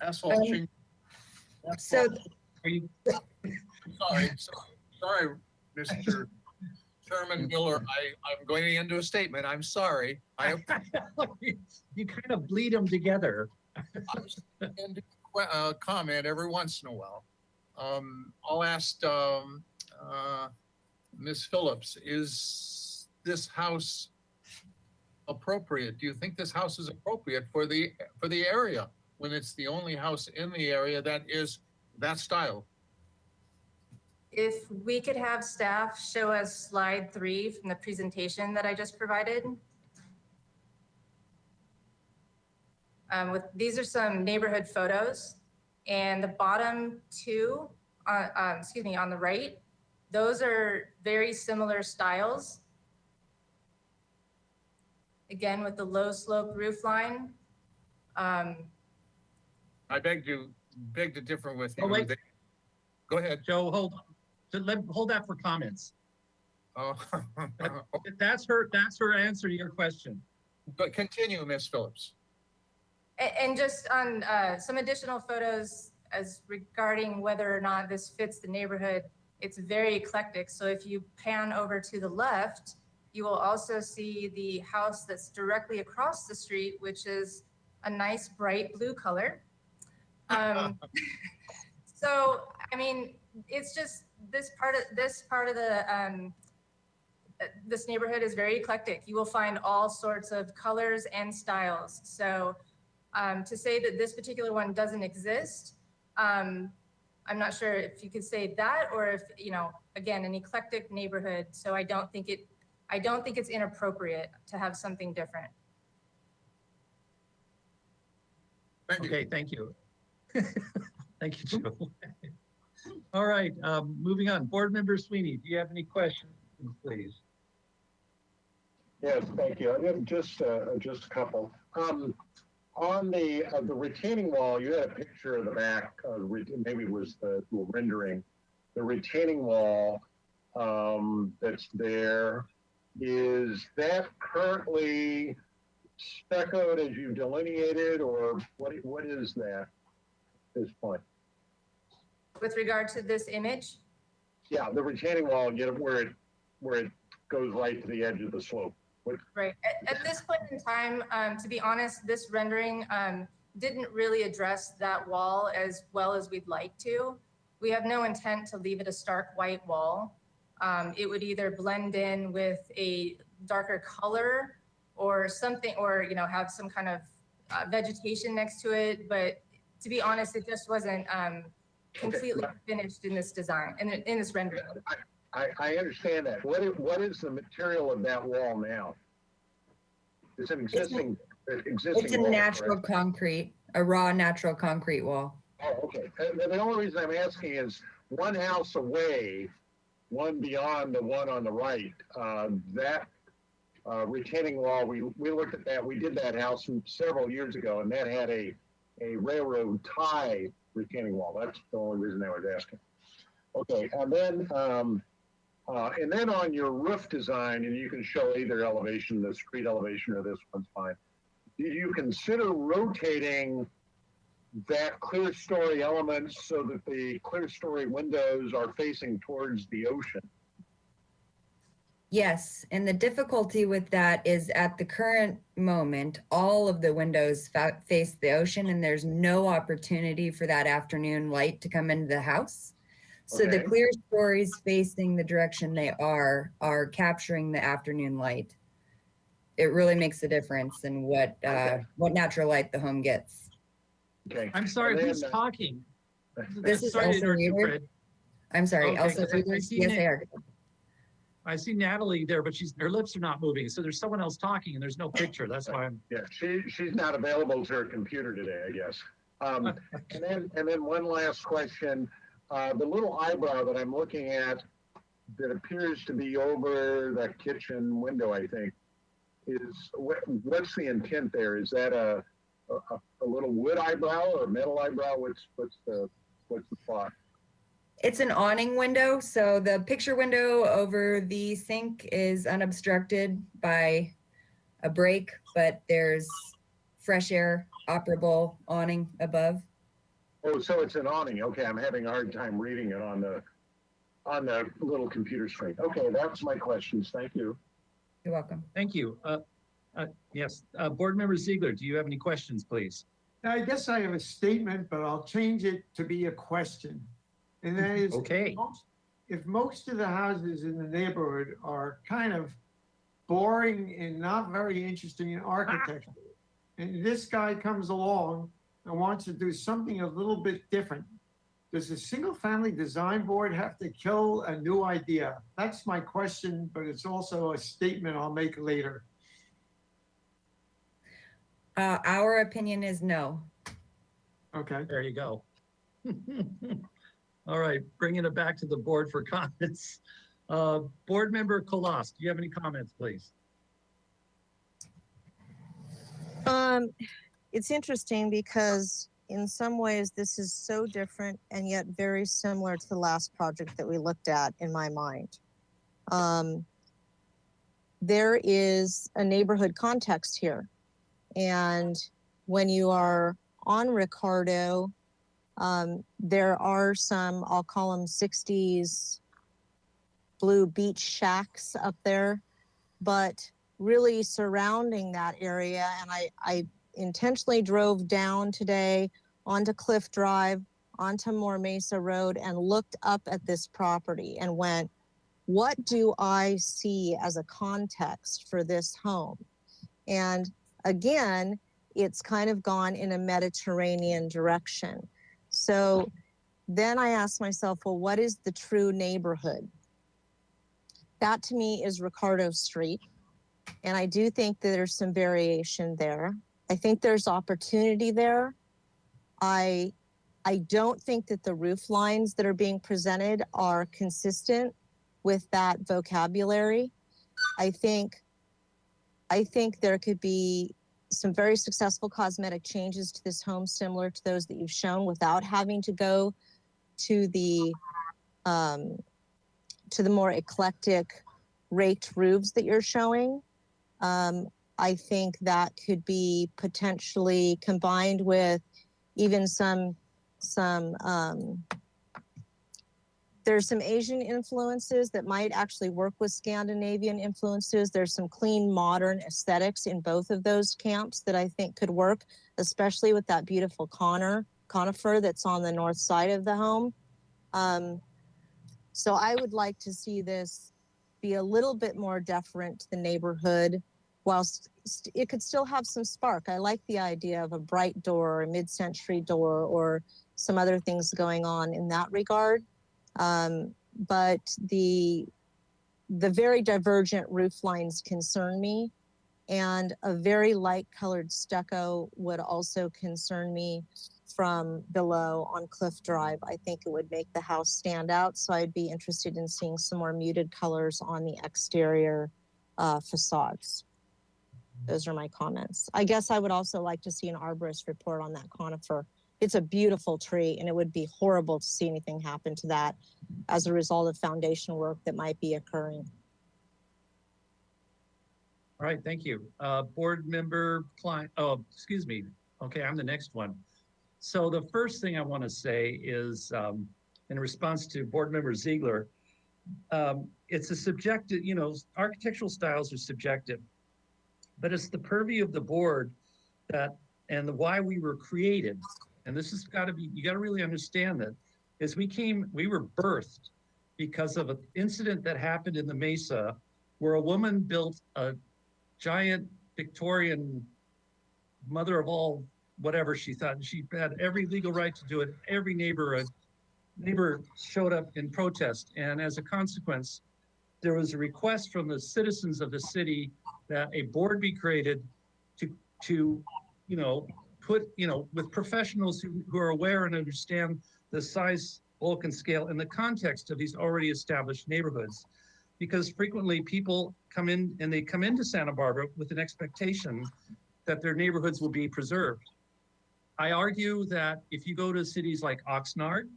asphalt shingle? So Sorry, Mr. Chairman Miller, I'm going into a statement. I'm sorry. You kind of bleed them together. Comment every once in a while. I'll ask Ms. Phillips, is this house appropriate? Do you think this house is appropriate for the area when it's the only house in the area that is that style? If we could have staff show us slide 3 from the presentation that I just provided. These are some neighborhood photos, and the bottom 2, on the right, those are very similar styles. Again, with the low slope roof line. I beg to differ with you. Oh, wait. Go ahead. Joe, hold on. Hold that for comments. Oh, That's her answer to your question. but continue, Ms. Phillips. And just on some additional photos as regarding whether or not this fits the neighborhood, it's very eclectic. So if you pan over to the left, you will also see the house that's directly across the street, which is a nice bright blue color. So, I mean, it's just this part of the this neighborhood is very eclectic. You will find all sorts of colors and styles. So to say that this particular one doesn't exist, I'm not sure if you could say that, or if, again, an eclectic neighborhood. So I don't think it's inappropriate to have something different. Okay, thank you. Thank you, Joe. All right, moving on. Board Member Sweeney, do you have any questions, please? Yes, thank you. I have just a couple. On the retaining wall, you had a picture of the back, maybe it was the rendering. The retaining wall that's there, is that currently stuccoed as you delineated, or what is that at this point? With regard to this image, Yeah, the retaining wall, where it goes right to the edge of the slope. right. At this point in time, to be honest, this rendering didn't really address that wall as well as we'd like to. We have no intent to leave it a stark white wall. It would either blend in with a darker color or something, or have some kind of vegetation next to it. But to be honest, it just wasn't completely finished in this design, in this rendering. I understand that. What is the material of that wall now? It's an existing it's a wall, natural correct? concrete, a raw natural concrete wall. Oh, okay. The only reason I'm asking is one house away, one beyond the one on the right, that retaining wall, we looked at that. We did that house several years ago, and that had a railroad tie retaining wall. That's the only reason I was asking. Okay, and then on your roof design, and you can show either elevation, the street elevation, or this one's fine. Did you consider rotating that clear story element so that the clear story windows are facing towards the ocean? Yes, and the difficulty with that is at the current moment, all of the windows face the ocean, and there's no opportunity for that afternoon light to come into the house. So the Okay. clear stories facing the direction they are capturing the afternoon light. It really makes a difference in what natural light the home gets. Okay. I'm sorry, And then, who's talking? This is Sorry to Elsa interrupt you, Reader. Fred. I'm sorry, Okay, Elsa 'cause I Reader, see CSA Nat- Architect. I see Natalie there, but her lips are not moving. So there's someone else talking and there's no picture. That's why I'm. Yeah, she's not available to her computer today, I guess. And then one last question. The little eyebrow that I'm looking at that appears to be over the kitchen window, I think, what's the intent there? Is that a little wood eyebrow or metal eyebrow? What's the thought? It's an awning window, so the picture window over the sink is unobstructed by a break, but there's fresh air operable awning above. Oh, so it's an awning. Okay, I'm having a hard time reading it on the little computer screen. Okay, that's my questions. Thank you. You're welcome. Thank you. Yes, Board Member Ziegler, do you have any questions, please? I guess I have a statement, but I'll change it to be a question. And that is, okay, if most of the houses in the neighborhood are kind of boring and not very interesting in architecture, and this guy comes along and wants to do something a little bit different, does the single family design board have to kill a new idea? That's my question, but it's also a statement I'll make later. Our opinion is no. Okay. There you go. All right, bringing it back to the board for comments. Board Member Kolas, do you have any comments, please? It's interesting because in some ways this is so different and yet very similar to the last project that we looked at in my mind. There is a neighborhood context here. And when you are on Ricardo, there are some, I'll call them 60s blue beach shacks up there, but really surrounding that area. And I intentionally drove down today onto Cliff Drive, onto Moore Mesa Road, and looked up at this property and went, what do I see as a context for this home? And again, it's kind of gone in a Mediterranean direction. So then I asked myself, well, what is the true neighborhood? That to me is Ricardo Street. And I do think that there's some variation there. I think there's opportunity there. I don't think that the roof lines that are being presented are consistent with that vocabulary. I think there could be some very successful cosmetic changes to this home similar to those that you've shown without having to go to the more eclectic raked roofs that you're showing. I think that could be potentially combined with even there's some Asian influences that might actually work with Scandinavian influences. There's some clean, modern aesthetics in both of those camps that I think could work, especially with that beautiful conifer that's on the north side of the home. So I would like to see this be a little bit more deferent to the neighborhood, whilst it could still have some spark. I like the idea of a bright door or a mid-century door or some other things going on in that regard. But the very divergent roof lines concern me, and a very light colored stucco would also concern me from below on Cliff Drive. I think it would make the house stand out. So I'd be interested in seeing some more muted colors on the exterior facades. Those are my comments. I guess I would also like to see an arborist report on that conifer. It's a beautiful tree, and it would be horrible to see anything happen to that as a result of foundation work that might be occurring. All right, thank you. Board Member Klein, oh, excuse me. Okay, I'm the next one. So the first thing I want to say is, in response to Board Member Ziegler, it's a subjective, architectural styles are subjective, but it's the purview of the board and why we were created. And this has got to be, you got to really understand that as we were birthed because of an incident that happened in the Mesa where a woman built a giant Victorian mother of all, whatever she thought. She had every legal right to do it. Every neighbor showed up in protest. And as a consequence, there was a request from the citizens of the city that a board be created to put, with professionals who are aware and understand the size, bulk, and scale in the context of these already established neighborhoods. Because frequently people come into Santa Barbara with an expectation that their neighborhoods will be preserved. I argue that if you go to cities like Oxnard,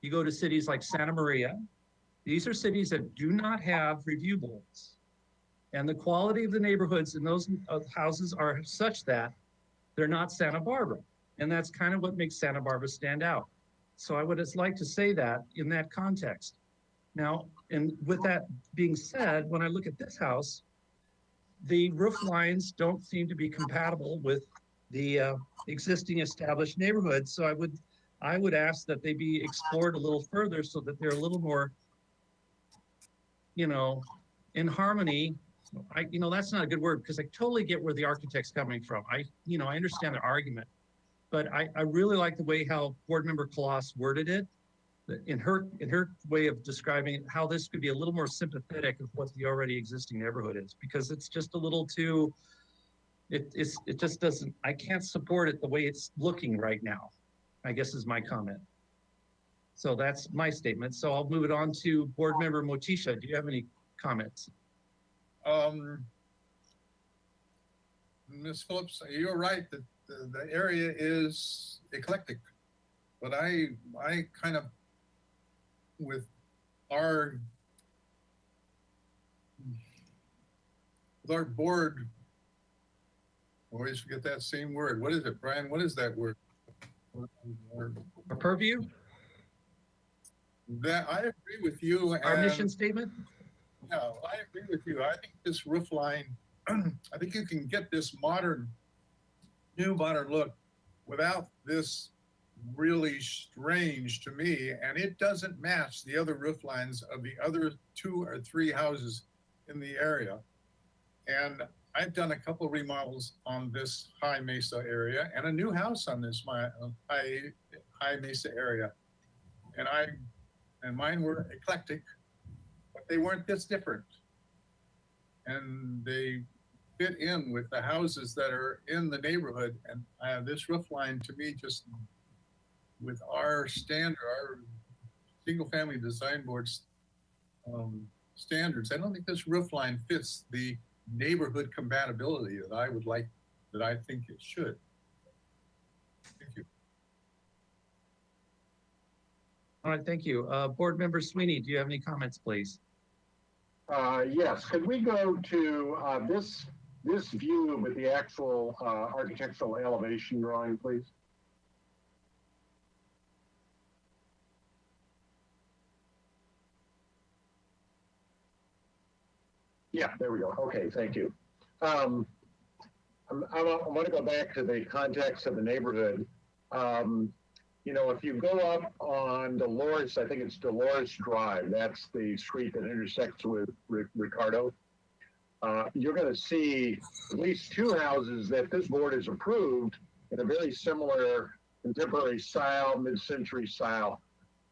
you go to cities like Santa Maria, these are cities that do not have review boards. And the quality of the neighborhoods in those houses are such that they're not Santa Barbara. And that's kind of what makes Santa Barbara stand out. So I would just like to say that in that context. Now, and with that being said, when I look at this house, the roof lines don't seem to be compatible with the existing established neighborhood. So I would ask that they be explored a little further so that they're a little more, in harmony. That's not a good word because I totally get where the architect's coming from. I understand the argument, but I really like the way how Board Member Kloss worded it in her way of describing how this could be a little more sympathetic of what the already existing neighborhood is, because it's just a little too, it just doesn't, I can't support it the way it's looking right now, I guess is my comment. So that's my statement. So I'll move it on to Board Member Motisha. Do you have any comments? Ms. Phillips, you're right that the area is eclectic, but I kind of, with our board, I always forget that same word. What is it, Brian? What is that word? A purview? That I agree with you. Our mission statement? No, I agree with you. I think this roof line, I think you can get this new modern look without this really strange to me, and it doesn't match the other roof lines of the other 2 or 3 houses in the area. And I've done a couple remodels on this High Mesa area and a new house on this High Mesa area. And mine were eclectic, but they weren't this different. And they fit in with the houses that are in the neighborhood. And this roof line to me, just with our standard, our single family design board's standards, I don't think this roof line fits the neighborhood compatibility that I would like, that I think it should. Thank you. All right, thank you. Board Member Sweeney, do you have any comments, please? Yes, could we go to this view with the actual architectural elevation drawing, please? Yeah, there we go. Okay, thank you. I want to go back to the context of the neighborhood. If you go up on Dolores, I think it's Dolores Drive, that's the street that intersects with Ricardo. You're going to see at least 2 houses that this board has approved in a very similar contemporary style, mid-century style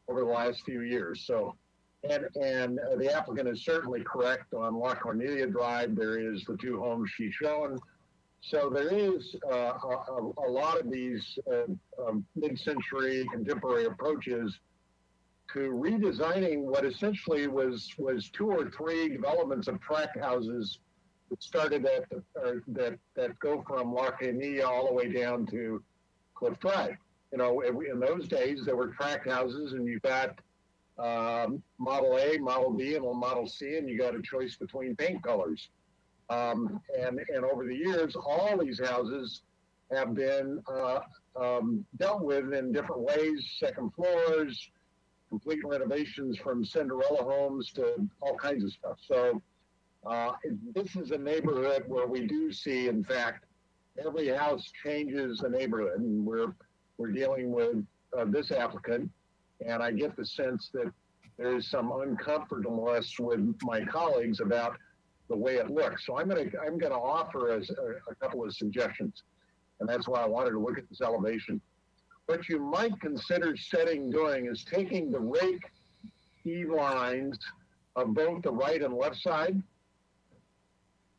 over the last few years. So, and the applicant is certainly correct on La Cornelia Drive. There is the 2 homes she's shown. So there is a lot of these mid-century contemporary approaches to redesigning what essentially was 2 or 3 developments of tract houses that started that go from La Cornelia all the way down to Cliff Drive. In those days there were tract houses, and you got Model A, Model B, and Model C, and you got a choice between paint colors. And over the years, all these houses have been dealt with in different ways, second floors, complete renovations from Cinderella homes to all kinds of stuff. So this is a neighborhood where we do see, in fact, every house changes the neighborhood, and we're dealing with this applicant, and I get the sense that there is some uncomfortableness with my colleagues about the way it looks. So I'm gonna offer a couple of suggestions, and that's why I wanted to look at this elevation. What you might consider doing is taking the rake eve lines of both the right and left side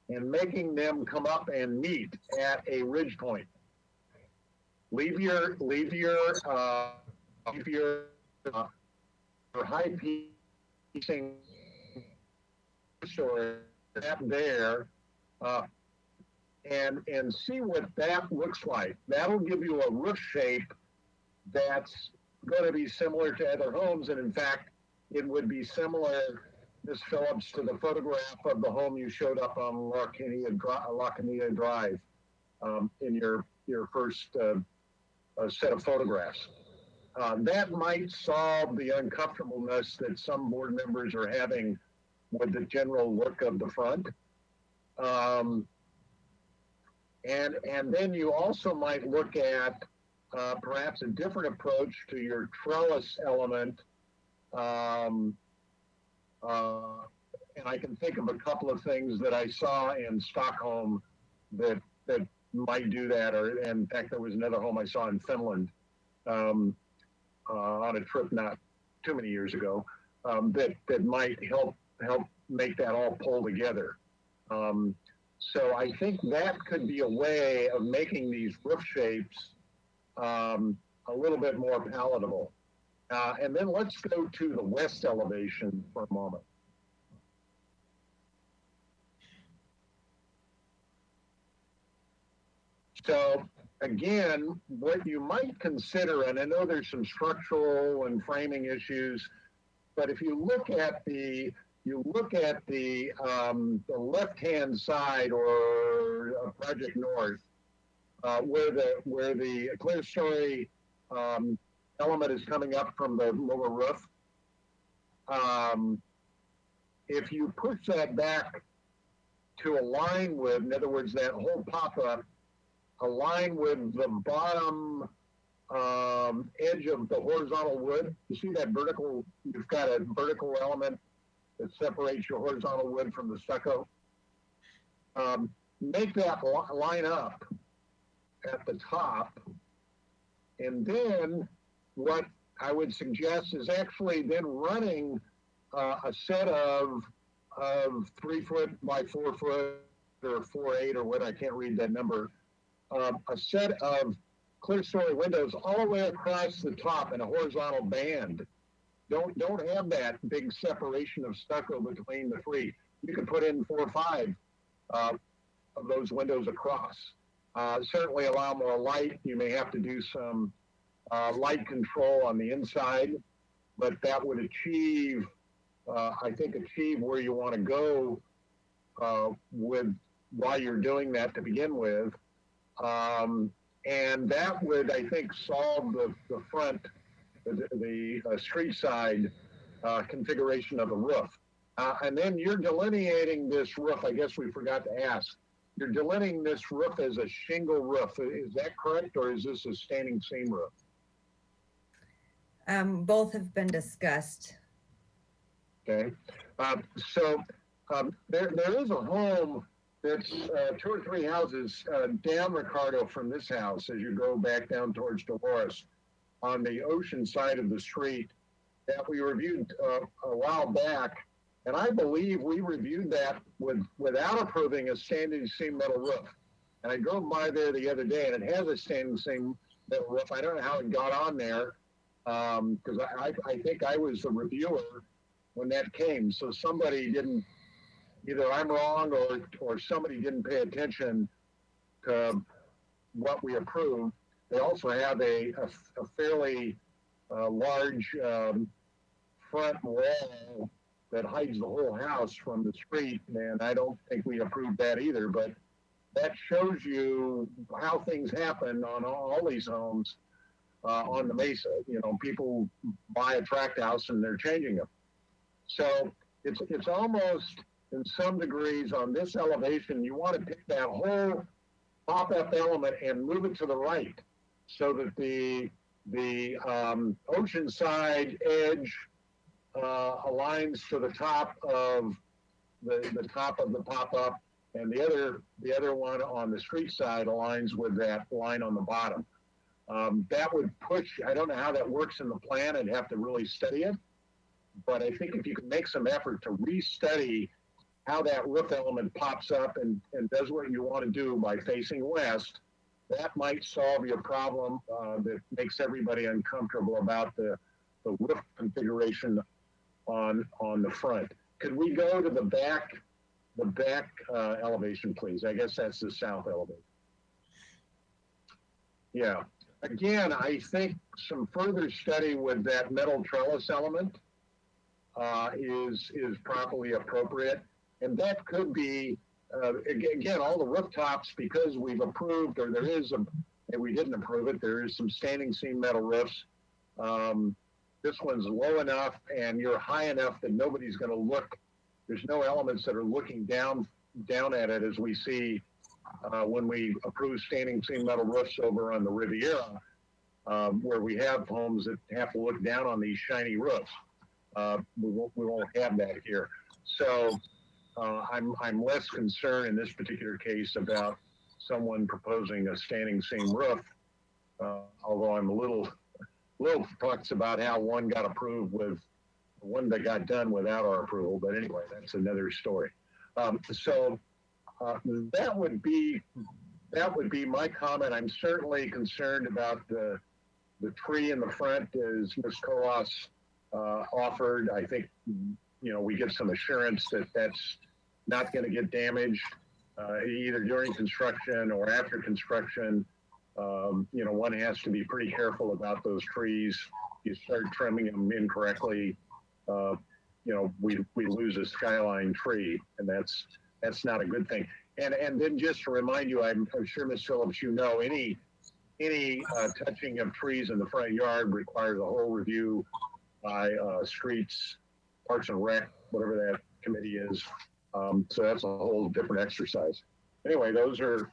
and making them come up and meet at a ridge point. leave your high piecing story that there, and see what that looks like. That'll give you a roof shape that's going to be similar to other homes, and in fact, it would be similar, Ms. Phillips, to the photograph of the home you showed up on La Canilla Drive in your first set of photographs. That might solve the uncomfortableness that some board members are having with the general look of the front. And then you also might look at perhaps a different approach to your trellis element. And I can think of a couple of things that I saw in Stockholm that might do that. Or in fact, there was another home I saw in Finland on a trip not too many years ago that might help make that all pull together. So I think that could be a way of making these roof shapes a little bit more palatable. And then let's go to the west elevation for a moment. So again, what you might consider, and I know there's some structural and framing issues, but if you look at the left-hand side or Project North, where the clear story element is coming up from the lower roof. If you push that back to align with, in other words, that whole pop-up, align with the bottom edge of the horizontal wood. You see that vertical, you've got a vertical element that separates your horizontal wood from the stucco. Make that line up at the top. And then what I would suggest is actually then running a set of 3 foot by 4 foot or 4.8 or what, I can't read that number, a set of clear story windows all the way across the top in a horizontal band. Don't have that big separation of stucco between the three. You can put in 4 or 5 of those windows across. Certainly allow more light. You may have to do some light control on the inside, but that would achieve, I think, where you want to go while you're doing that to begin with. And that would, I think, solve the front, the street side configuration of the roof. And then you're delineating this roof, I guess we forgot to ask. You're delineating this roof as a shingle roof. Is that correct, or is this a standing seam roof? Both have been discussed. Okay. So there is a home that's 2 or 3 houses down Ricardo from this house as you go back down towards Dolores on the ocean side of the street that we reviewed a while back. And I believe we reviewed that without approving a standing seam metal roof. And I drove by there the other day and it has a standing seam metal roof. I don't know how it got on there because I think I was the reviewer when that came. So somebody didn't, either I'm wrong or somebody didn't pay attention to what we approved. They also have a fairly large front wall that hides the whole house from the street, and I don't think we approved that either, but that shows you how things happen on all these homes on the Mesa. You know, people buy a tract house and they're changing them. So it's almost, in some degrees, on this elevation, you want to pick that whole pop-up element and move it to the right so that the oceanside edge aligns to the top of the top of the pop-up, and the other one on the street side aligns with that line on the bottom. That would push, I don't know how that works in the plan, I'd have to really study it, but I think if you can make some effort to restudy how that roof element pops up and does what you want to do by facing west, that might solve your problem that makes everybody uncomfortable about the roof configuration on the front. Could we go to the back elevation, please? I guess that's the south elevation. Yeah. Again, I think some further study with that metal trellis element is properly appropriate, and that could be again all the rooftops, because we've approved, or there is and we didn't approve it. There is some standing seam metal roofs. This one's low enough, and you're high enough that nobody's going to look. There's no elements that are looking down at it, as we see when we approve standing seam metal roofs over on the Riviera, where we have homes that have to look down on these shiny roofs. We won't have that here. So I'm less concerned in this particular case about someone proposing a standing seam roof, although I'm a little fucks about how one got approved with one that got done without our approval. But anyway, that's another story. So that would be my comment. I'm certainly concerned about the tree in the front, as Ms. Colas offered. I think, we get some assurance that that's not going to get damaged either during construction or after construction. One has to be pretty careful about those trees. You start trimming them incorrectly, we lose a skyline tree, and that's not a good thing. And then just to remind you, I'm sure Ms. Phillips, any touching of trees in the front yard requires a whole review by streets, Parks and Rec, whatever that committee is. So that's a whole different exercise. Anyway, those are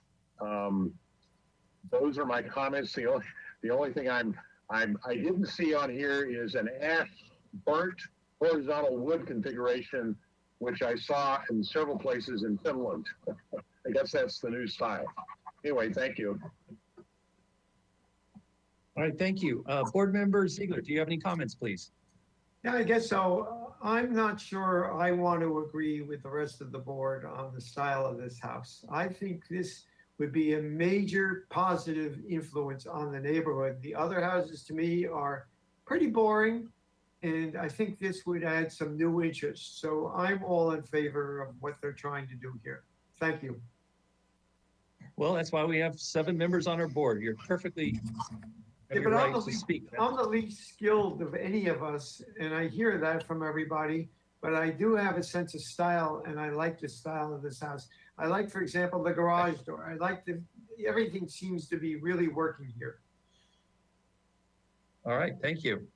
my comments. The only thing I didn't see on here is an ash burnt horizontal wood configuration, which I saw in several places in Finland. I guess that's the new style. Anyway, thank you. All right, thank you. Board Member Ziegler, do you have any comments, please? Yeah, I guess so. I'm not sure I want to agree with the rest of the board on the style of this house. I think this would be a major positive influence on the neighborhood. The other houses to me are pretty boring, and I think this would add some new interest. So I'm all in favor of what they're trying to do here. Thank you. Well, that's why we have 7 members on our board. You're perfectly Yeah, but I'm the least skilled of any of us, and I hear that from everybody, but I do have a sense of style, and I like the style of this house. I like, for example, the garage door. I like everything seems to be really working here. All right, thank you.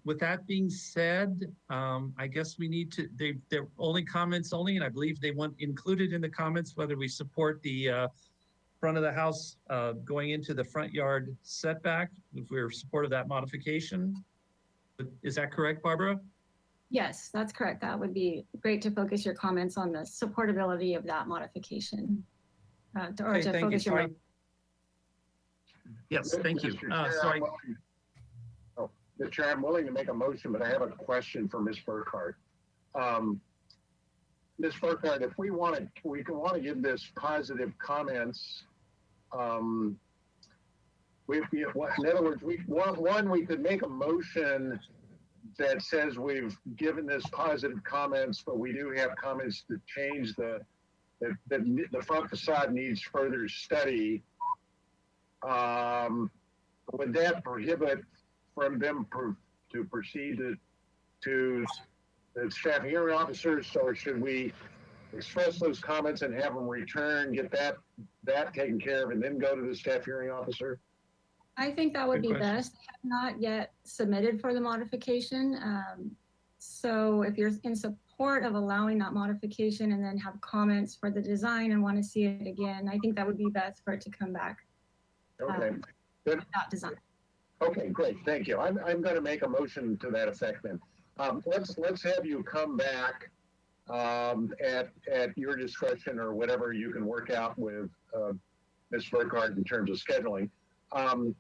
With that being said, I guess we need to, they're only comments only, and I believe they want included in the comments whether we support the front of the house going into the front yard setback, if we're supportive of that modification. Is that correct, Barbara? Yes, that's correct. That would be great to focus your comments on the supportability of that modification. Okay, thank you. Sorry. Yes, thank you. Sorry. Mr. Chair, I'm willing to make a motion, but I have a question for Ms. Burkhardt. Ms. Burkhardt, if we want to give this positive comments, in other words, we could make a motion that says we've given this positive comments, but we do have comments to change the front facade needs further study. Would that prohibit from them to proceed to the staff hearing officers, or should we express those comments and have them return, get that taken care of, and then go to the staff hearing officer? I think that would be best. They have not yet submitted for the modification. So if you're in support of allowing that modification and then have comments for the design and want to see it again, I think that would be best for it to come back. Okay. That design. Okay, great. Thank you. I'm going to make a motion to that effect then. Let's have you come back at your discretion, or whatever you can work out with Ms. Burkhardt in terms of scheduling. And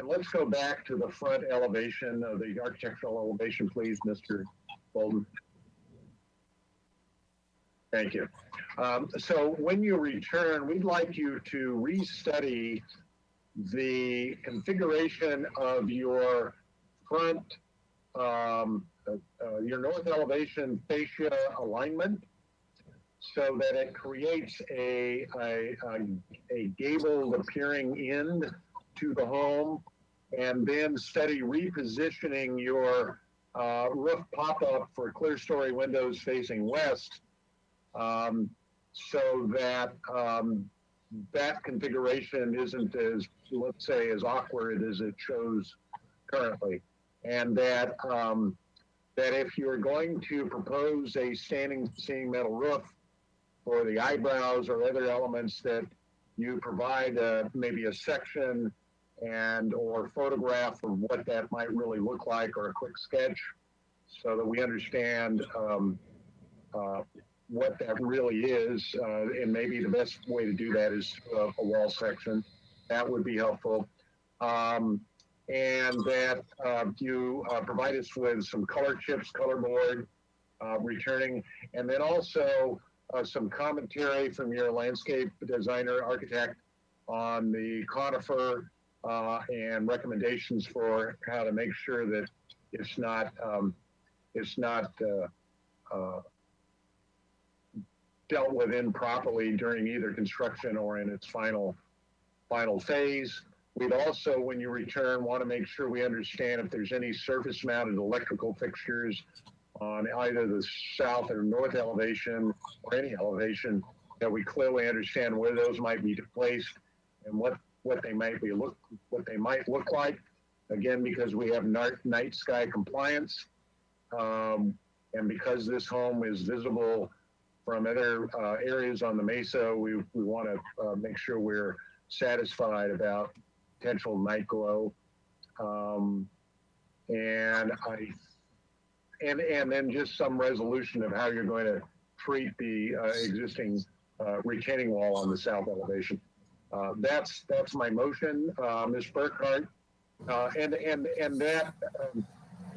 let's go back to the front elevation, the architectural elevation, please, Mr. Bolden. Thank you. So when you return, we'd like you to restudy the configuration of your front, your north elevation fascia alignment, so that it creates a gabled appearing end to the home, and then study repositioning your roof pop-up for clear story windows facing west, so that that configuration isn't as, let's say, as awkward as it shows currently. And that that if you're going to propose a standing seam metal roof for the eyebrows or other elements, that you provide maybe a section and or photograph of what that might really look like, or a quick sketch, so that we understand what that really is. And maybe the best way to do that is a wall section. That would be helpful. And that you provide us with some color chips, color board, returning, and then also some commentary from your landscape designer, architect, on the conifer, and recommendations for how to make sure that it's not dealt with improperly during either construction or in its final phase. We'd also, when you return, want to make sure we understand if there's any surface mounted electrical fixtures on either the south or north elevation, or any elevation, that we clearly understand where those might be placed and what they might look like. Again, because we have night sky compliance, and because this home is visible from other areas on the mesa, we want to make sure we're satisfied about potential night glow, and then just some resolution of how you're going to treat the existing retaining wall on the south elevation. That's my motion, Ms. Burkhart, and that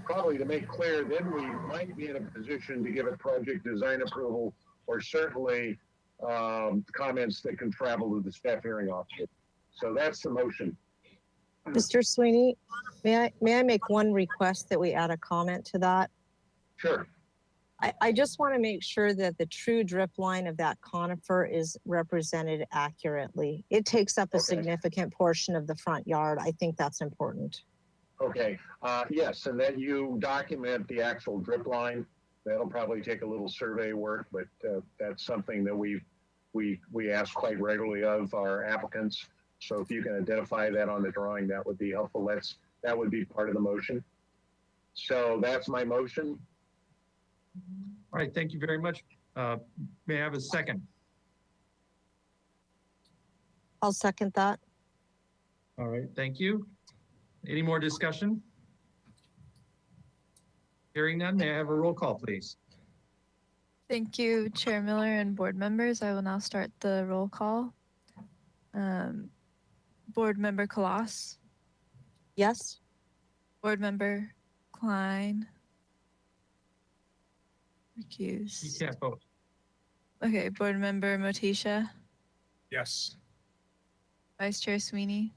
probably, to make clear, then we might be in a position to give it project design approval, or certainly comments that can travel to the staff hearing officer. So that's the motion. Mr. Sweeney, may I make one request that we add a comment to that? Sure. I just want to make sure that the true drip line of that conifer is represented accurately. It takes up a significant portion of the front yard. I think that's important. Okay, yes, and that you document the actual drip line. That'll probably take a little survey work, but that's something that we ask quite regularly of our applicants. So if you can identify that on the drawing, that would be helpful. That would be part of the motion. So that's my motion. All right, thank you very much. May I have a second? I'll second that. All right, thank you. Any more discussion? Hearing none, may I have a roll call, please? Thank you, Chair Miller and board members. I will now start the roll call. Board Member Kalass. Yes. Board Member Klein. Recused. You can't vote. Okay, Board Member Motisha. Yes. Vice Chair Sweeney.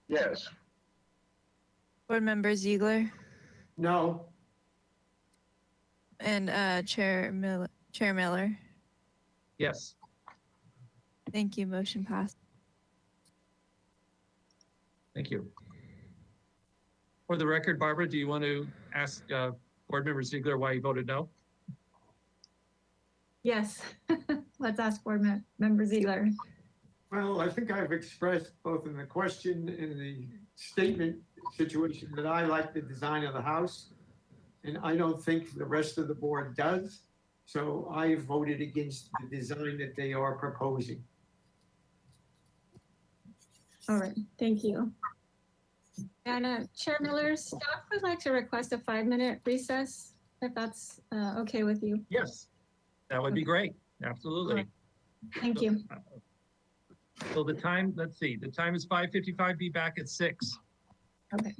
Yes. Board Member Ziegler. No. And Chair Miller. Yes. Thank you. Motion passed. Thank you. For the record, Barbara, do you want to ask Board Member Ziegler why he voted no? Yes, let's ask Member Ziegler. Well, I think I've expressed both in the question and the statement situation that I like the design of the house, and I don't think the rest of the board does. So I voted against the design that they are proposing. All right, thank you. And Chair Miller, staff would like to request a 5-minute recess, if that's okay with you. Yes, that would be great. Absolutely. Thank you. So the time, let's see, the time is 5:55. Be back at 6. Okay.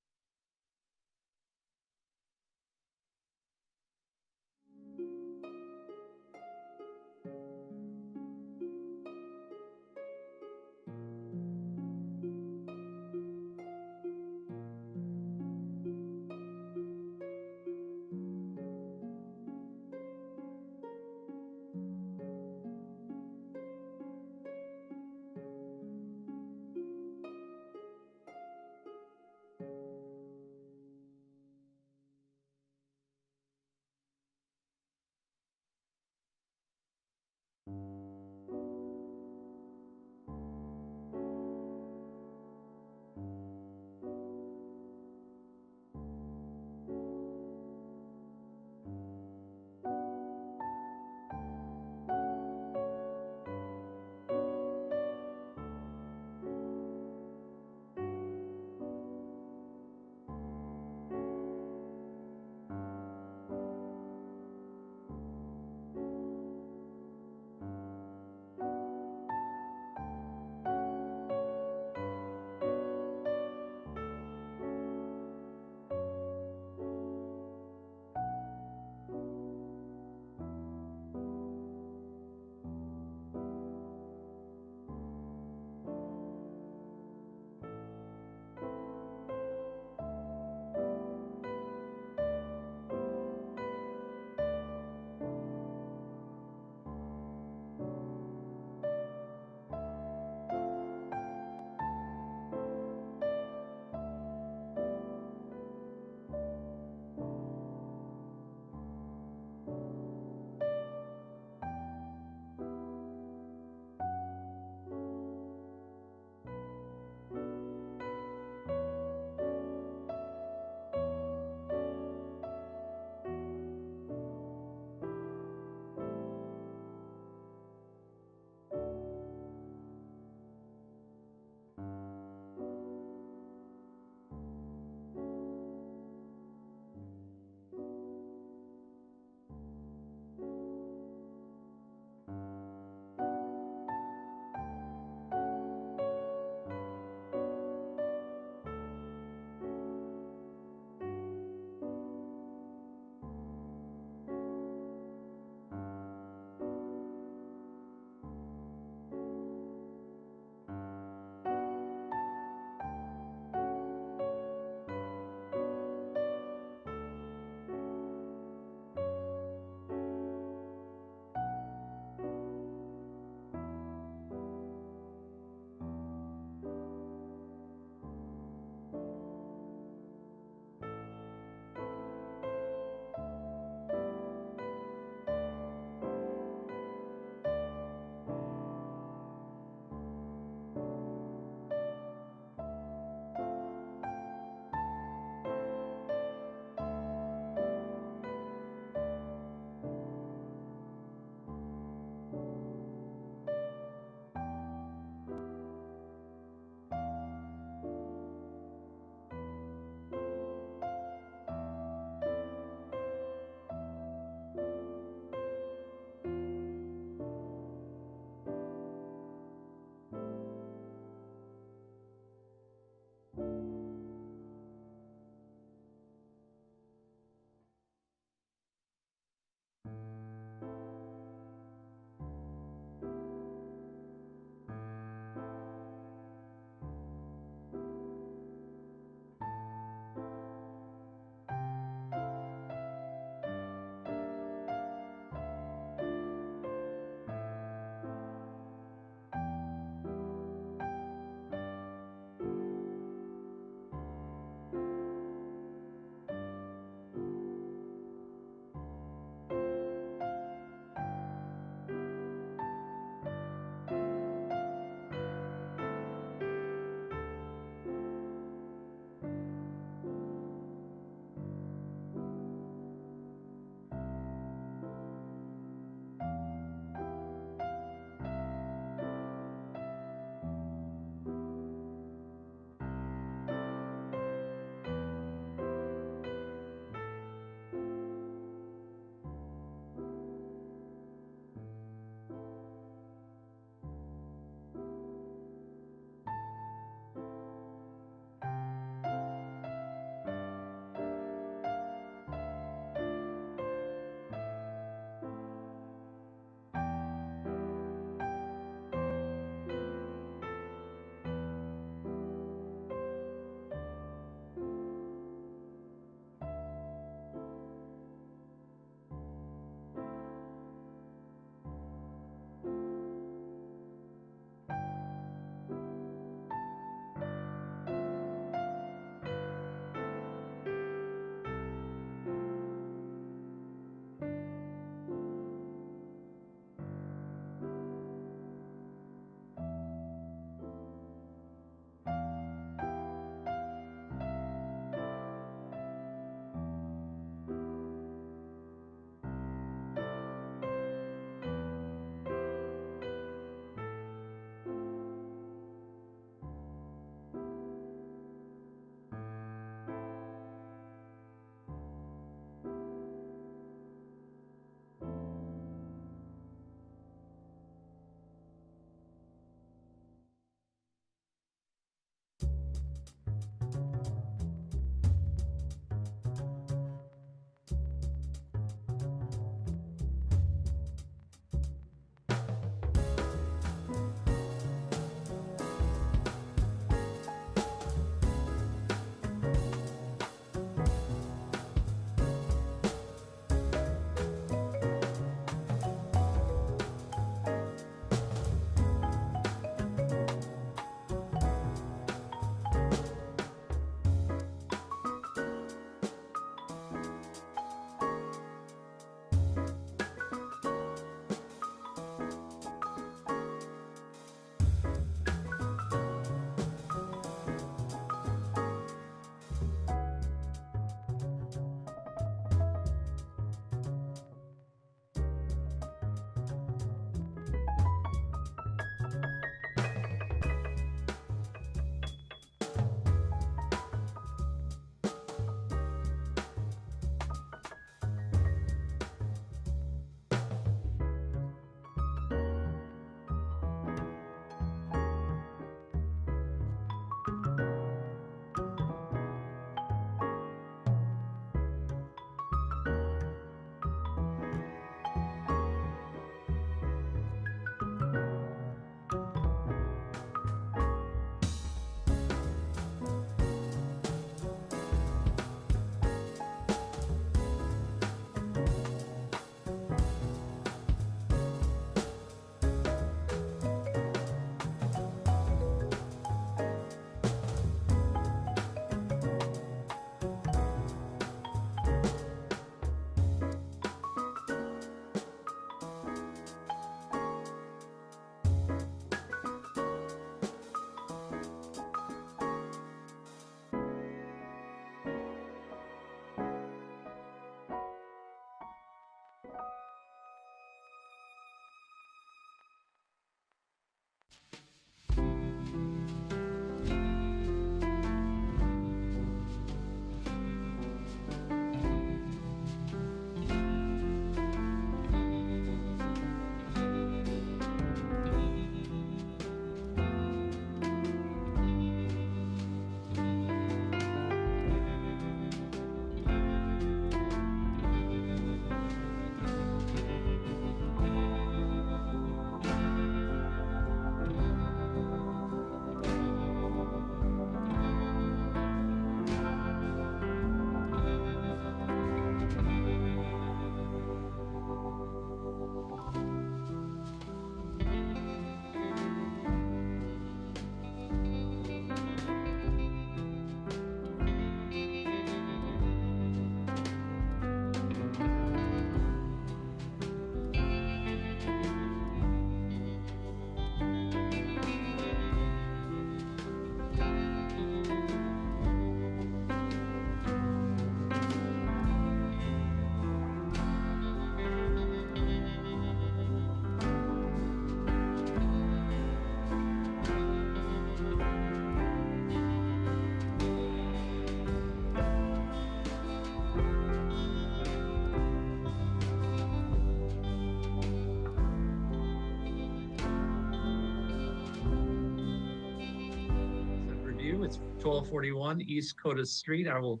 you. It's 1241 East Coda Street. I will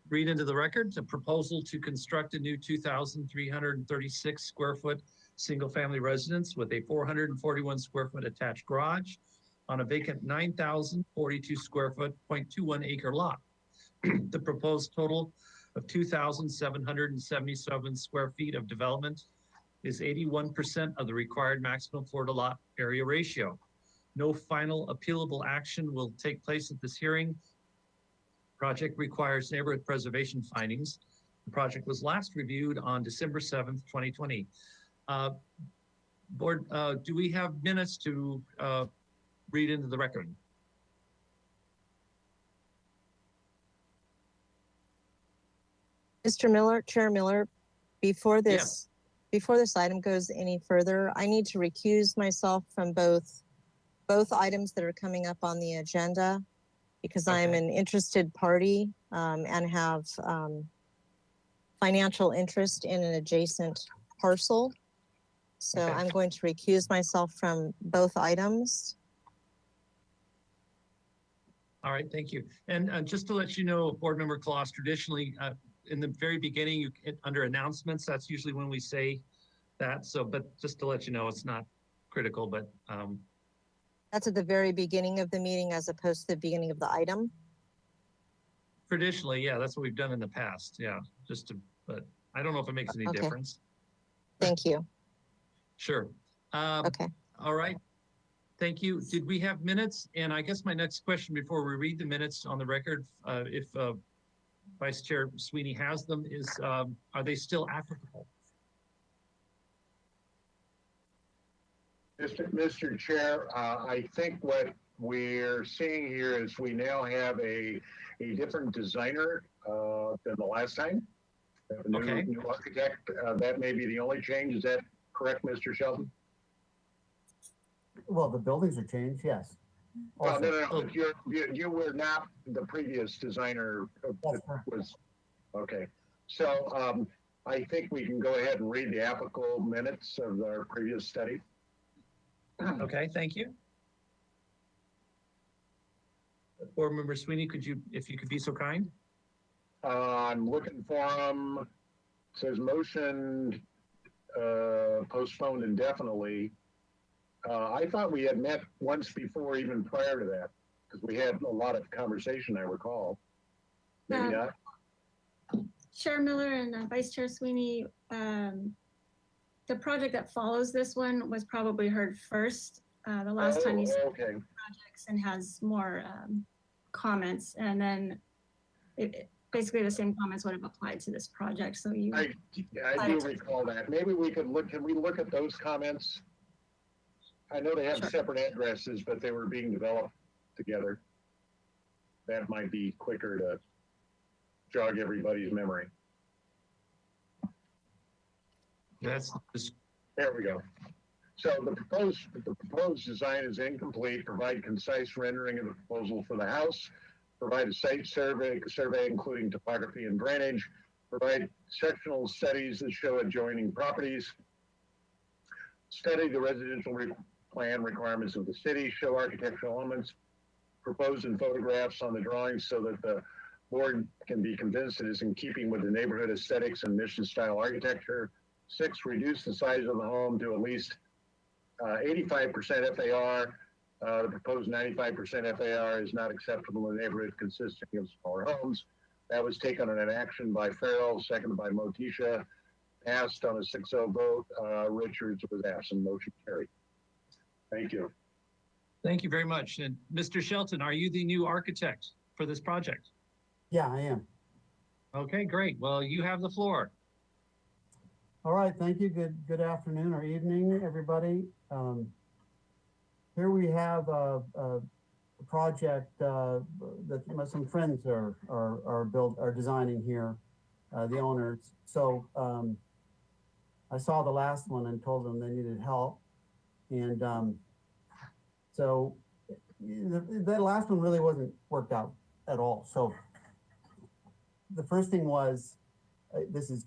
read into the record a proposal to construct a new 2,336 square foot single-family residence with a 441 square foot attached garage on a vacant 9,042 square foot, 0.21 acre lot. The proposed total of 2,777 square feet of development is 81% of the required maximum floor to lot area ratio. No final appealable action will take place at this hearing. Project requires neighborhood preservation findings. The project was last reviewed on December 7th, 2020. Board, do we have minutes to read into the record? Mr. Miller, Chair Miller, before this, Yes. before this item goes any further, I need to recuse myself from both items that are coming up on the agenda because I am an interested party and have financial interest in an adjacent parcel. So Okay. I'm going to recuse myself from both items. All right, thank you. And just to let you know, Board Member Kloss, traditionally, in the very beginning, under announcements, that's usually when we say that. So, but just to let you know, it's not critical, but That's at the very beginning of the meeting as opposed to the beginning of the item. traditionally, yeah, that's what we've done in the past. Yeah, but I don't know if it makes any Okay. difference. Thank you. Sure. Okay. All right. Thank you. Did we have minutes? And I guess my next question before we read the minutes on the record, if Vice Chair Sweeney has them, is are they still applicable? Mr. Chair, I think what we're seeing here is we now have a different designer than the last time. We have a Okay. new architect. That may be the only change. Is that correct, Mr. Shelton? Well, the buildings are changed, yes. Well, no. You were not the previous designer. Was okay. So I think we can go ahead and read the applicable minutes of our previous study. Okay, thank you. Board Member Sweeney, if you could be so kind? I'm looking for them. Says motion postponed indefinitely. I thought we had met once before, even prior to that, because we had a lot of conversation, I recall. Maybe not. Chair Miller and Vice Chair Sweeney, the project that follows this one was probably heard first. The last time you saw projects and has more comments, and then basically the same comments would have applied to this project. So you. I do recall that. Maybe we could look. Can we look at those comments? I know they have separate addresses, but they were being developed together. That might be quicker to jog everybody's memory. There we go. So the proposed design is incomplete. Provide concise rendering of the proposal for the house. Provide a site survey including topography and drainage. Provide sectional studies that show adjoining properties. Study the residential plan requirements of the city. Show architectural elements proposed in photographs on the drawings so that the board can be convinced it is in keeping with the neighborhood aesthetics and mission style architecture. 6, reduce the size of the home to at least 85% FAR. The proposed 95% FAR is not acceptable in a neighborhood consisting of smaller homes. That was taken on an action by Farrell, seconded by Motisha, passed on a 6-0 vote. Richards was absent, motion carried. Thank you. Thank you very much. And Mr. Shelton, are you the new architect for this project? Yeah, I am. Okay, great. Well, you have the floor. All right, thank you. Good afternoon or evening, everybody. Here we have a project that some friends are designing here, the owners. So I saw the last one and told them they needed help, and so that last one really wasn't worked out at all. So the first thing was this is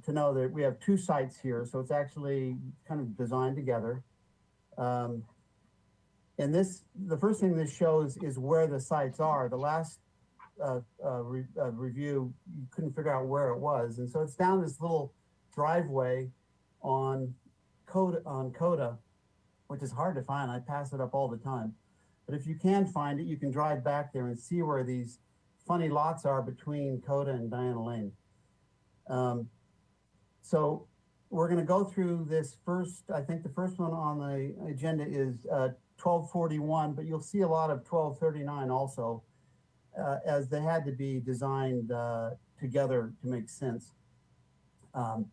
to know that we have 2 sites here, so it's actually kind of designed together. And the first thing this shows is where the sites are. The last review, you couldn't figure out where it was. And so it's down this little driveway on Coda, which is hard to find. I pass it up all the time. But if you can find it, you can drive back there and see where these funny lots are between Coda and Diana Lane. So we're going to go through this first. I think the first one on the agenda is 1241, but you'll see a lot of 1239 also, as they had to be designed together to make sense. And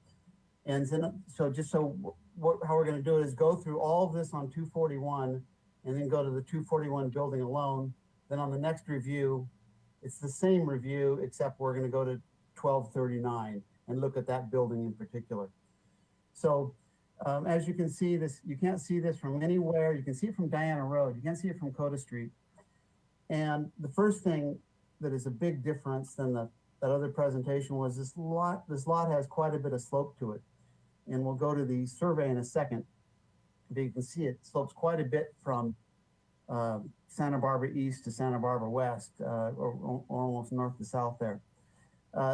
then, how we're going to do it is go through all of this on 241 and then go to the 241 building alone. Then on the next review, it's the same review, except we're going to go to 1239 and look at that building in particular. So as you can see this, you can't see this from anywhere. You can see it from Diana Road. You can't see it from Coda Street. And the first thing that is a big difference than that other presentation was this lot has quite a bit of slope to it. And we'll go to the survey in a second, but you can see it slopes quite a bit from Santa Barbara East to Santa Barbara West, or almost north to south there.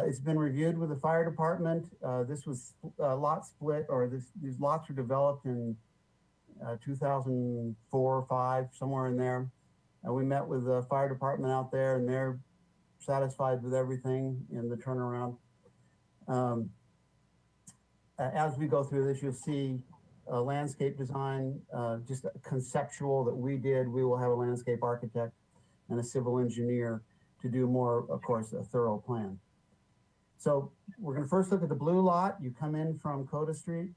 It's been reviewed with the fire department. This was lot split, or these lots were developed in 2004 or 5, somewhere in there. We met with the fire department out there, and they're satisfied with everything in the turnaround. As we go through this, you'll see a landscape design, just conceptual that we did. We will have a landscape architect and a civil engineer to do more, of course, a thorough plan. So we're going to first look at the blue lot. You come in from Coda Street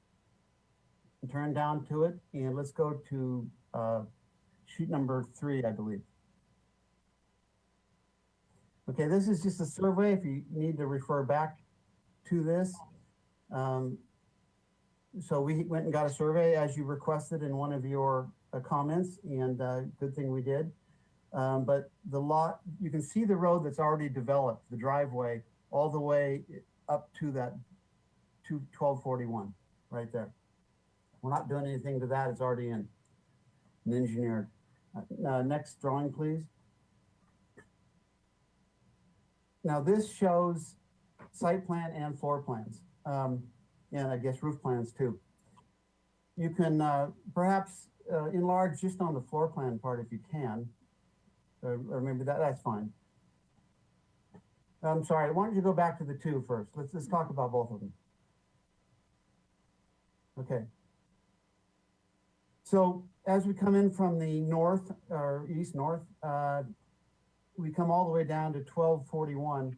and turn down to it, and let's go to sheet number 3, I believe. Okay, this is just a survey if you need to refer back to this. So we went and got a survey as you requested in one of your comments, and good thing we did. But the lot, you can see the road that's already developed, the driveway, all the way up to that 1241 right there. We're not doing anything to that, it's already in and engineered. Next drawing, please. Now this shows site plan and floor plans, and I guess roof plans too. You can perhaps enlarge just on the floor plan part if you can, or maybe that's fine. I'm sorry, why don't you go back to the 2 first? Let's talk about both of them. Okay. So as we come in from the north, or east-north, we come all the way down to 1241.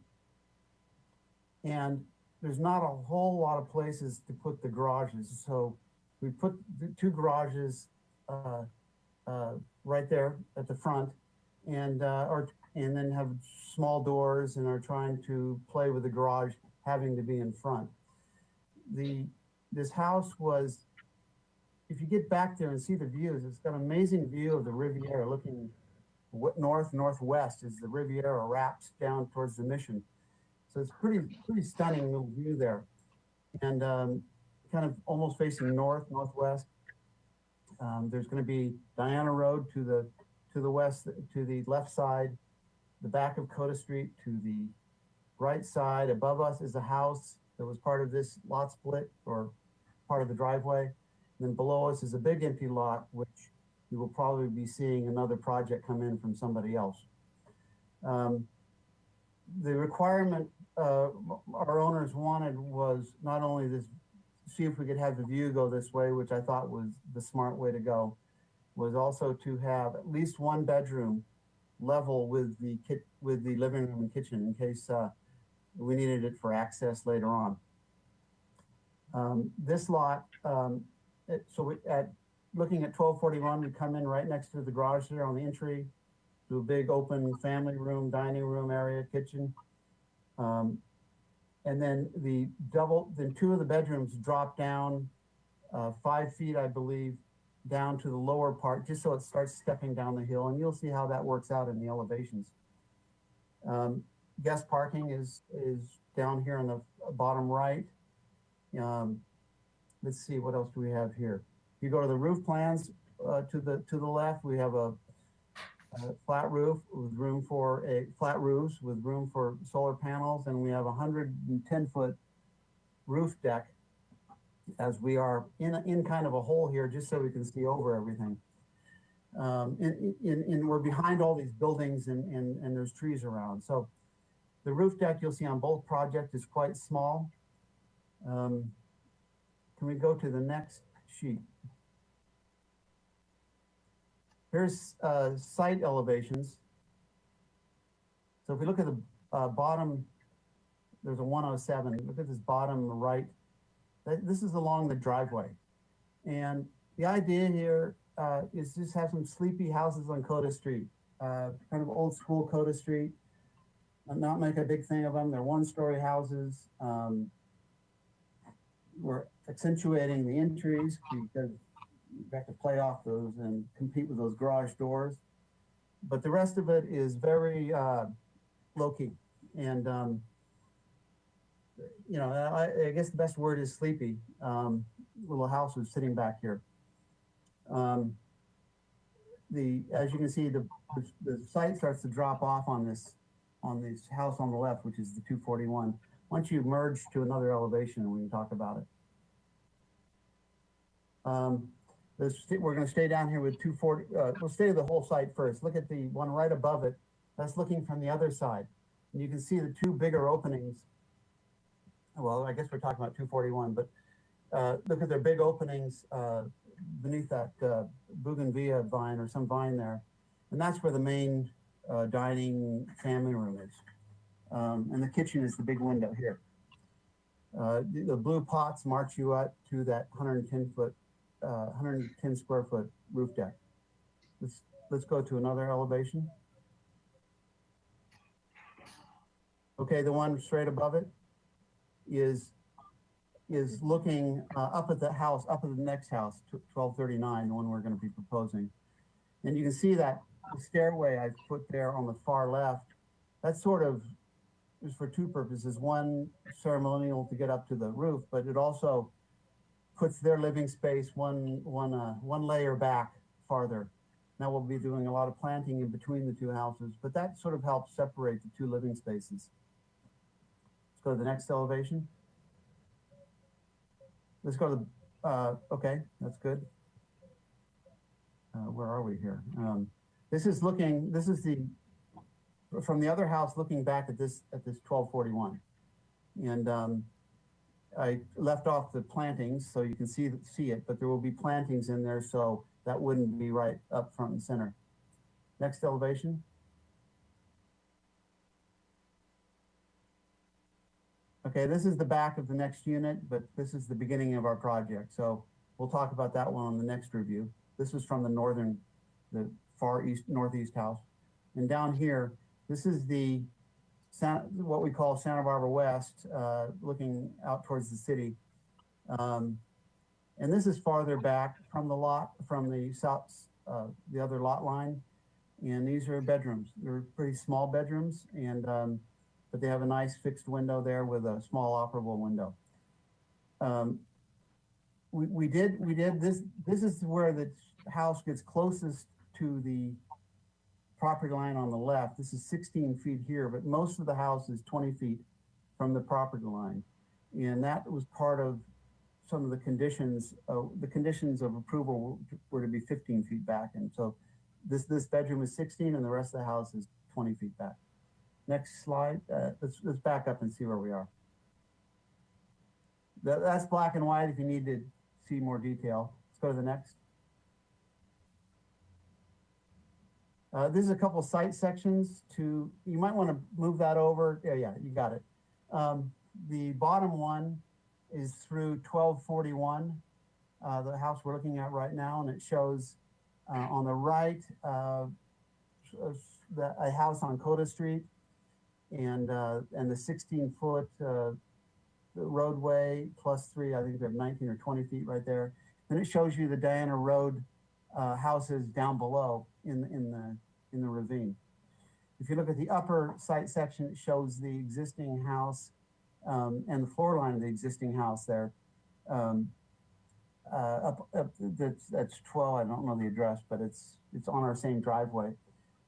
And there's not a whole lot of places to put the garages. So we put the 2 garages right there at the front, and then have small doors, and are trying to play with the garage having to be in front. This house was, if you get back there and see the views, it's got an amazing view of the Riviera looking northwest as the Riviera wraps down towards the Mission. So it's pretty stunning little view there, and kind of almost facing northwest. There's going to be Diana Road to the west, to the left side, the back of Coda Street to the right side. Above us is a house that was part of this lot split, or part of the driveway. And then below us is a big empty lot, which you will probably be seeing another project come in from somebody else. The requirement our owners wanted was not only this, see if we could have the view go this way, which I thought was the smart way to go, was also to have at least 1 bedroom level with the living room and kitchen in case we needed it for access later on. This lot, looking at 1241, we come in right next to the garage there on the entry, to a big open family room, dining room area, kitchen. And then then 2 of the bedrooms drop down 5 feet, I believe, down to the lower part, just so it starts stepping down the hill. And you'll see how that works out in the elevations. Guest parking is down here on the bottom right. Let's see, what else do we have here? If you go to the roof plans, to the left, we have a flat roof with room for flat roofs with room for solar panels, and we have a 110-foot roof deck as we are in kind of a hole here, just so we can see over everything. We're behind all these buildings and there's trees around. So the roof deck you'll see on both projects is quite small. Can we go to the next sheet? Here's site elevations. So if we look at the bottom, there's a 107. Look at this bottom right. This is along the driveway. And the idea here is just have some sleepy houses on Coda Street, kind of old school Coda Street. Not make a big thing of them. They're one-story houses. We're accentuating the entries because you have to play off those and compete with those garage doors. But the rest of it is very low-key. And, you know, I guess the best word is sleepy. Little house was sitting back here. As you can see, the site starts to drop off on this house on the left, which is the 241. Once you merge to another elevation, we can talk about it. We're going to stay down here with 240. We'll stay the whole site first. Look at the one right above it. That's looking from the other side. And you can see the two bigger openings. Well, I guess we're talking about 241, but look at their big openings beneath that bougainvillea vine or some vine there. And that's where the main dining family room is. And the kitchen is the big window here. The blue pots march you up to that 110 square foot roof deck. Let's go to another elevation. Okay, the one straight above it is looking up at the house, up at the next house, 1239, the one we're going to be proposing. And you can see that the stairway I put there on the far left, that sort of is for two purposes. One, ceremonial to get up to the roof, but it also puts their living space one layer back farther. Now we'll be doing a lot of planting in between the two houses, but that sort of helps separate the two living spaces. Let's go to the next elevation. Let's go to the, okay, that's good. Where are we here? This is from the other house looking back at this 1241. And I left off the plantings so you can see it, but there will be plantings in there, so that wouldn't be right up front and center. Next elevation. Okay, this is the back of the next unit, but this is the beginning of our project. So we'll talk about that one on the next review. This was from the far east, northeast house. And down here, this is what we call Santa Barbara West, looking out towards the city. And this is farther back from the lot, from the south, the other lot line. And these are bedrooms. They're pretty small bedrooms, and but they have a nice fixed window there with a small operable window. We did this. This is where the house gets closest to the property line on the left. This is 16 feet here, but most of the house is 20 feet from the property line. And that was part of some of the conditions. The conditions of approval were to be 15 feet back. And so this bedroom is 16 and the rest of the house is 20 feet back. Next slide. Let's back up and see where we are. That's black and white if you need to see more detail. Let's go to the next. This is a couple site sections you might want to move that over. Yeah, you got it. The bottom one is through 1241, the house we're looking at right now, and it shows on the right a house on Coda Street and the 16-foot roadway plus 3. I think we have 19 or 20 feet right there. Then it shows you the Diana Road houses down below in the ravine. If you look at the upper site section, it shows the existing house and the floor line of the existing house there. that's 12. I don't know the address, but it's on our same driveway,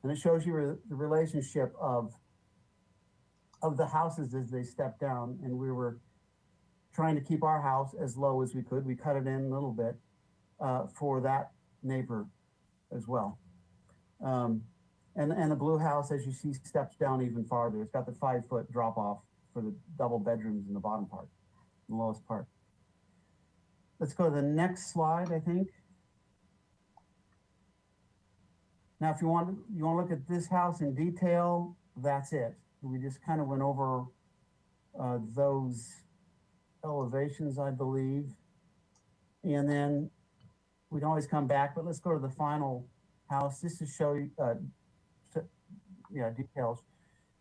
and it shows you the relationship of the houses as they step down. And we were trying to keep our house as low as we could. We cut it in a little bit for that neighbor as well. And the blue house, as you see, steps down even farther. It's got the 5-foot drop off for the double bedrooms in the bottom part, the lowest part. Let's go to the next slide, I think. Now, if you want to look at this house in detail, that's it. We just kind of went over those elevations, I believe. And then we can always come back, but let's go to the final house. This to show you, details.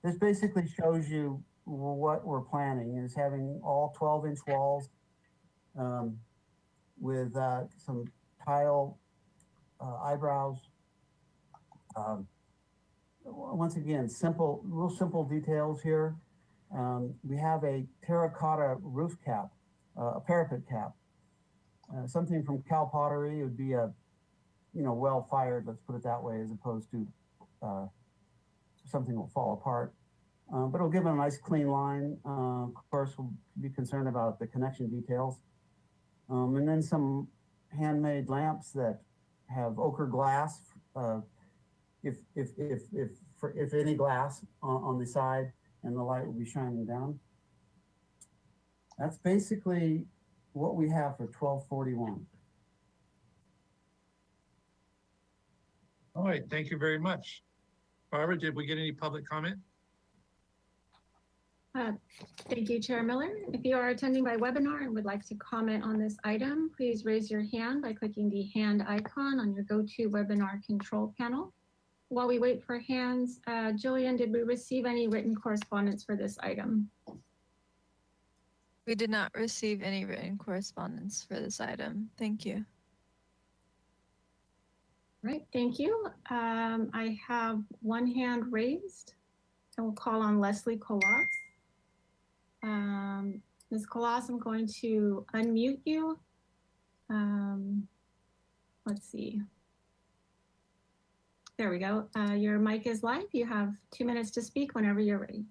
This basically shows you what we're planning is having all 12-inch walls with some tile eyebrows. Once again, real simple details here. We have a terracotta roof cap, a parapet cap. Something from Cal Pottery. It would be a, well fired, let's put it that way, as opposed to something that will fall apart. But it'll give it a nice clean line. Of course, we'll be concerned about the connection details. And then some handmade lamps that have ochre glass, if any glass on the side, and the light will be shining down. That's basically what we have for 1241. All right, thank you very much. Barbara, did we get any public comment? Thank you, Chair Miller. If you are attending by webinar and would like to comment on this item, please raise your hand by clicking the hand icon on your GoToWebinar control panel. While we wait for hands, Jillian, did we receive any written correspondence for this item? We did not receive any written correspondence for this item. Thank you. Right, thank you. I have one hand raised. I will call on Leslie Colas. Ms. Colas, I'm going to unmute you. Let's see. There we go. Your mic is live. You have 2 minutes to speak whenever you're ready.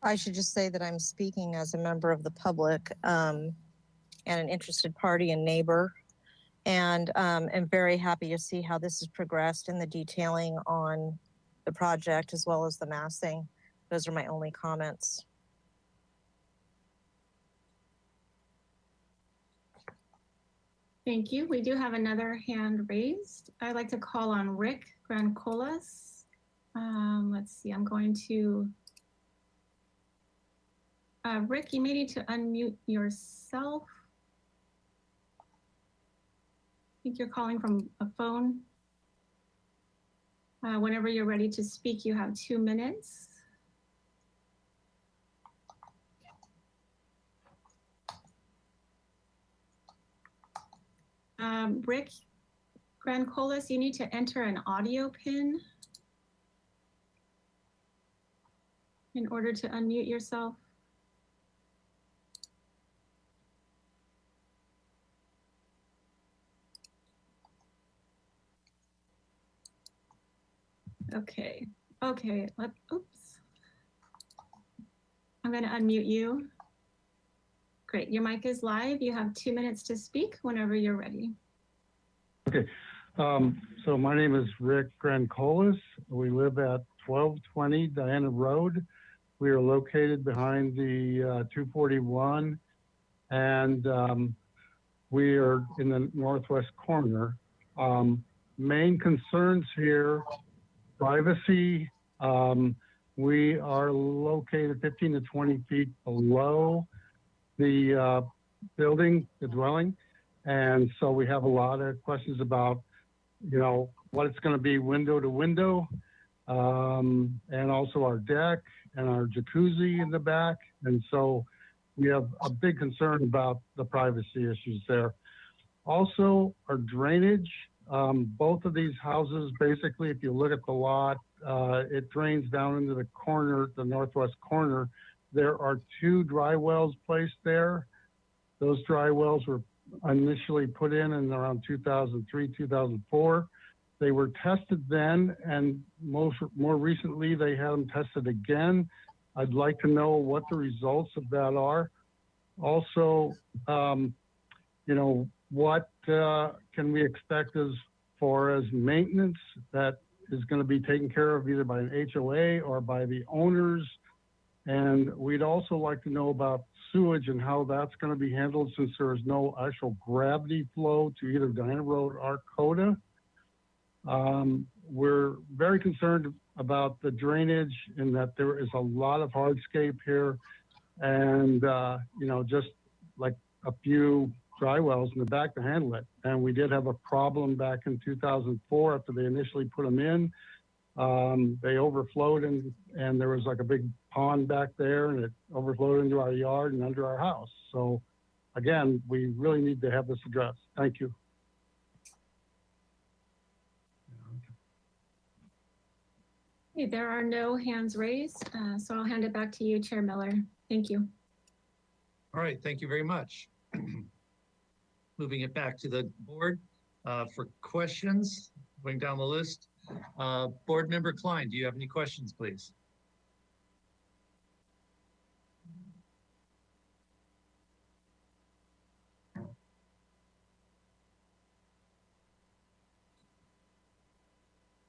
I should just say that I'm speaking as a member of the public and an interested party and neighbor, and am very happy to see how this has progressed in the detailing on the project as well as the massing. Those are my only comments. Thank you. We do have another hand raised. I'd like to call on Rick Grancolas. Let's see, I'm going to, Rick, you may need to unmute yourself. I think you're calling from a phone. Whenever you're ready to speak, you have 2 minutes. Rick Grancolas, you need to enter an audio pin in order to unmute yourself. Okay, oops. I'm gonna unmute you. Great, your mic is live. You have 2 minutes to speak whenever you're ready. Okay, so my name is Rick Grancolas. We live at 1220 Diana Road. We are located behind the 241, and we are in the northwest corner. Main concerns here, privacy. We are located 15 to 20 feet below the building, the dwelling. And so we have a lot of questions about, what it's going to be window to window, and also our deck and our jacuzzi in the back. And so we have a big concern about the privacy issues there. Also, our drainage. Both of these houses, basically, if you look at the lot, it drains down into the corner, the northwest corner. There are 2 dry wells placed there. Those dry wells were initially put in around 2003, 2004. They were tested then, and more recently, they had them tested again. I'd like to know what the results of that are. Also, what can we expect as far as maintenance that is going to be taken care of either by an HOA or by the owners? And we'd also like to know about sewage and how that's going to be handled, since there is no actual gravity flow to either Diana Road or Coda. We're very concerned about the drainage in that there is a lot of hardscape here, and just like a few dry wells in the back to handle it. And we did have a problem back in 2004 after they initially put them in. They overflowed, and there was like a big pond back there, and it overflowed into our yard and under our house. So again, we really need to have this addressed. Thank you. Okay, there are no hands raised, so I'll hand it back to you, Chair Miller. Thank you. All right, thank you very much. Moving it back to the board for questions, going down the list. Board Member Klein, do you have any questions, please?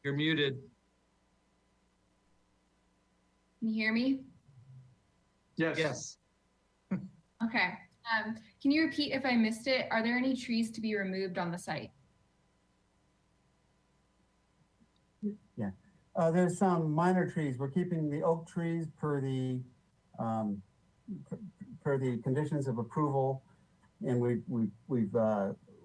You're muted. Can you hear me? Yes. Yes. Okay. Can you repeat if I missed it? Are there any trees to be removed on the site? Yeah, there's some minor trees. We're keeping the oak trees per the conditions of approval, and we've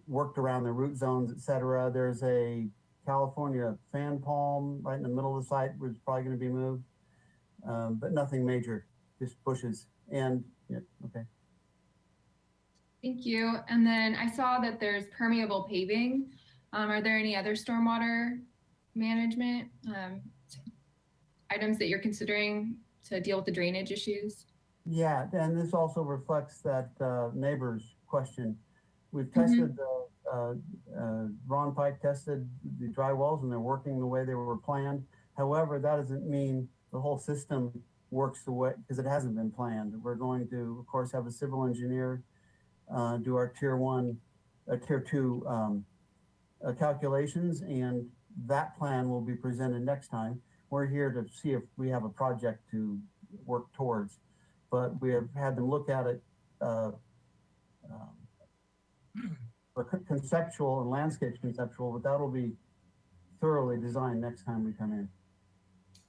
worked around the root zones, et cetera. There's a California fan palm right in the middle of the site, which is probably going to be moved, but nothing major, just bushes. And yeah, okay. Thank you. And then I saw that there's permeable paving. Are there any other stormwater management items that you're considering to deal with the drainage issues? Yeah, and this also reflects that neighbor's question. We've tested, Ron Pike tested the dry wells, and they're working the way they were planned. However, that doesn't mean the whole system works the way, because it hasn't been planned. We're going to, of course, have a civil engineer do our tier 2 calculations, and that plan will be presented next time. We're here to see if we have a project to work towards, but we have had them look at it for conceptual and landscape conceptual, but that'll be thoroughly designed next time we come in.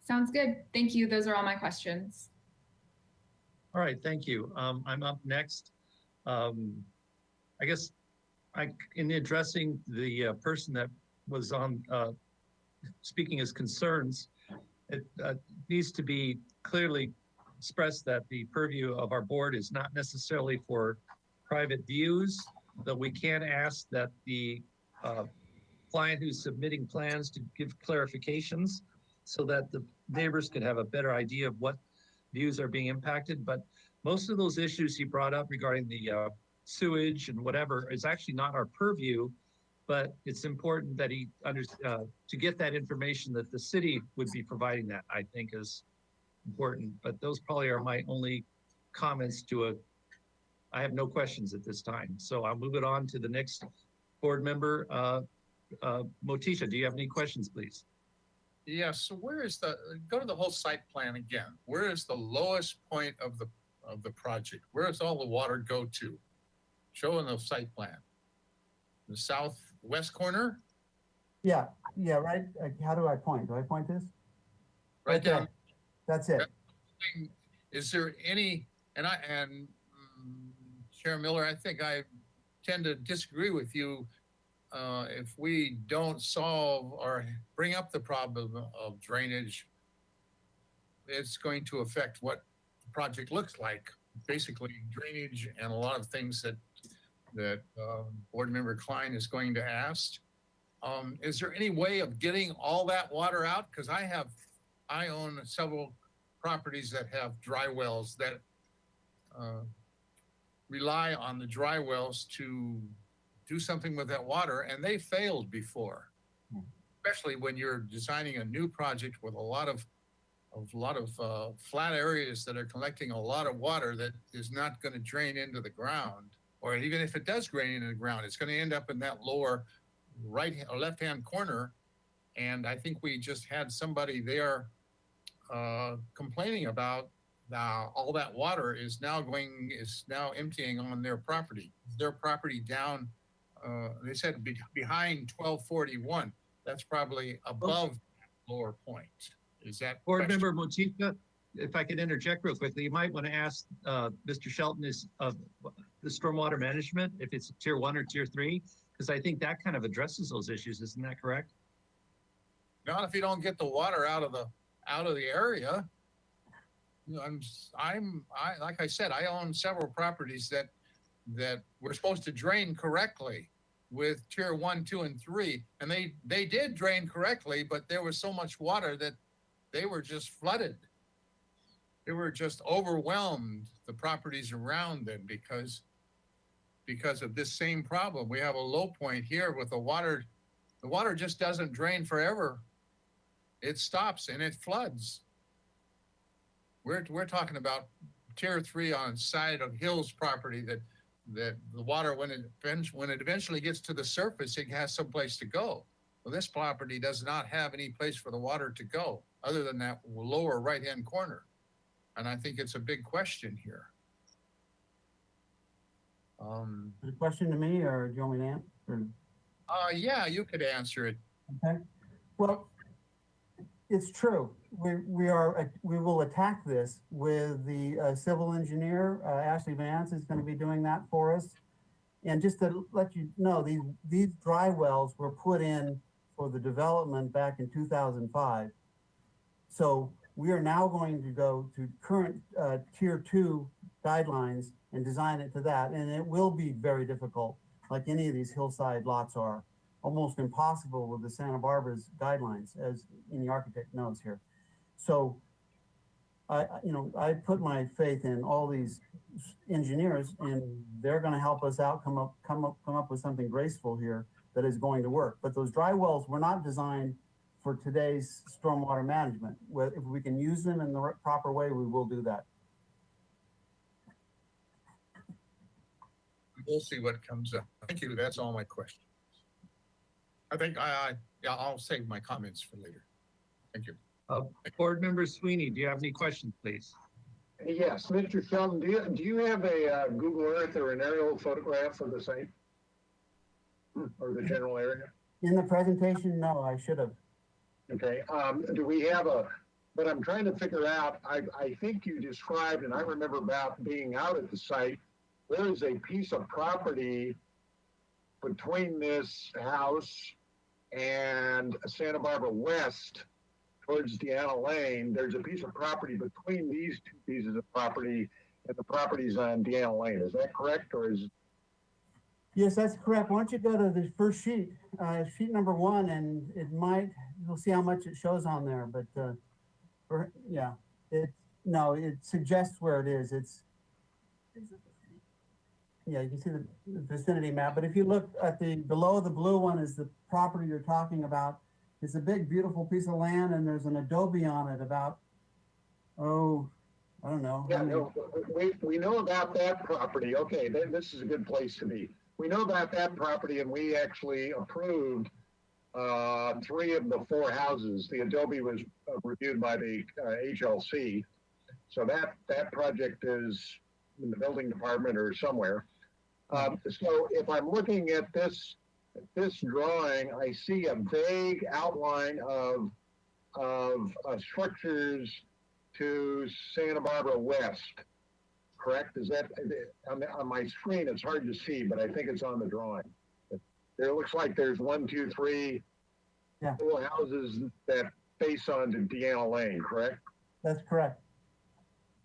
Sounds good. Thank you. Those are all my questions. All right, thank you. I'm up next. I guess in addressing the person that was on speaking his concerns, it needs to be clearly expressed that the purview of our board is not necessarily for private views, that we can ask that the client who's submitting plans to give clarifications so that the neighbors could have a better idea of what views are being impacted. But most of those issues he brought up regarding the sewage and whatever is actually not our purview, but it's important that he to get that information, that the city would be providing that, I think is important. But those probably are my only comments to I have no questions at this time. So I'll move it on to the next board member. Motisha, do you have any questions, please? Yeah, so where is go to the whole site plan again. Where is the lowest point of the project? Where does all the water go to? Show in the site plan. The southwest corner? Yeah, right. How do I point? Do I point this? Right down. That's it. Is there any, Chair Miller, I think I tend to disagree with you. If we don't solve or bring up the problem of drainage, it's going to affect what the project looks like. Basically, drainage and a lot of things that Board Member Klein is going to ask. Is there any way of getting all that water out? Because I own several properties that have dry wells that rely on the dry wells to do something with that water, and they failed before. Especially when you're designing a new project with a lot of flat areas that are collecting a lot of water that is not going to drain into the ground, or even if it does drain into the ground, it's going to end up in that lower right or left-hand corner. And I think we just had somebody there complaining about all that water is now emptying on their property. Their property down, they said behind 1241. That's probably above lower point. Is that Board Member Motika, if I could interject real quickly, you might want to ask Mr. Shelton is of the stormwater management, if it's tier 1 or tier 3, because I think that kind of addresses those issues. Isn't that correct? Not if you don't get the water out of the area. You know, like I said, I own several properties that were supposed to drain correctly with tier 1, 2, and 3, and they did drain correctly, but there was so much water that they were just flooded. They were just overwhelmed, the properties around them, because of this same problem. We have a low point here with the water. The water just doesn't drain forever. It stops and it floods. We're talking about tier 3 on side of Hills property that the water, when it eventually gets to the surface, it has someplace to go. Well, this property does not have any place for the water to go other than that lower right-hand corner. And I think it's a big question here. Is it a question to me, or do you want me to answer? Yeah, you could answer it. Okay. Well, it's true. We will attack this with the civil engineer. Ashley Vance is going to be doing that for us. And just to let you know, these dry wells were put in for the development back in 2005. So we are now going to go to current tier 2 guidelines and design it to that. And it will be very difficult, like any of these hillside lots are. Almost impossible with the Santa Barbara's guidelines, as any architect knows here. So I put my faith in all these engineers, and they're going to help us out, come up with something graceful here that is going to work. But those dry wells were not designed for today's stormwater management. If we can use them in the proper way, we will do that. We'll see what comes up. Thank you. That's all my questions. I think I'll save my comments for later. Thank you. Board Member Sweeney, do you have any questions, please? Yes, Mr. Sheldon, do you have a Google Earth or an aerial photograph of the site or the general area? In the presentation, no, I should have. Okay. Do we have what I'm trying to figure out, I think you described, and I remember about being out at the site, there is a piece of property between this house and Santa Barbara West towards Deanna Lane. There's a piece of property between these two pieces of property and the properties on Deanna Lane. Is that correct, or is? Yes, that's correct. Why don't you go to the first sheet, sheet number 1, and you'll see how much it shows on there. But it suggests where it is. Yeah, you can see the vicinity map. But if you look at below the blue one is the property you're talking about. It's a big, beautiful piece of land, and there's an adobe on it about, I don't know. Yeah, no, we know about that property. Okay, this is a good place to be. We know about that property, and we actually approved 3 of the 4 houses. The adobe was reviewed by the HLC. So that project is in the building department or somewhere. So if I'm looking at this drawing, I see a vague outline of structures to Santa Barbara West, correct? Is that on my screen? It's hard to see, but I think it's on the drawing. There looks like there's 1, 2, 3, 4 houses that face onto Deanna Lane, correct? That's correct.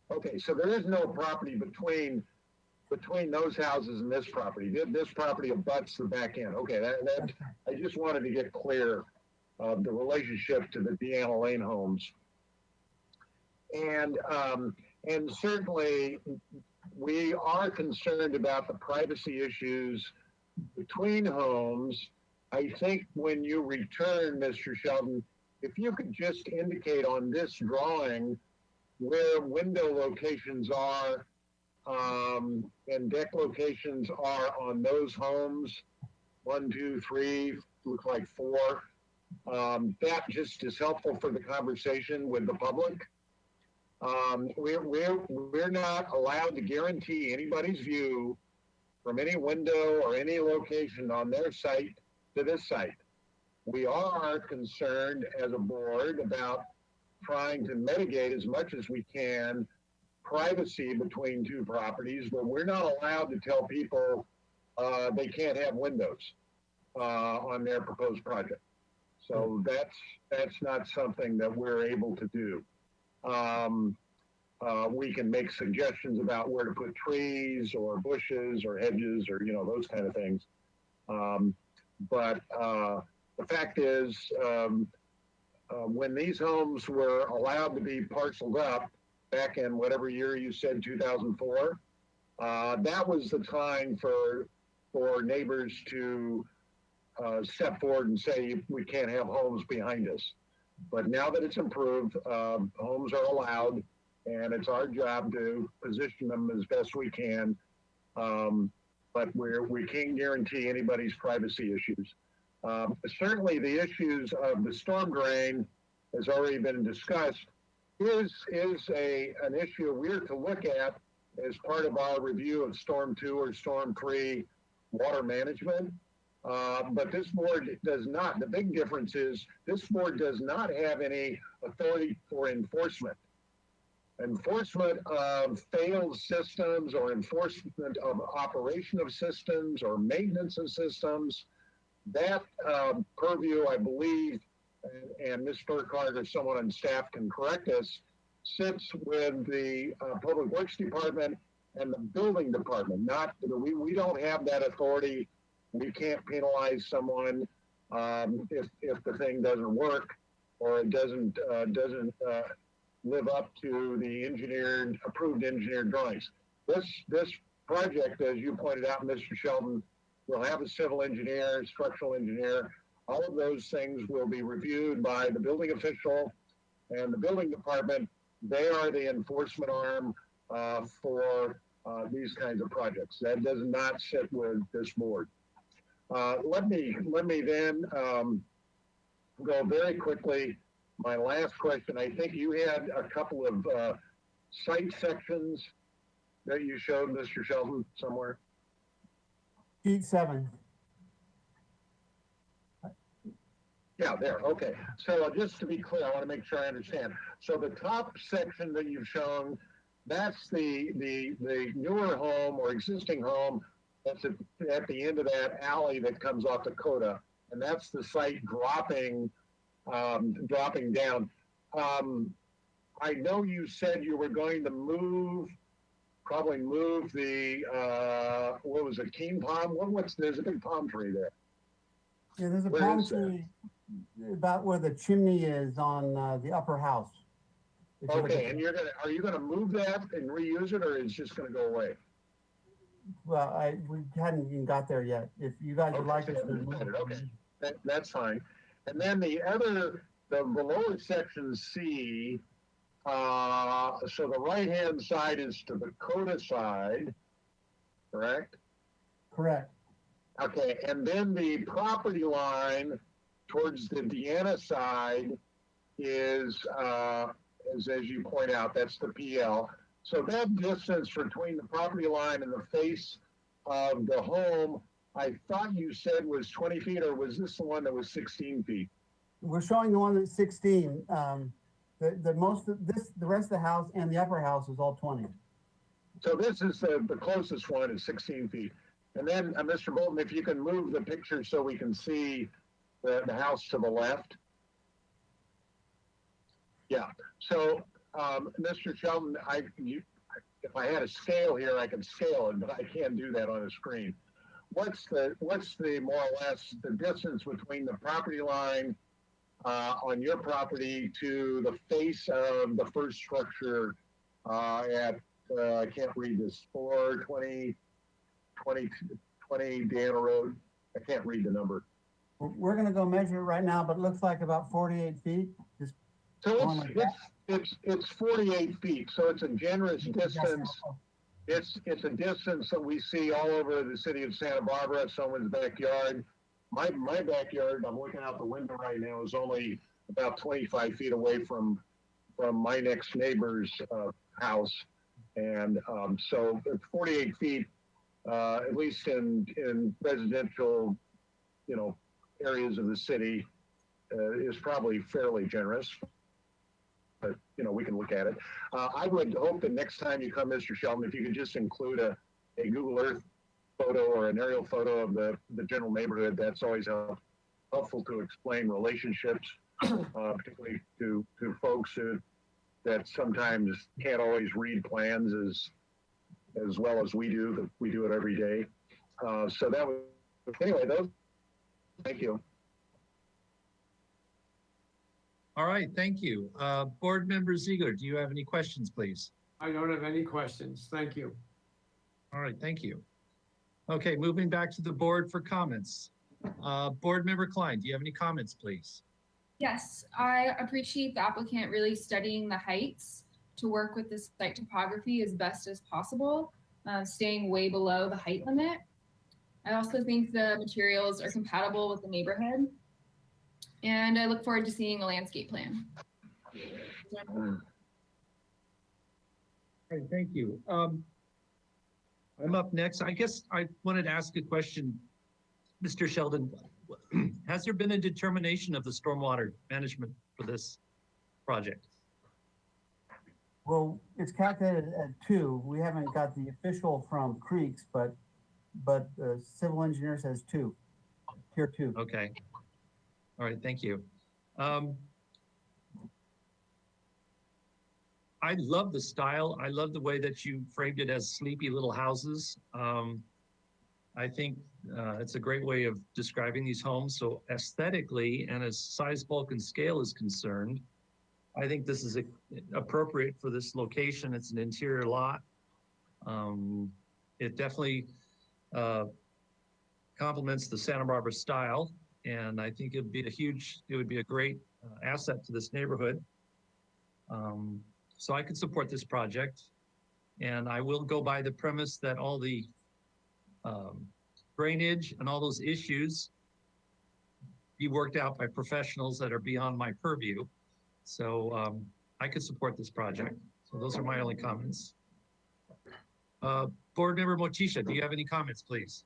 Okay, so there is no property between those houses and this property. This property abuts the back end. Okay, that I just wanted to get clear of the relationship to the Deanna Lane homes. And And certainly, we are concerned about the privacy issues between homes. I think when you return, Mr. Sheldon, if you could just indicate on this drawing where window locations are and deck locations are on those homes, 1, 2, 3, look like 4. That just is helpful for the conversation with the public. We're not allowed to guarantee anybody's view from any window or any location on their site to this site. We are concerned as a board about trying to mitigate as much as we can privacy between two properties, but we're not allowed to tell people they can't have windows on their proposed project. So that's not something that we're able to do. We can make suggestions about where to put trees or bushes or hedges or, those kind of things. But the fact is, when these homes were allowed to be parceled up back in whatever year you said, 2004, that was the time for neighbors to step forward and say, we can't have homes behind us. But now that it's improved, homes are allowed, and it's our job to position them as best we can. But we can't guarantee anybody's privacy issues. Certainly the issues of the storm drain has already been discussed, is an issue we're to look at as part of our review of Storm 2 or Storm 3 water management. But this board does not. The big difference is this board does not have any authority for enforcement. Enforcement of failed systems or enforcement of operation of systems or maintenance of systems, that purview, I believe, and Ms. Burkhardt or someone on staff can correct us, sits with the Public Works Department and the Building Department. We don't have that authority. We can't penalize someone if the thing doesn't work or it doesn't live up to the approved engineered drawings. This project, as you pointed out, Mr. Sheldon, will have a civil engineer, structural engineer. All of those things will be reviewed by the building official and the building department. They are the enforcement arm for these kinds of projects. That does not sit with this board. Let me then go very quickly. My last question, I think you had a couple of site sections that you showed, Mr. Sheldon, somewhere. Sheet 7. Yeah, there, okay. So just to be clear, I want to make sure I understand. So the top section that you've shown, that's the newer home or existing home that's at the end of that alley that comes off Dakota. And that's the site dropping down. I know you said you were going to probably move the, what was it, Keen Palm? There's a big palm tree there. Yeah, there's a palm tree about where the chimney is on the upper house. Okay, and are you gonna move that and reuse it, or is it just gonna go away? Well, we hadn't even got there yet. If you guys would like us to move it. Okay, that's fine. And then the lower section C, so the right-hand side is to the Dakota side, correct? Correct. Okay, and then the property line towards the Deanna side is, as you point out, that's the PL. So that distance between the property line and the face of the home, I thought you said was 20 feet, or was this the one that was 16 feet? We're showing the one that's 16. The rest of the house and the upper house is all 20. So this is the closest one is 16 feet. And then, Mr. Bolton, if you can move the picture so we can see the house to the left. Yeah. So, Mr. Sheldon, if I had a scale here, I could scale it, but I can't do that on a screen. What's the more or less the distance between the property line on your property to the face of the first structure I can't read this, 420, 20 Deanna Road. I can't read the number. We're gonna go measure it right now, but it looks like about 48 feet. Just So going like that. it's 48 feet, so it's a generous distance. It's a distance that we see all over the city of Santa Barbara, someone's backyard. My backyard, I'm looking out the window right now, is only about 25 feet away from my next neighbor's house. And so 48 feet, at least in residential, areas of the city, is probably fairly generous. But, we can look at it. I would hope that next time you come, Mr. Sheldon, if you could just include a Google Earth photo or an aerial photo of the general neighborhood. That's always helpful to explain relationships, particularly to folks that sometimes can't always read plans as well as we do. That we do it every day. So that was, anyway, thank you. All right, thank you. Board Member Ziegler, do you have any questions, please? I don't have any questions. Thank you. All right, thank you. Okay, moving back to the board for comments. Board Member Klein, do you have any comments, please? Yes, I appreciate the applicant really studying the heights to work with the site topography as best as possible, staying way below the height limit. I also think the materials are compatible with the neighborhood. And I look forward to seeing a landscape plan. All right, thank you. I'm up next. I guess I wanted to ask a question, Mr. Sheldon. Has there been a determination of the stormwater management for this project? Well, it's calculated at 2. We haven't got the official from Creeks, but civil engineer says 2, tier 2. Okay. All right, thank you. I love the style. I love the way that you framed it as sleepy little houses. I think it's a great way of describing these homes. So aesthetically and as size, bulk, and scale is concerned, I think this is appropriate for this location. It's an interior lot. It definitely complements the Santa Barbara style. And I think it would be a great asset to this neighborhood. So I could support this project. And I will go by the premise that all the drainage and all those issues be worked out by professionals that are beyond my purview. So I could support this project. So those are my only comments. Board Member Mochisha, do you have any comments, please?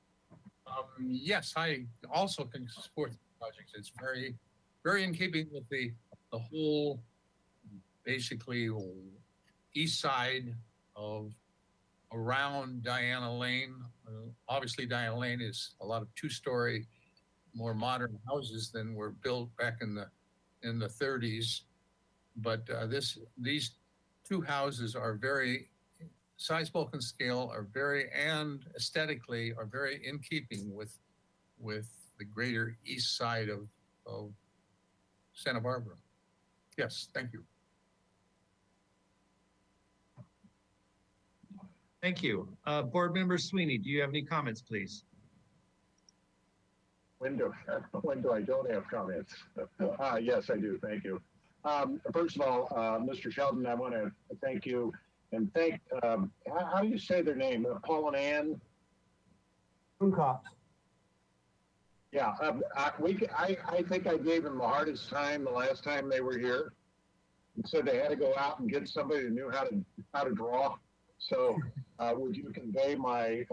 Yes, I also can support the project. It's very, very in keeping with the whole, basically, east side of around Diana Lane. Obviously, Diana Lane is a lot of two-story, more modern houses than were built back in the 30s. But these two houses are very size, bulk, and scale are and aesthetically are very in keeping with the greater east side of Santa Barbara. Yes, thank you. Thank you. Board Member Sweeney, do you have any comments, please? When do I don't have comments? Yes, I do. Thank you. First of all, Mr. Sheldon, I want to thank you and thank, how do you say their name? Paul and Ann? Cox. Yeah, I think I gave them the hardest time the last time they were here. And said they had to go out and get somebody who knew how to draw. So would you convey my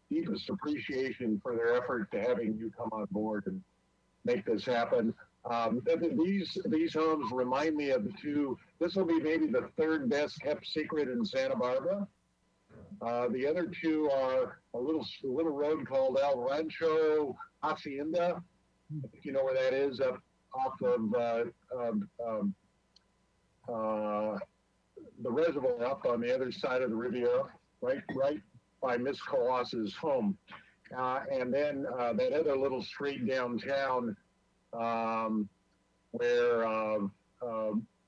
deepest appreciation for their effort to having you come on board and make this happen. These homes remind me of the two. This will be maybe the third best kept secret in Santa Barbara. The other two are a little road called El Rancho Hacienda. If you know where that is, up off of the reservoir, up on the other side of the Riviera, right by Miss Colos's home. And then that other little street downtown where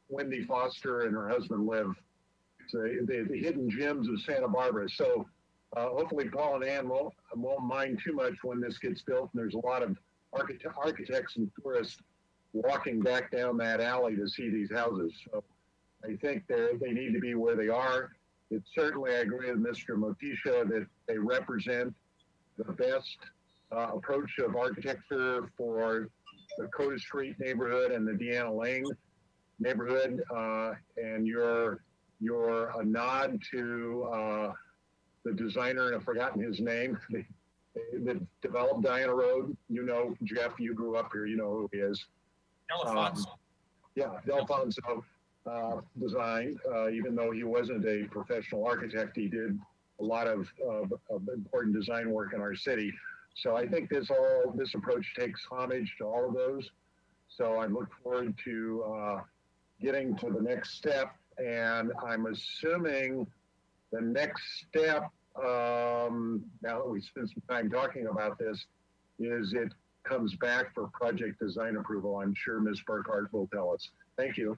Wendy Foster and her husband live. the hidden gems of Santa Barbara. So hopefully Paul and Ann won't mind too much when this gets built. And there's a lot of architects and tourists walking back down that alley to see these houses. So I think they need to be where they are. It's certainly, I agree with Mr. Motisha that they represent the best approach of architecture for the Coda Street neighborhood and the Deanna Lane neighborhood. And you're a nod to the designer, and I've forgotten his name, that developed Diana Road. You know, Jeff, you grew up here, you know who he is. Alfonso. Yeah, Delfonso designed, even though he wasn't a professional architect, he did a lot of important design work in our city. So I think this approach takes homage to all of those. So I look forward to getting to the next step. And I'm assuming the next step, now that we spent some time talking about this, is it comes back for project design approval. I'm sure Ms. Burkhardt will tell us. Thank you.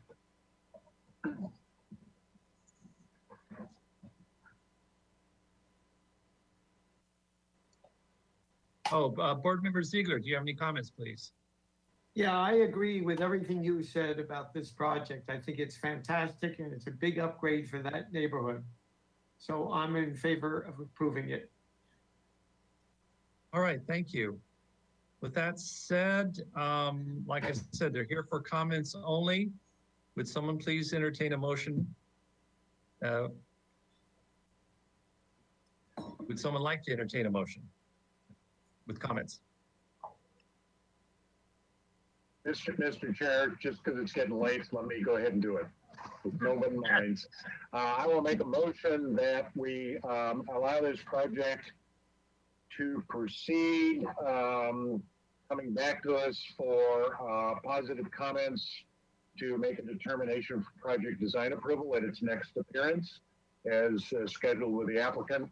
Oh, Board Member Ziegler, do you have any comments, please? Yeah, I agree with everything you said about this project. I think it's fantastic and it's a big upgrade for that neighborhood. So I'm in favor of approving it. All right, thank you. With that said, like I said, they're here for comments only. Would someone please entertain a motion? Would someone like to entertain a motion with comments? Mr. Chair, just because it's getting late, let me go ahead and do it. If no one minds. I will make a motion that we allow this project to proceed, coming back to us for positive comments to make a determination for project design approval at its next appearance as scheduled with the applicant.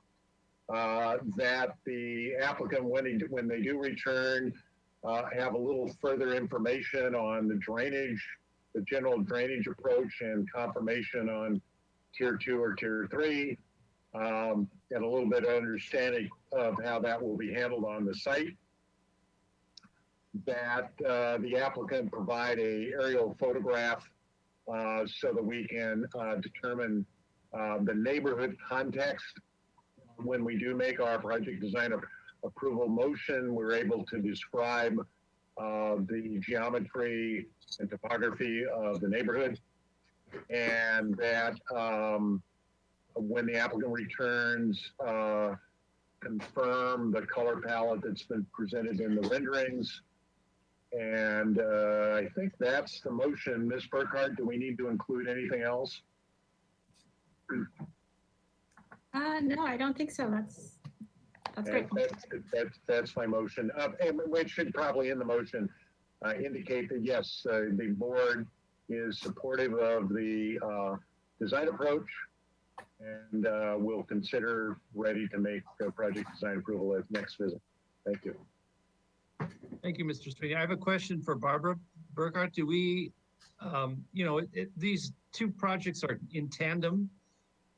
That the applicant, when they do return, have a little further information on the drainage, the general drainage approach, and confirmation on tier 2 or tier 3, and a little bit of understanding of how that will be handled on the site. That the applicant provide a aerial photograph so that we can determine the neighborhood context. When we do make our project design approval motion, we're able to describe the geometry and topography of the neighborhood, and that when the applicant returns, confirm the color palette that's been presented in the renderings. And I think that's the motion. Ms. Burkhardt, do we need to include anything else? No, I don't think so. That's great. That's my motion. And we should probably in the motion indicate that yes, the board is supportive of the design approach, and will consider ready to make project design approval at next visit. Thank you. Thank you, Mr. Sweeney. I have a question for Barbara Burkhardt. Do we, these two projects are in tandem.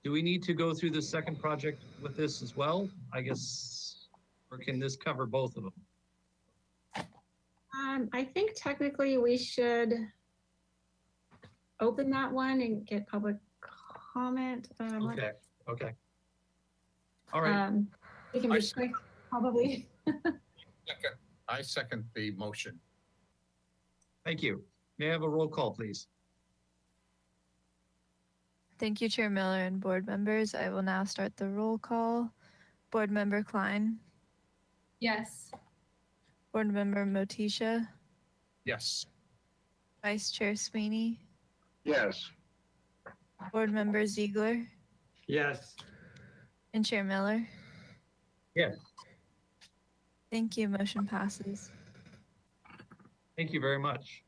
Do we need to go through the second project with this as well? I guess, or can this cover both of them? I think technically we should open that one and get public comment. Okay. All right. We can be quick, probably. I second the motion. Thank you. May I have a roll call, please? Thank you, Chair Miller and board members. I will now start the roll call. Board Member Klein. Yes. Board Member Motisha. Yes. Vice Chair Sweeney. Yes. Board Member Ziegler. Yes. And Chair Miller. Yes. Thank you. Motion passes. Thank you very much.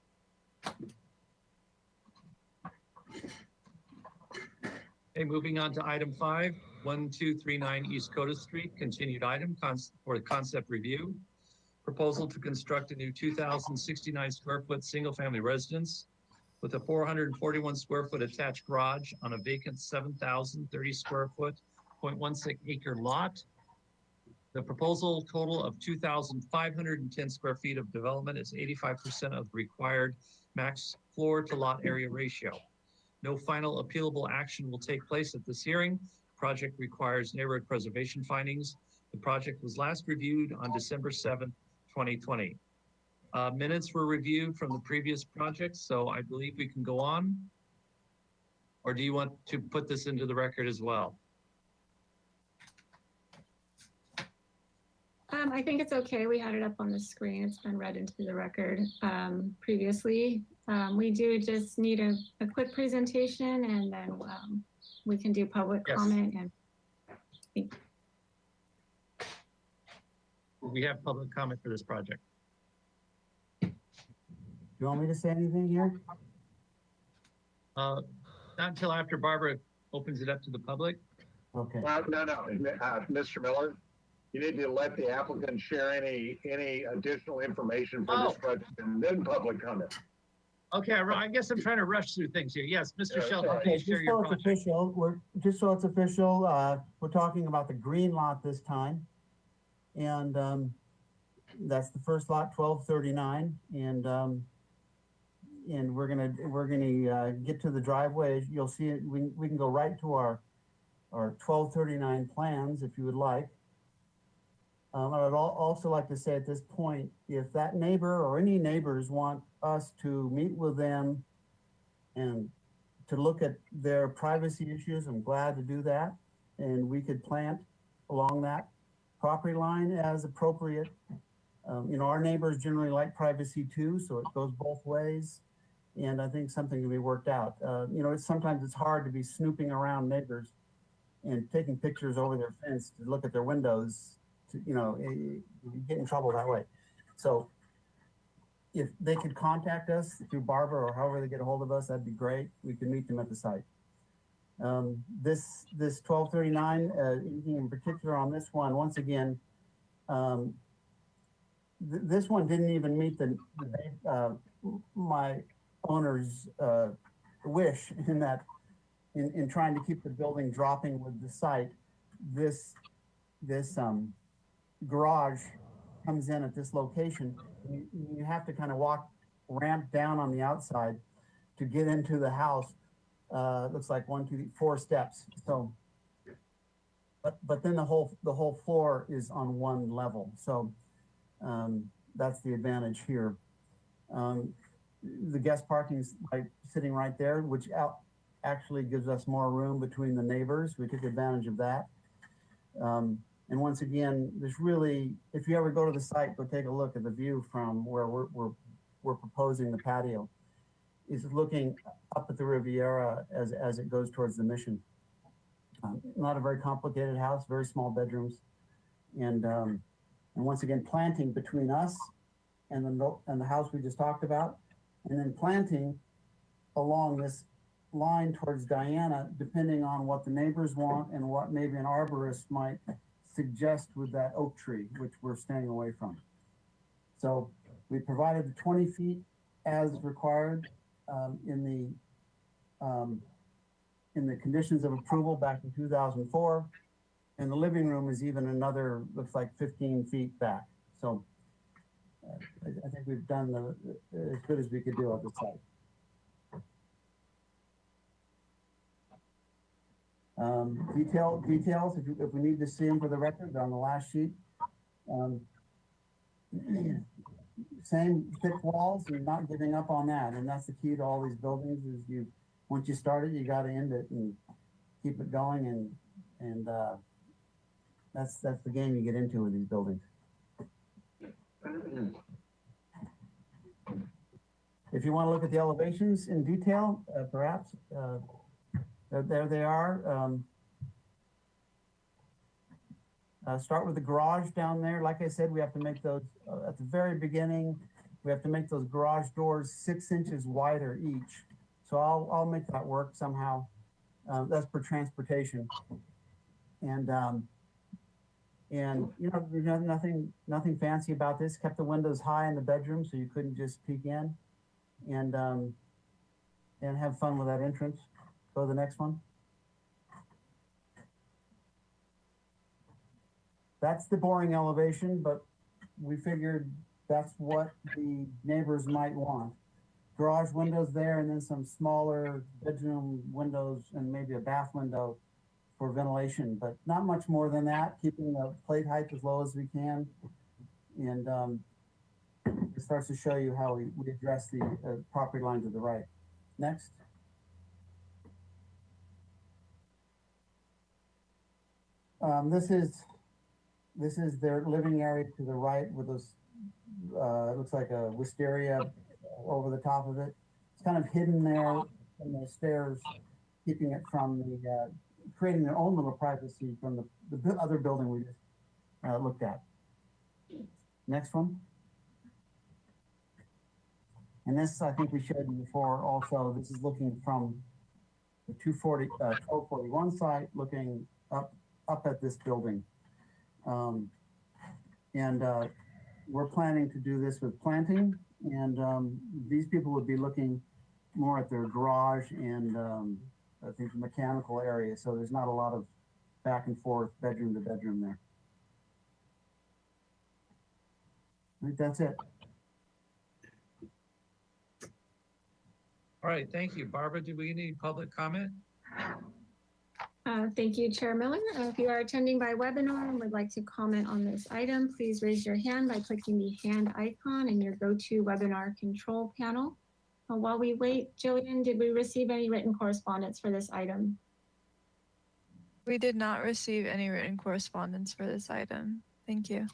Okay, moving on to item 5, 1239 East Coda Street, continued item for concept review. Proposal to construct a new 2,069 square foot single family residence with a 441 square foot attached garage on a vacant 7,030 square foot, 0.16 acre lot. The proposal total of 2,510 square feet of development is 85% of the required max floor to lot area ratio. No final appealable action will take place at this hearing. Project requires neighborhood preservation findings. The project was last reviewed on December 7th, 2020. Minutes were reviewed from the previous project, so I believe we can go on. Or do you want to put this into the record as well? I think it's okay. We had it up on the screen. It's been read into the record previously. We do just need a quick presentation, and then we can do public comment and speak. We have public comment for this project. You want me to say anything here? Not until after Barbara opens it up to the public. Okay. No, Mr. Miller, you need to let the applicant share any additional information for this project and then public comment. Okay, I guess I'm trying to rush through things here. Yes, Mr. Shelton, Okay, please share your project. just so it's official, we're talking about the green lot this time. And that's the first lot, 1239. And we're gonna get to the driveway. You'll see it. We can go right to our 1239 plans if you would like. I'd also like to say at this point, if that neighbor or any neighbors want us to meet with them and to look at their privacy issues, I'm glad to do that. And we could plant along that property line as appropriate. Our neighbors generally like privacy too, so it goes both ways. And I think something can be worked out. Sometimes it's hard to be snooping around neighbors and taking pictures over their fence to look at their windows. You get in trouble that way. So if they could contact us through Barbara or however they get a hold of us, that'd be great. We can meet them at the site. This 1239, anything in particular on this one, once again, this one didn't even meet my owner's wish in that in trying to keep the building dropping with the site. This garage comes in at this location. You have to kind of ramp down on the outside to get into the house. Looks like 1, 2, 3, 4 steps. So, but then the whole floor is on one level. So that's the advantage here. The guest parking is sitting right there, which actually gives us more room between the neighbors. We took advantage of that. And once again, there's really, if you ever go to the site, go take a look at the view from where we're proposing the patio. Is looking up at the Riviera as it goes towards the Mission. Not a very complicated house, very small bedrooms, and once again planting between us and the house we just talked about, and then planting along this line towards Diana, depending on what the neighbors want and what maybe an arborist might suggest with that oak tree, which we're staying away from. So we provided the 20 feet as required in the conditions of approval back in 2004, and the living room is even another, looks like 15 feet back. So I think we've done as good as we could do at the site. Details, if we need to see them for the record, they're on the last sheet. Same thick walls, and not giving up on that. And that's the key to all these buildings is once you start it, you got to end it and keep it going. And that's the game you get into with these buildings. If you want to look at the elevations in detail, perhaps, there they are. Start with the garage down there. Like I said, we have to make those at the very beginning. We have to make those garage doors 6 inches wider each. So I'll make that work somehow. That's for transportation. And there's nothing fancy about this. Kept the windows high in the bedroom so you couldn't just peek in. And and have fun with that entrance. Go to the next one. That's the boring elevation, but we figured that's what the neighbors might want. Garage windows there, and then some smaller bedroom windows and maybe a bath window for ventilation, but not much more than that, keeping the plate height as low as we can. And it starts to show you how we address the property line to the right. Next. This is their living area to the right with those, it looks like a wisteria over the top of it. It's kind of hidden there in the stairs, keeping it from the, creating their own little privacy from the other building we just looked at. Next one. And this, I think we showed you before also. This is looking from the 1241 site, looking up at this building. We're planning to do this with planting, and these people would be looking more at their garage and I think mechanical area. So there's not a lot of back and forth bedroom to bedroom there. I think that's it. All right, thank you. Barbara, do we need public comment? Thank you, Chair Miller. If you are attending by webinar and would like to comment on this item, please raise your hand by clicking the hand icon in your GoToWebinar control panel. While we wait, Jillian, did we receive any written correspondence for this item? We did not receive any written correspondence for this item. Thank you.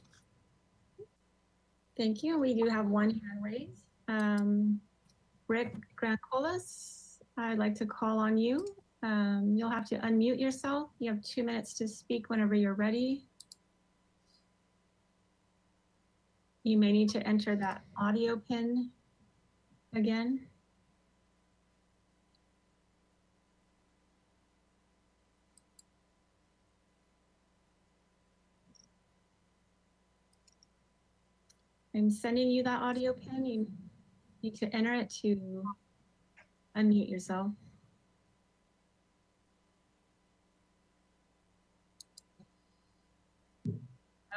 Thank you. We do have one hand raised. Rick Grancolas, I'd like to call on you. You'll have to unmute yourself. You have 2 minutes to speak whenever you're ready. You may need to enter that audio pin again. I'm sending you that audio pin. You need to enter it to unmute yourself.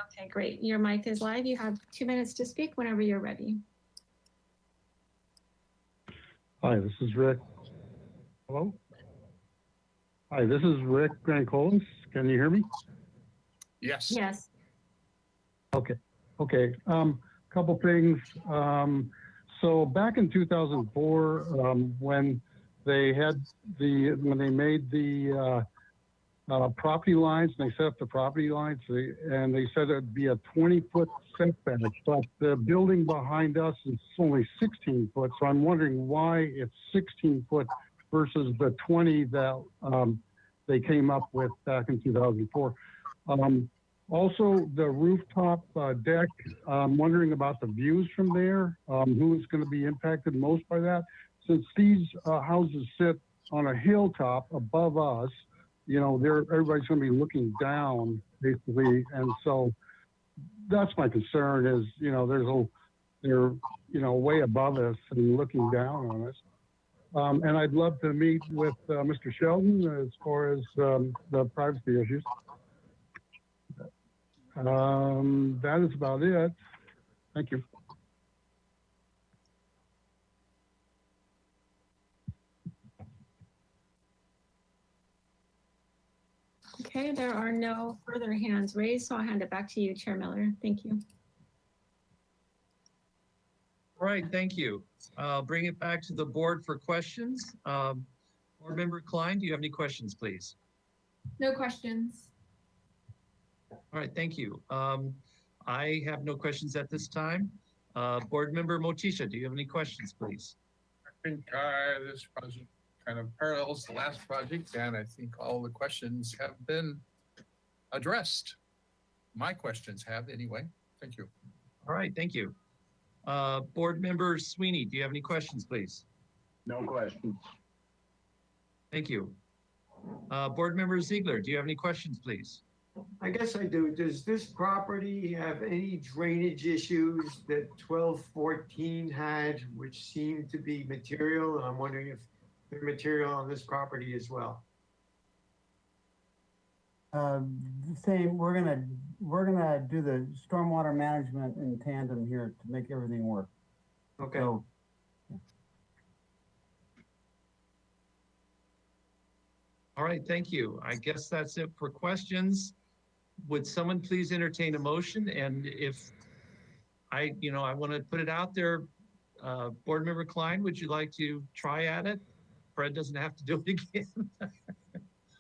Okay, great. Your mic is live. You have 2 minutes to speak whenever you're ready. Hi, this is Rick. Hello? Hi, this is Rick Grancolas. Can you hear me? Yes. Yes. Okay. Couple things. So back in 2004, when they made the property lines, and they set up the property lines, and they said it'd be a 20-foot setback, but the building behind us is only 16 foot. So I'm wondering why it's 16 foot versus the 20 that they came up with back in 2004. Also, the rooftop deck, I'm wondering about the views from there. Who's going to be impacted most by that? Since these houses sit on a hilltop above us, you know, everybody's going to be looking down, basically. And so that's my concern is, you know, they're, you know, way above us and looking down on us. And I'd love to meet with Mr. Sheldon as far as the privacy issues. That is about it. Thank you. Okay, there are no further hands raised, so I'll hand it back to you, Chair Miller. Thank you. All right, thank you. I'll bring it back to the board for questions. Board Member Klein, do you have any questions, please? No questions. All right, thank you. I have no questions at this time. Board Member Motisha, do you have any questions, please? I think this project kind of parallels the last project, and I think all the questions have been addressed. My questions have anyway. Thank you. All right, thank you. Board Member Sweeney, do you have any questions, please? No questions. Thank you. Board Member Ziegler, do you have any questions, please? I guess I do. Does this property have any drainage issues that 1214 had, which seemed to be material? And I'm wondering if their material on this property as well? Same, we're gonna do the stormwater management in tandem here to make everything work. Okay. So, All right, thank you. I guess that's it for questions. Would someone please entertain a motion? And if I want to put it out there, Board Member Klein, would you like to try at it? Fred doesn't have to do it again.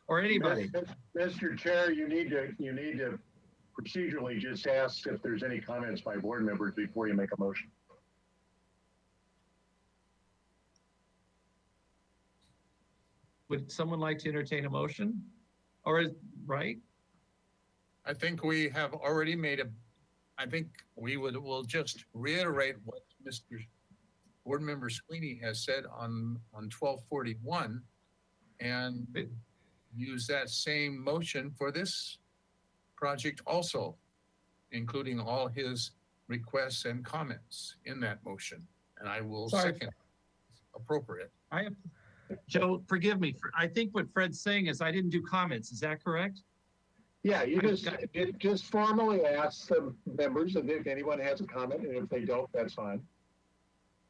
Or anybody. Mr. Chair, you need to procedurally just ask if there's any comments by board members before you make a motion. Would someone like to entertain a motion? Right? I think we have already I think we'll just reiterate what Mr. Board Member Sweeney has said on 1241 and use that same motion for this project also, including all his requests and comments in that motion. And I will second appropriate. Joe, forgive me. I think what Fred's saying is I didn't do comments. Is that correct? Yeah, you just formally ask the members if anyone has a comment, and if they don't, that's fine.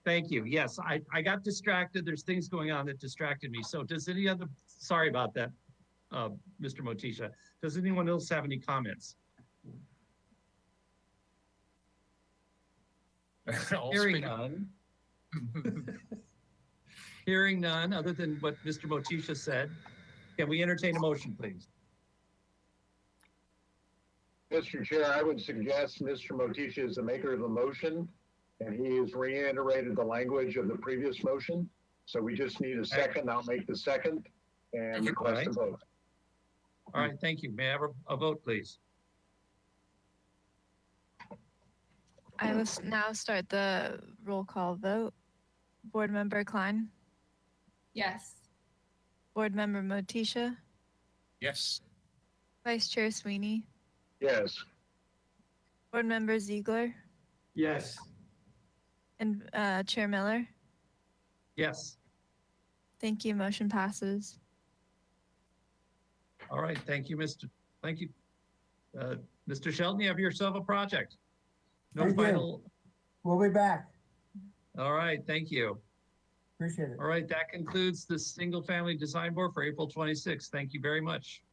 Thank you. Yes, I got distracted. There's things going on that distracted me. So sorry about that, Mr. Motisha. Does anyone else have any comments? Hearing none. Hearing none, other than what Mr. Motisha said. Can we entertain a motion, please? Mr. Chair, I would suggest Mr. Motisha is the maker of the motion, and he has reiterated the language of the previous motion. So we just need a second. I'll make the second and request a vote. All right, thank you. May I have a vote, please? I will now start the roll call vote. Board Member Klein, Yes. Board Member Motisha, Yes. Vice Chair Sweeney, Yes. Board Member Ziegler, Yes. and Chair Miller. Yes. Thank you. Motion passes. All right, thank you, Mr. Shelton, you have yourself a project. No Thank you. final. we'll be back. All right, thank you. Appreciate it. All right, that concludes the Single Family Design Board for April 26th. Thank you very much.